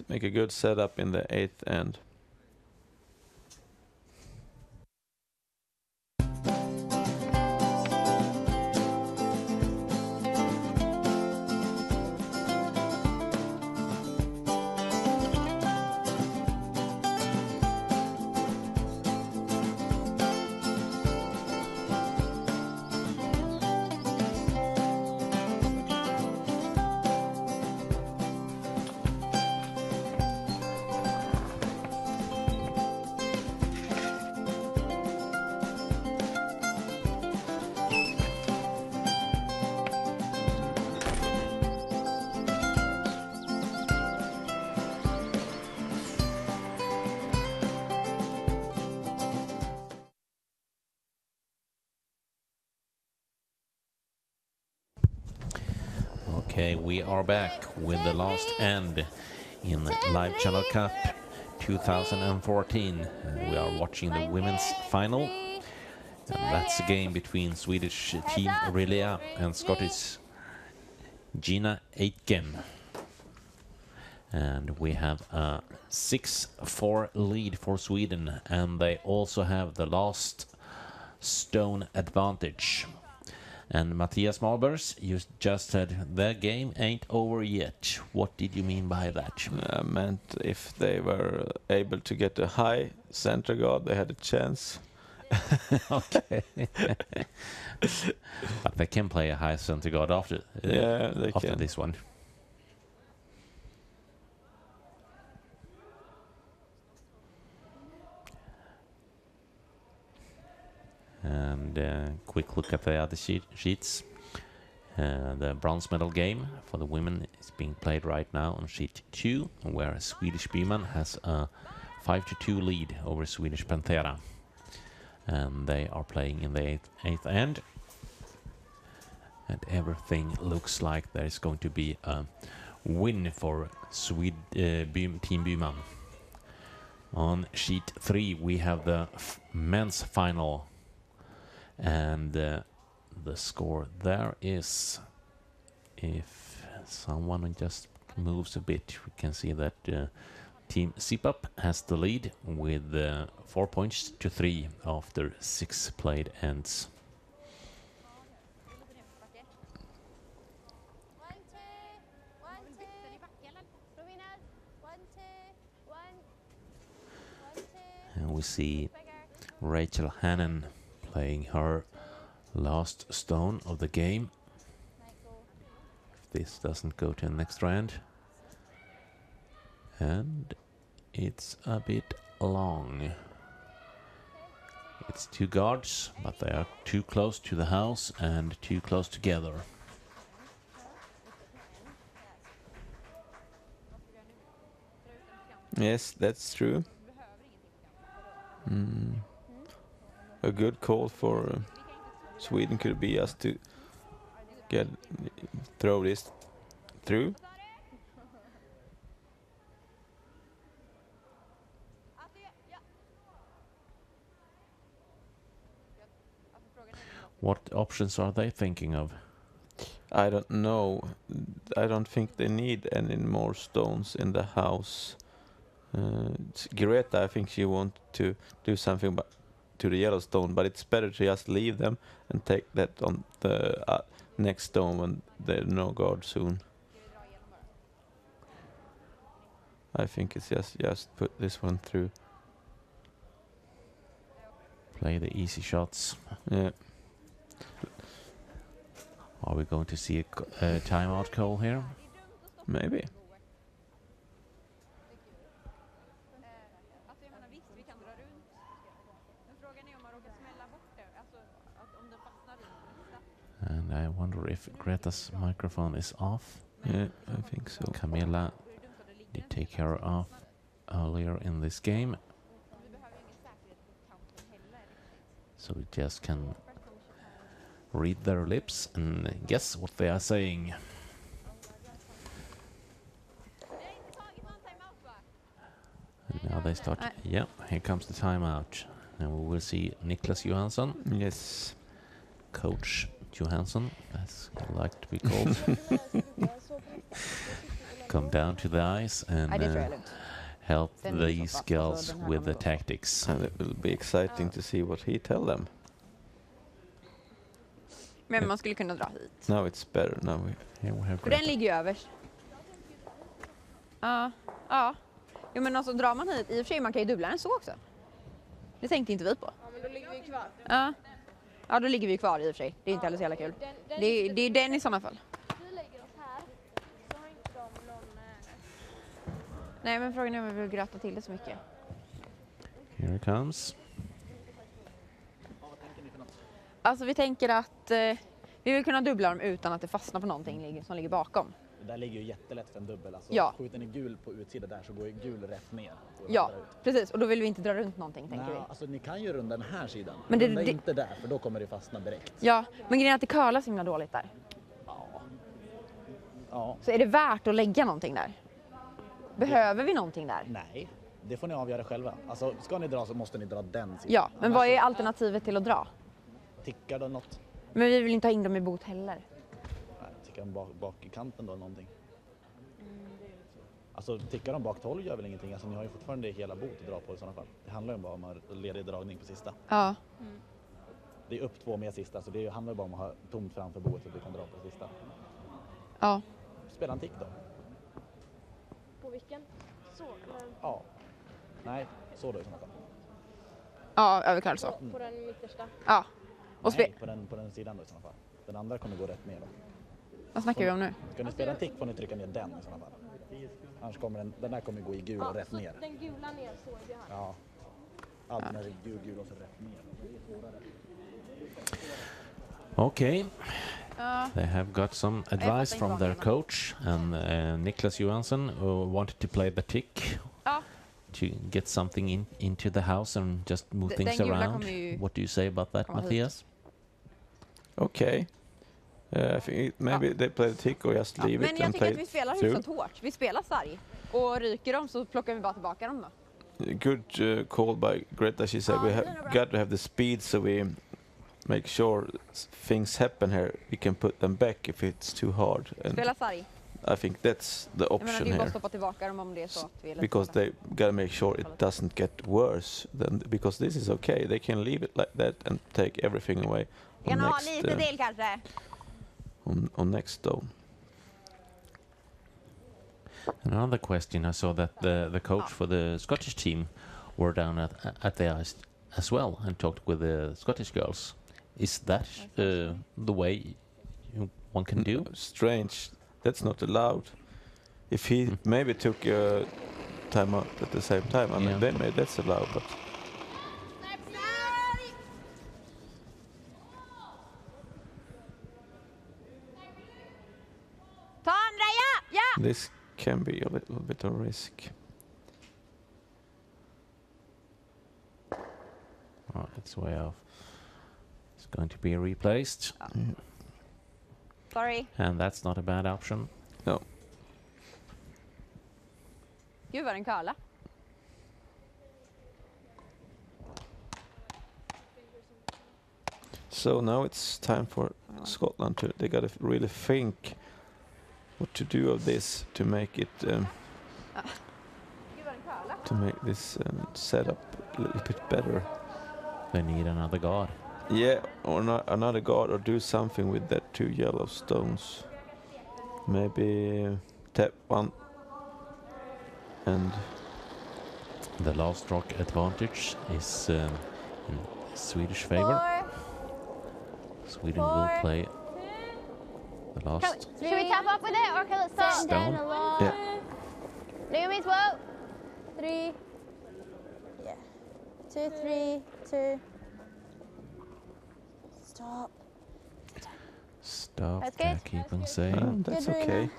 make a good setup in the 8th end. Okay, we are back with the last end in Livechannel Cup 2014. We are watching the women's final. And that's a game between Swedish team Rilea and Scottish Gina Aitken. And we have a 6-4 lead for Sweden, and they also have the last stone advantage. And Matthias Malbers, you just said the game ain't over yet. What did you mean by that? I meant if they were able to get a high center guard, they had a chance. Okay. But they can play a high center guard after, after this one. And quick look at the other sheets. The bronze medal game for the women is being played right now on sheet 2, where Swedish Byman has a 5-2 lead over Swedish Panthera. And they are playing in the eighth end. And everything looks like there is going to be a win for Team Byman. On sheet 3 we have the men's final. And the score there is, if someone just moves a bit, we can see that Team Sipap has the lead with 4 points to 3 after 6 played ends. And we see Rachel Hannon playing her last stone of the game. If this doesn't go to the next round. And it's a bit long. It's 2 guards, but they are too close to the house and too close together. Yes, that's true. A good call for Sweden could be just to throw this through. What options are they thinking of? I don't know. I don't think they need any more stones in the house. Greta, I think she wants to do something to the yellow stone, but it's better to just leave them and take that on the next stone when there's no guard soon. I think it's just put this one through. Play the easy shots. Yeah. Are we going to see a timeout call here? Maybe. And I wonder if Greta's microphone is off. Yeah, I think so. Camilla did take her off earlier in this game. So we just can read their lips and guess what they are saying. And now they start. Yeah, here comes the timeout. And we will see Niklas Johansson. Yes. Coach Johansson, as he like to be called. Come down to the ice and help these girls with the tactics. And it will be exciting to see what he tell them. Men man skulle kunna dra hit. Now it's better. Here we have För den ligger ju överst. Ja. Jo men alltså drar man hit, i och för sig man kan ju dubbla den så också. Det tänkte inte vi på. Ja men då ligger vi kvar. Ja då ligger vi kvar i och för sig. Det är inte heller så jävla kul. Det är den i sådana fall. Vi lägger oss här, så har inte de någon... Nej men frågan är om vi vill gröta till det så mycket. Here it comes. Alltså vi tänker att vi vill kunna dubbla dem utan att det fastnar på någonting som ligger bakom. Det där ligger ju jättelätt för en dubbel. Alltså, ja. Skjuter ni gul på utsidan där så går ju gul rätt ner. Ja, precis. Och då vill vi inte dra runt någonting, tänker vi. Alltså ni kan ju runda den här sidan. Men det inte där, för då kommer det fastna direkt. Ja, men grejen är att det curlar så himla dåligt där. Ja. Ja. Så är det värt att lägga någonting där? Behöver vi någonting där? Nej, det får ni avgöra själva. Alltså, ska ni dra så måste ni dra den sidan. Ja, men Annars vad är alternativet till att dra? tickar då något? Men vi vill inte ha in dem i bot heller. Nej, tickar de bak i kanten då någonting? Alltså tickar de bak 12 gör väl ingenting. Alltså ni har ju fortfarande hela bot att dra på i sådana fall. Det handlar ju bara om att ha ledig dragning på sista. Ja. Det är upp 2 med sista så det handlar bara om att ha tomt framför boet så att du kan dra på sista. Ja. Spela en tick då. På vilken? Så, eller Ja. Nej, så då i sådana fall. Ja, överklar så. på den mittersta? Ja. Och Nej, på den sidan då i sådana fall. Den andra kommer gå rätt ner då. Vad snackar vi om nu? Ska ni spela en tick får ni trycka ner den i sådana fall. Annars kommer den här kommer gå i gul och rätt så ner. den gula ner så är vi här. Ja. Allt när det är gul och så rätt ner. Okay. Ja. They have got some advice from their coach, and Niklas Johansson wanted to play the tick Ja. to get something into the house and just move things den gula around. kommer ju What do you say about that, komma hit. Matthias? Okay. I think maybe they play the tick or just leave Men it jag and tycker play att vi spelar through. hyfsat hårt. Vi spelar sarg. Och ryker dem så plockar vi bara tillbaka dem då. Good call by Greta. She said we have got to have the speed so we make sure things happen here. We can put them back if it's too hard. And Spela sarg. I think that's the Jag menar, det är option ju bara att here. stoppa tillbaka dem om det är så att vi är lite Because hårda. they gotta make sure it doesn't get worse. Because this is okay. They can leave it like that and take everything away Kan ha lite till kanske. on next stone. Another question, I saw that the coach for the Scottish team were down at the ice as well and talked with the Scottish girls. Is that the way one can do? Strange. That's not allowed. If he maybe took a time out at the same time, I mean, then maybe that's allowed. But Ta andra, ja! this can be a little bit of risk. Oh, it's way off. It's going to be replaced, Sorry. and that's not a bad option. No. Gud vad den curlar. So now it's time for Scotland to. They gotta really think what to do of this to make it Gud vad den curlar. to make this setup a little bit better. They need another guard. Yeah, or not another guard, or do something with that 2 yellow stones. Maybe tap one and The last rock advantage is in Swedish favor. Sweden will play the last. Should we tap up with it or can it stop? Stone. yeah. Naomi's well. 3. Yeah. 2, 3, 2. Stop. Stop. That's They good. keep on saying. That's Good, okay.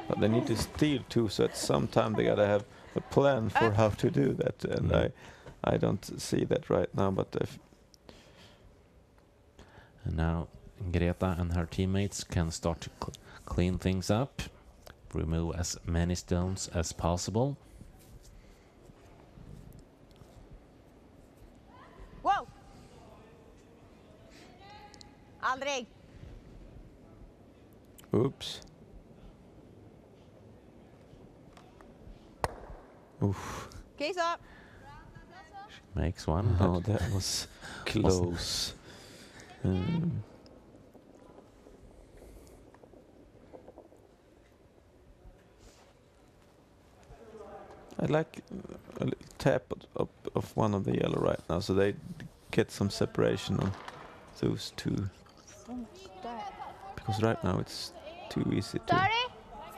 But they need to steal too, so at some time they gotta have a plan for how to do that, and I don't see that right now. But if And now Greta and her teammates can start to clean things up, remove as many stones as possible. Wow! Aldrig. oops, oof, Okej så. Makes one. oh, but that was close. I like a little tap of one of the yellow right now, so they get some separation on those two. So much dirt. Because right now it's too easy to Sorry?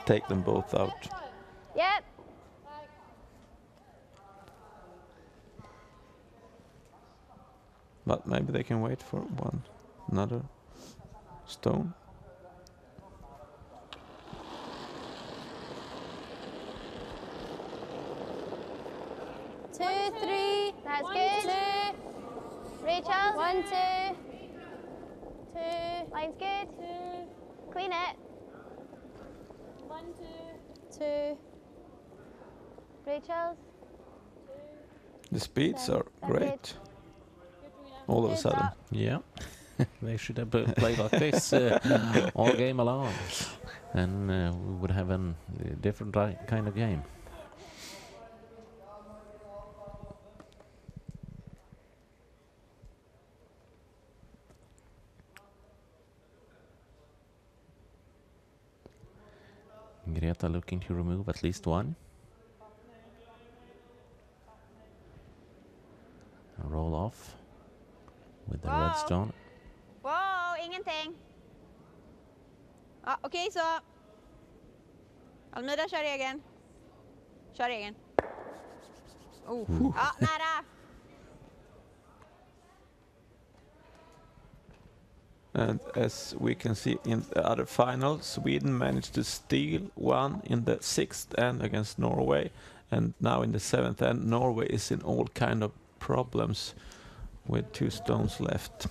take them both out. Yep. But maybe they can wait for another stone. Two, 3. That's good. 2. Rachel? 1, 2. 2. Line's good. 2. Clean it. 1, 2. 2. Rachel's. The speeds are That's great. it. All of a Good sudden. job. Yeah. They should have played like this all game along. And we would have a different kind of game. Greta looking to remove at least one. A roll off with the red Wow. stone. Wow, ingenting. Ja, okej, så. Almida kör egen. Kör egen. Oh. Ja, nära. And as we can see in the other final, Sweden managed to steal one in the 6th end against Norway, and now in the 7th end, Norway is in all kind of problems with 2 stones left.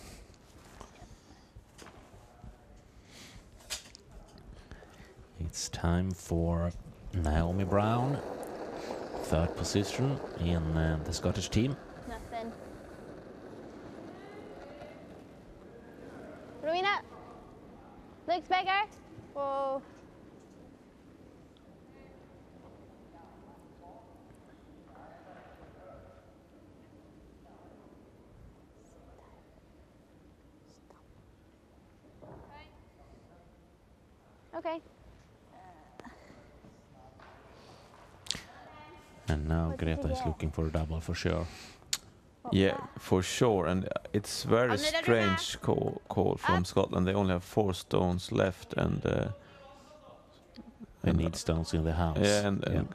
It's time for Naomi Brown, 3rd position in the Scottish team. Nothing. Rowena. Looks bigger. Whoa. Okay. And now What did Greta you is get? looking for a double for sure. Yeah, for sure, and it's very Almida, strange call from Scotland. They only have 4 stones left, and They need stones in the house. yeah, and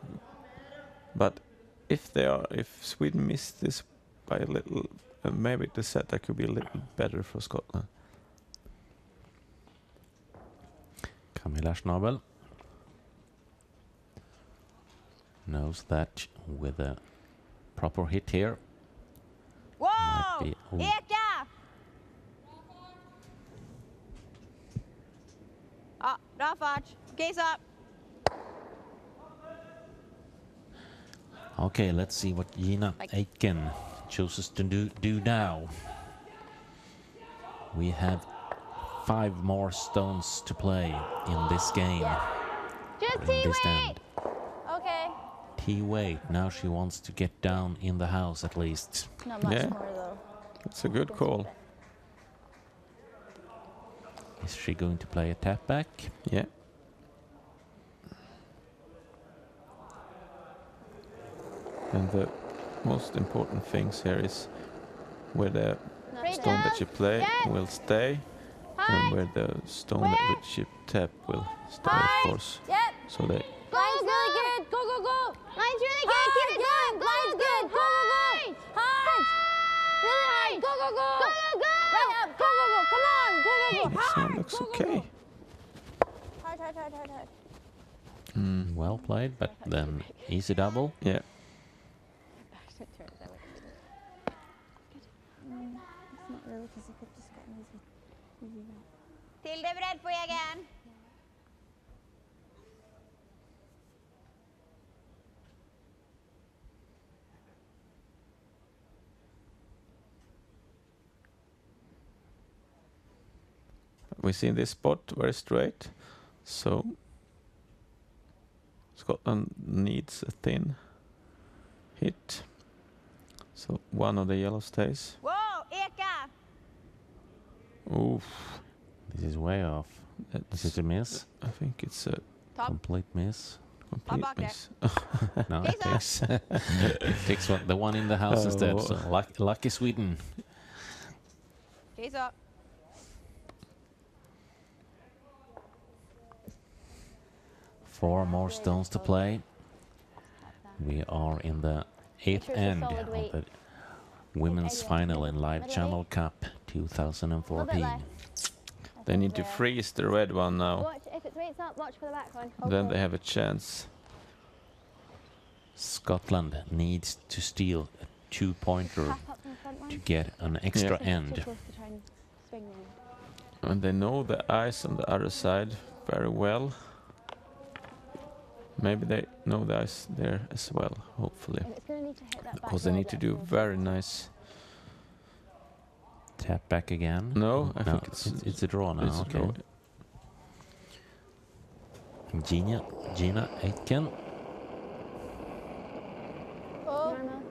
but if Sweden missed this by a little, maybe the setup could be a little better for Scotland. Camilla Schnabel knows that with a proper hit here. Wow! Might be- oh. Eka! Ja, bra fart. Okej, så. Okay, let's see what Gina Aitken chooses to do now. We have 5 more stones to play in this game. Just In T this weight. end. Okay. T-Wait, now she wants to get down in the house at least. Not much Yeah. more though. It's a good call. Is she going to play a tap back? Yeah. And the most important things here is where the stone that you play will stay, and where the stone that which you tap will stay, of course. Yep. So they Line's really good. Go, go, go. Line's really good. Keep it going. Line's good. Go, go, go. Hard. Really hard. Go, go, go. Go, go, go. Right up. Go, go, go. Come on. Go, go, go. this Hard. one looks Go, go, okay. go. Hard, hard, hard, hard, hard. Well played, but then easy double. Yeah. It's not really because you could just gotten easy now. Tilde beredd på egen. We see this spot very straight, so Scotland needs a thin hit. So one of the yellow stays. Wow, Eka! Oof. This is way off. Is it a miss? I think it's a Top. Complete miss. complete back there. miss. No, Okay, it takes, takes the one in the house instead. So lucky Sweden. Okej, så. Four more stones to play. We are in the 8th sure it's a end solid of weight. the women's Edge, final in middle Livechannel Cup A little 2014. left. They need to freeze the red one now. Watch, if its weight's up, watch for the back one. Then they have a chance. Scotland needs to steal a 2-pointer Tap up in the front one. to get an extra Yeah. end. Too close to try and swing them. And they know the ice on the other side very well. Maybe they know the ice there as well, hopefully. And it's going to need to hit that back Because they wall need to bit do more. very nice. Tap back again. No, I No, think it's a draw now. it's a Okay. draw. Gina Aitken. Normal.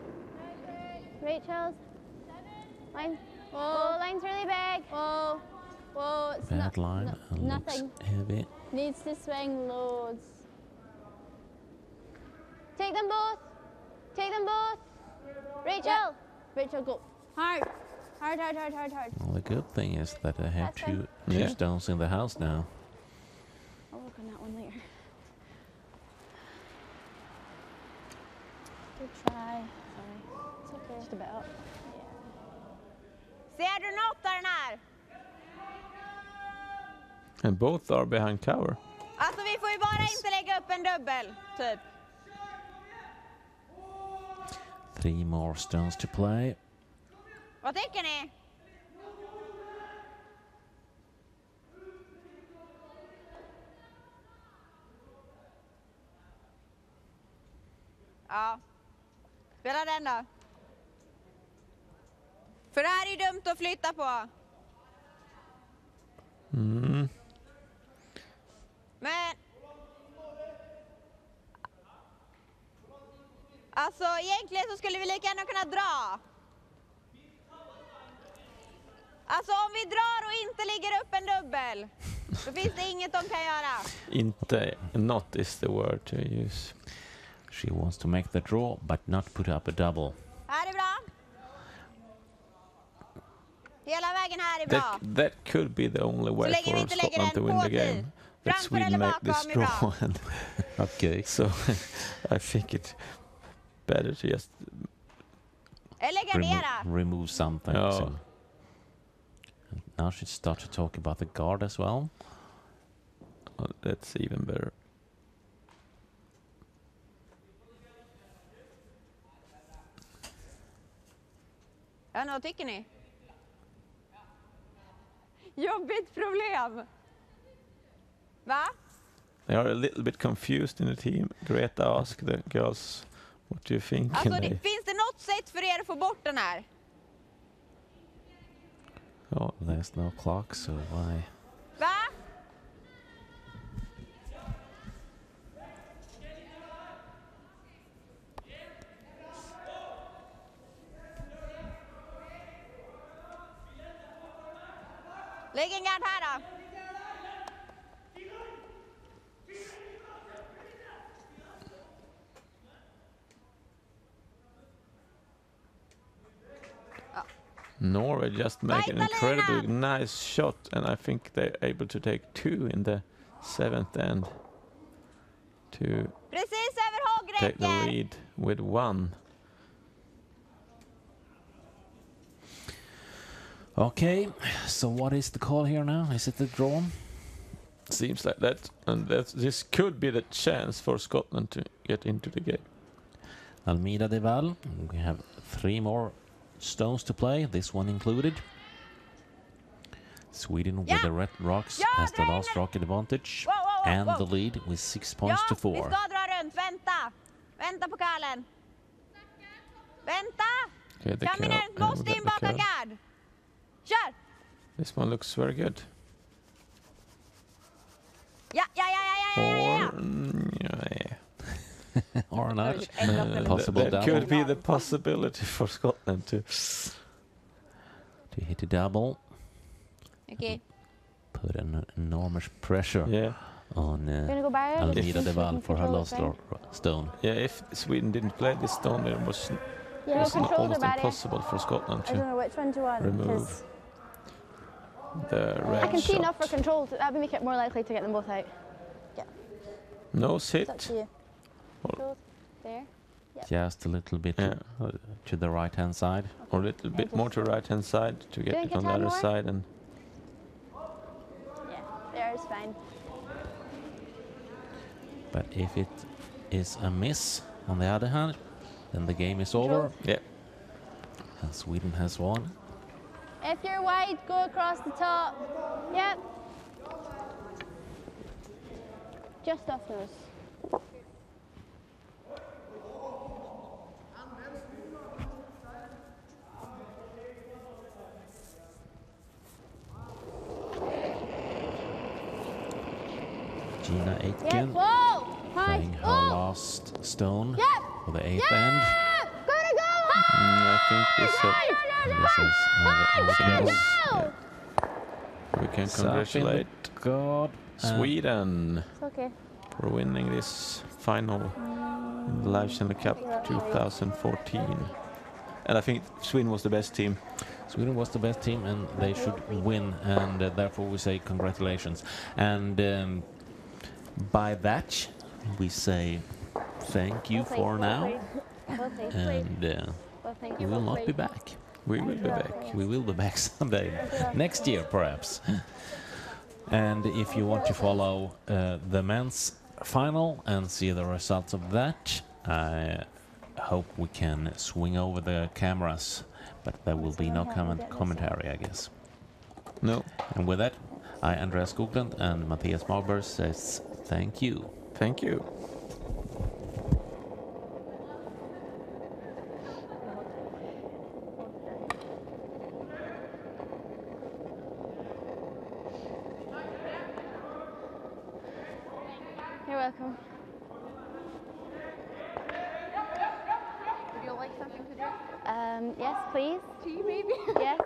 Rachel's. Line. Oh, line's really big. Oh, whoa, it's Bad not, line and looks nothing. heavy. Needs to swing loads. Take them both. Take them both. Rachel. Rachel, go. Hard. Hard, hard, hard, hard, hard. Well, the good thing is that I have That's two Yeah. stones in the house now. I'll work on that one later. Good try. Sorry. It's okay. Just a bit up. Ser du något av den här? And both are behind cover. Alltså vi får ju bara inte lägga upp en dubbel, typ. 3 more stones to play. Vad tycker ni? Ja. Spela den då. För det här är ju dumt att flytta på. Mm. Men... Alltså egentligen så skulle vi lika gärna kunna dra. Alltså om vi drar och inte lägger upp en dubbel, då finns det inget de kan göra. Inte, not is the word to use. She wants to make the draw, but not put up a double. Här är bra. Hela vägen här är bra. That could be the only way länge vi for inte lägger Scotland to den win på the game. tid. That Framför Sweden eller make this bakom är bra. draw. And Okay. so I think it's better to just Eller gardera. Remove something. Ja. So. Now she starts to talk about the guard as well. that's even better. Ja, vad tycker ni? Jobbigt problem. Va? They are a little bit confused in the team. Greta asked the girls, what do you think? Alltså, And they- finns det något sätt för er att få bort den här? Ja, There's no clock, so why? Va? Lägg en gard här då. Norway just make an Right, incredibly Alina! nice shot, and I think they're able to take 2 in the 7th end to Precis över take the högräcket. lead with 1. Okay, so what is the call here now? Is it the draw? Seems like that, and this could be the chance for Scotland to get into the game. Almeida de Val. We have 3 more stones to play, this one included. Sweden with the red rocks has the last rock advantage and the lead with 6 points to 4. Vi ska dra runt. Vänta. Vänta på Karlen. Vänta. Okay, the Kaminent curl, måste we in got the bakom curl. gard. Kör. This one looks very good. Ja. Or yeah. Or not. That Possible double. could be the possibility for Scotland to. To hit a double. Okej. Put an enormous pressure Yeah, on Gonna go by it? Almeida de Val Can for her control last it, right? stone. yeah. If Sweden didn't play this stone, it was Yeah, it's controls almost are better. impossible for Scotland I don't to know which one do you want. remove 'cause the red I can see enough for shot. control. That would make it more likely to get them both out. No It's up hit. to you. Or- Control. There. Just a little bit Yeah. to the right hand side. Or a little bit more to right hand side to get Think it on it's the had other more? side, and Yeah, there's fine. But if it is a miss, on the other hand, then the game is over yeah, and Sweden has won. If you're wide, go across the top. Yep. Just off nose. Gina Aitken Yep. Whoa! playing her last stone Yep. for the 8th end. Gotta go! I think this This is Go! we can It's up in the congratulate God. Sweden It's okay. for winning this final in the Livechannel Cup 2014. And I think Sweden was the best team. Sweden was the best team and they should win, and therefore we say congratulations. And by that we say thank you for now, and we will not be back. We will be back. We will be back someday next year perhaps. And if you want to follow the men's final and see the results of that, I hope we can swing over the cameras, but there will be no commentary, I guess. No. And with that, I, Andreas Skoglund, and Matthias Marber says thank you. Thank you. You're welcome. Would you like something to drink? Yes, please. Tea, maybe? Yes.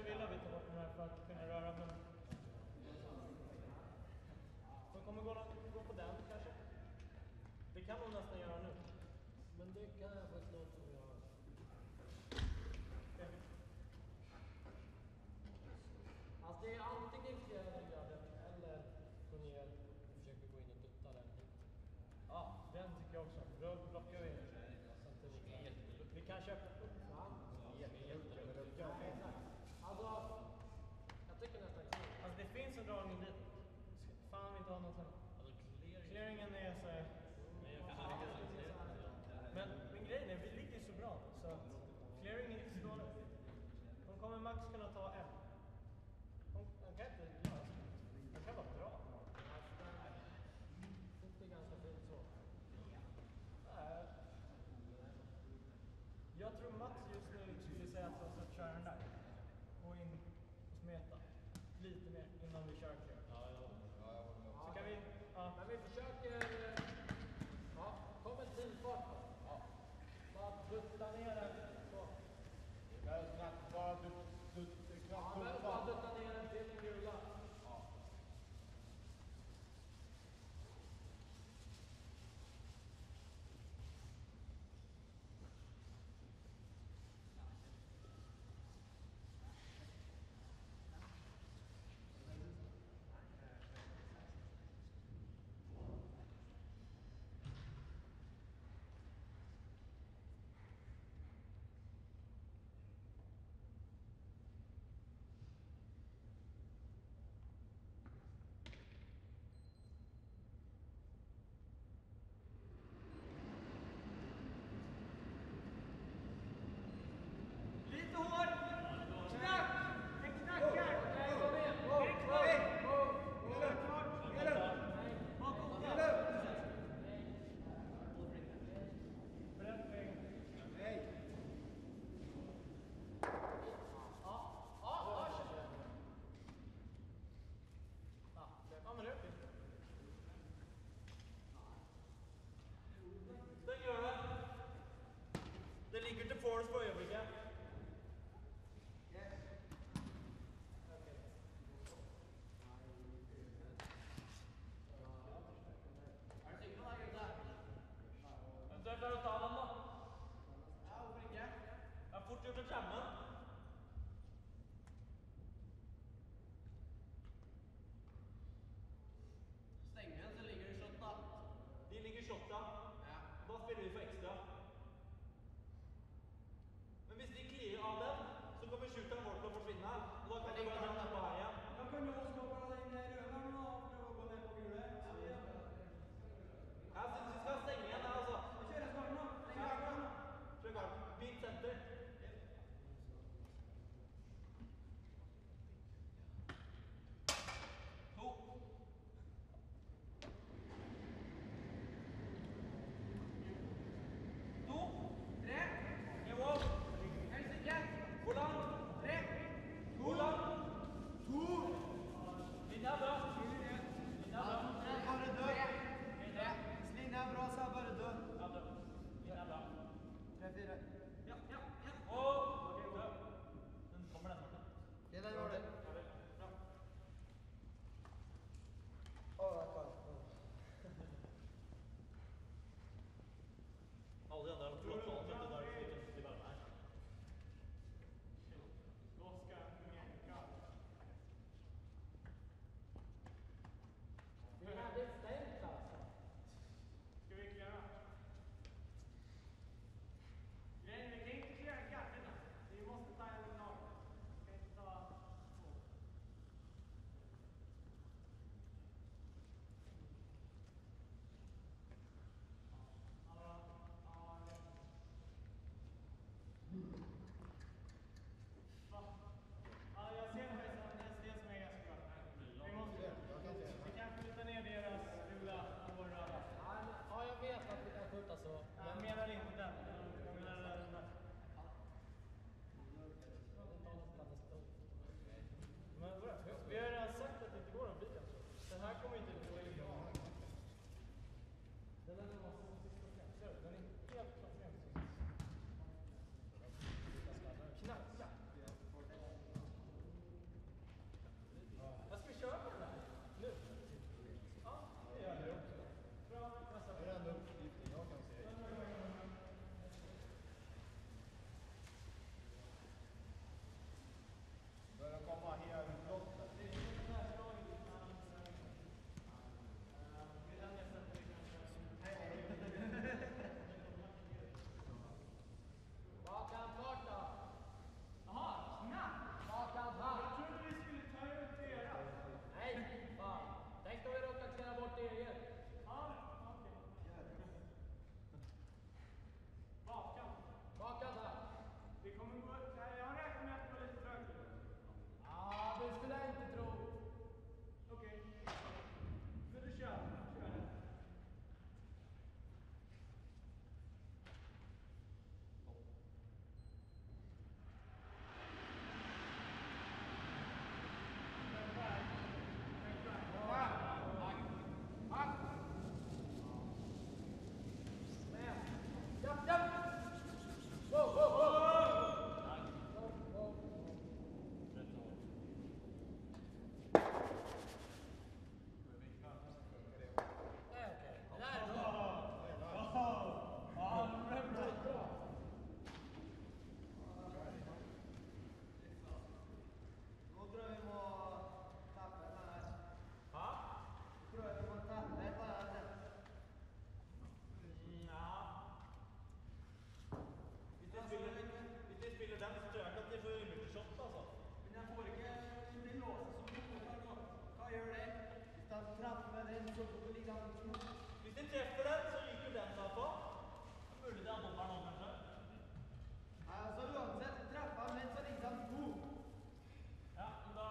kanske vill att vi tar bort den här för att kunna röra men... De kommer gå på den kanske. Det kan de nästan göra nu. Men det kan jag faktiskt låta dem göra. Okay. Alltså det är antingen fjärden gör det eller gå ner och försöker gå in och dutta den hit. Ja, den tycker jag också. Då blockar vi samtidigt. Vi kan köpa upp fram. Alltså, jag tycker nästan alltså det finns en dragning dit. Fan vi inte har något här. Clearingen är så här. Men grejen är, vi ligger så bra så att clearingen är inte så dålig. De kommer max kunna ta en. De kan inte göra så. De kan bara dra. Det är ganska fint så. Jag tror Mats just nu skulle säga att de ska köra den där. Och in och smeta. Lite mer innan vi kör clear. Så kan vi... Ja. Men vi försöker... Ja, kom en till fart. Ja. Bara dutta ner den. Så. Bara dutta ner den till en gula. Ja. Lite hår! Knack! En knackar! Det ligger till force på övrigt. Drar du ta den då? Ja, varför inte? Jag har fort gjort en trämmen. Stängen så ligger det 28. Det ligger 28? Ja. Vad spelar vi för extra? Men hvis de clear av den, så kommer shooteren vår til å forsvinne. Og da kan de bare dra den på her igjen. Da kan du også gå på den røderen og prøve å gå ned på gule. Jeg synes vi skal stenge igjen her, altså. Vi kjører starten nå. Kjør garden. Beat center. Alle de andre har flott sånn, så det er ikke riktig bare her. Nå skal jeg mjölka. Vi hade ett stängt alltså. Ska vi klara? Grejen, vi kan inte klara garderna. Vi måste ta en lag. Vi kan inte ta två. Ja, jag ser det som är ganska bra. Vi kan flytta ner deras gula och vår röda. Ja, jag vet att vi kan skjuta så. Jag menar inte den. Jag menar den där. Men vi har redan sagt att det inte går att bli. Den här kommer inte gå i bra. Den är den är helt klart. Knacka. de treffer den, så ryker den da på. Mulig det er dommeren nå, kanskje? Altså uansett, treffer han, men så ligger han god. Ja, men da...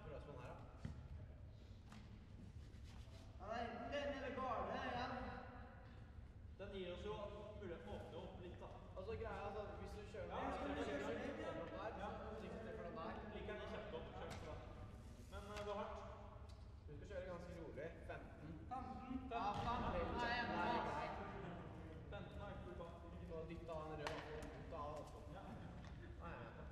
Bra som han her, da. Ja, det er enten den eller garde igjen. Den gir oss jo muligheten å åpne opp litt, da. Altså greia, altså, hvis du kjører den, så kjører den der, så sikkert treffer den der. Liker den kjempeopp, kjempe bra. Men det var hardt. Du skal kjøre ganske rolig. 15. 15? Ja, 15. Nei, jeg må ha. 15 er ikke bra. Ikke noe å dytte av en rød, ut av også. Ja. Nei, jeg vet det.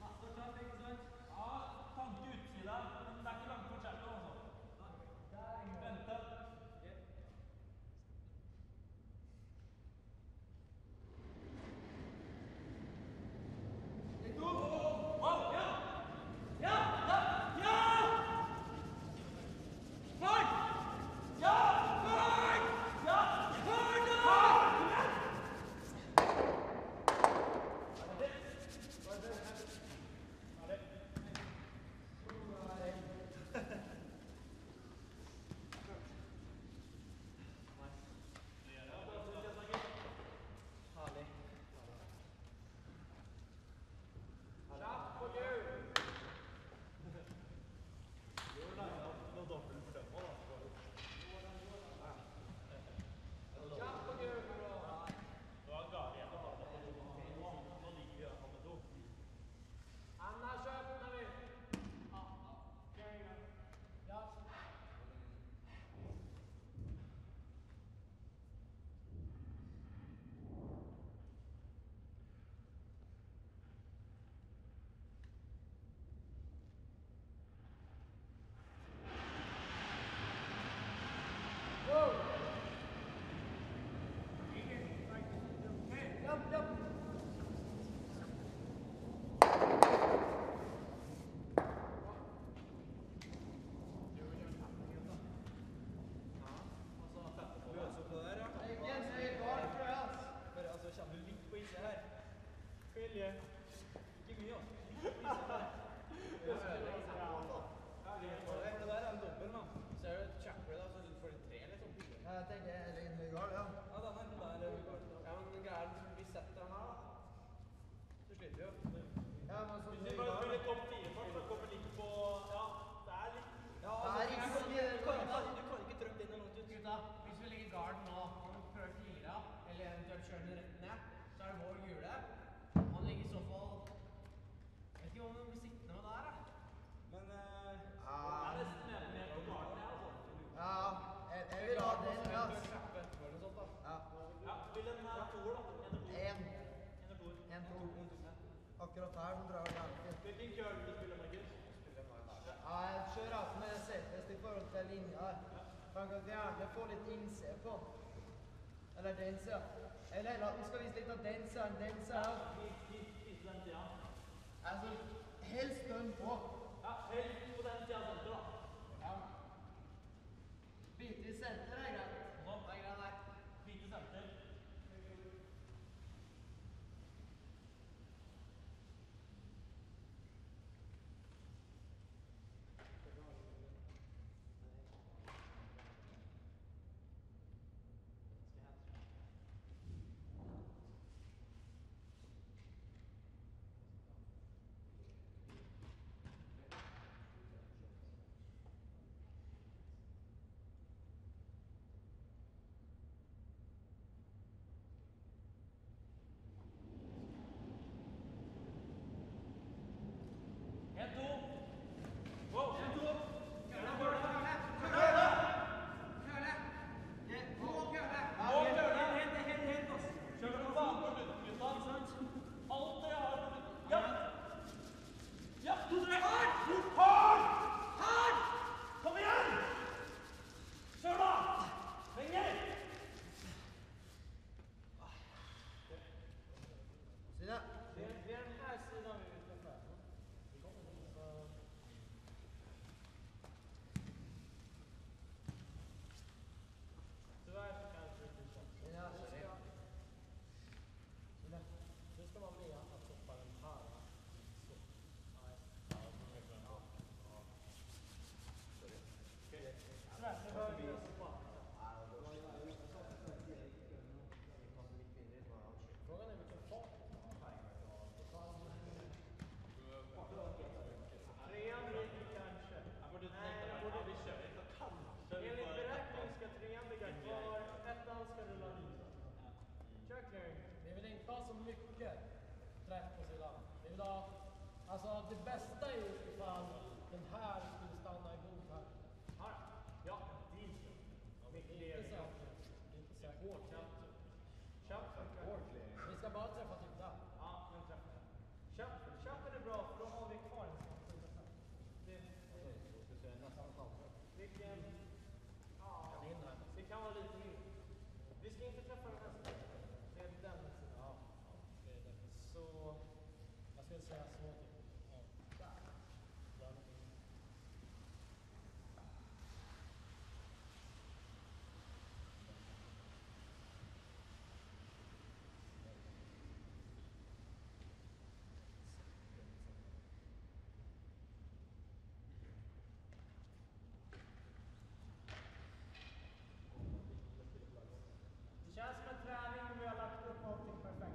Masse traff, ikke sant? Ja, tanke utsida, men det er ikke langt for chatten, altså. Vente. Akkurat her så drar det alltid. Hvilken kjør vil du spille, Markus? Ja, jeg kjører altså med settest i forhold til linja her. Man kan gjerne få litt innse på. Eller den sida. Eller heller at vi skal vise litt av den sida. Den sida her. Vise den sida. Altså, helst den på. Ja, helst på den sida senter da. Ja. Bit i senter er greit. Nå. Det er greit der. Bit i senter. idag. Alltså det bästa är ju ifall den här skulle stanna i god här. Ja, det är inte. Inte säkert. Inte säkert. Hårt. Köp. Vi ska bara träffa typ där. Ja, men träffa. Köpen är bra för då har vi kvar en sån sida sen. Vilken? Ja, det kan vara lite mindre. Vi ska inte träffa den här sidan. Det är den sidan. Ja, det är den. Så, jag skulle säga så typ. Ja, där. Det känns som en träning och vi har lagt upp allting perfekt.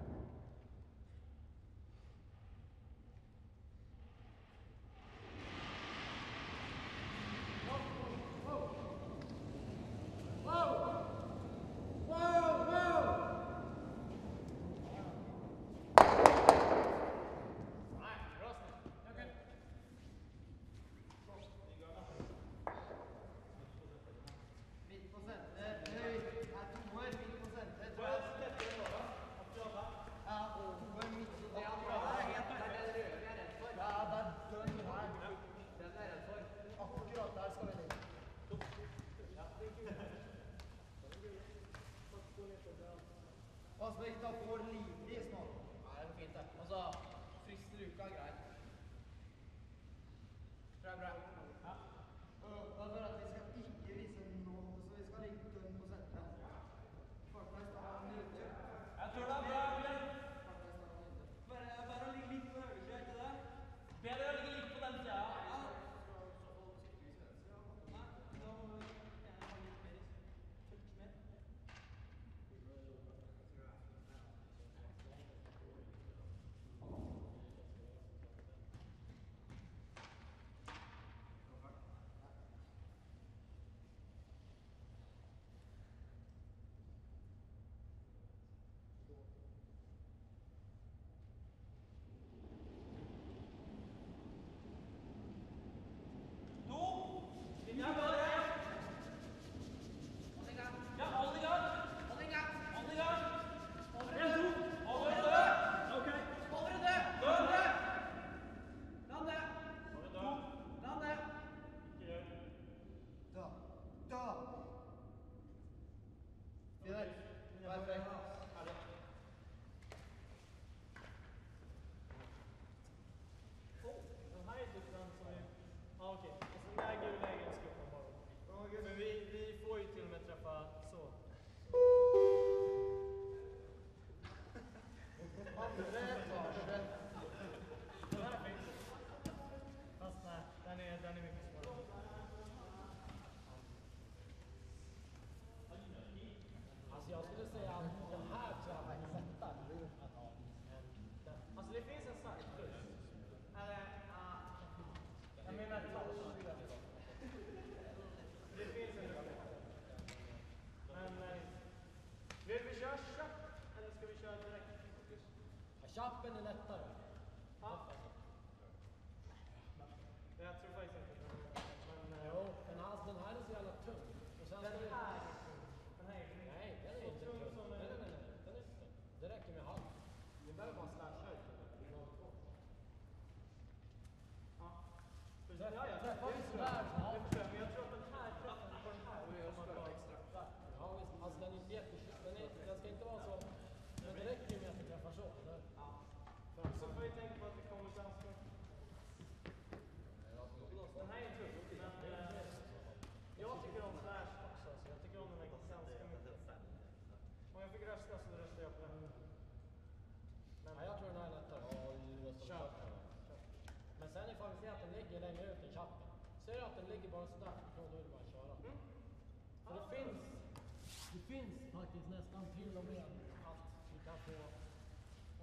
Och så hitta på livlig snart. Ja, det är fint det. Och så frisk struka grej. Bra. Ja. Och för att vi ska inte visa något så vi ska ligga tunn på sättet. Fartnäs ska ha en nytt. Jag tror det är bra. Bara ligga lite på höger, så inte det? Bedre å ligge litt på den sida. Chappen är lättare. Ja. Jag tror faktiskt inte det. Men, jo, den här är så jävla tung. Och sen den här är tung. Nej, den är inte tung. Nej. Den är inte tung. Det räcker med halv. Vi behöver bara slasha ut. Ja. Jag träffar ju sådär. Men jag tror att den här träffen på den här. Ja, visst. Alltså den är inte jättekul. Den ska inte vara så. Men det räcker ju med att vi träffar så. Så får vi tänka på att det kommer ganska... Den här är tung, men jag tycker om slash också, så jag tycker om den här ganska mycket. Om jag fick rösta så röstar jag på den. Men ja, jag tror den här är lättare. Kör. Men sen ifall vi ser att den ligger längre ut i chappen. Ser du att den ligger bara sådär, då är det bara att köra. För det finns faktiskt nästan till och med att vi kan få,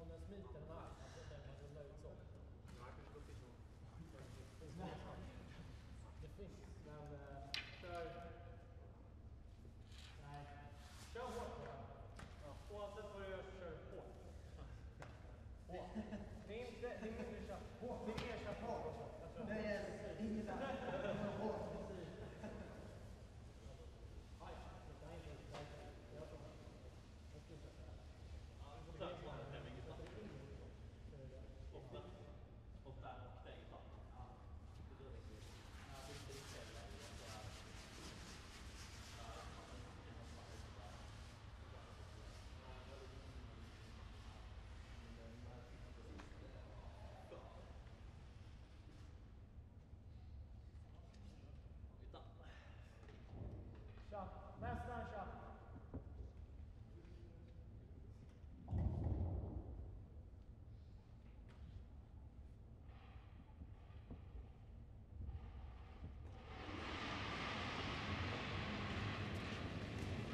om den smiter den här, att den kan rulla ut så. Det finns, men kör hårt på den. Oavsett vad du gör så kör hårt. Det är inte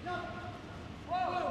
Wow!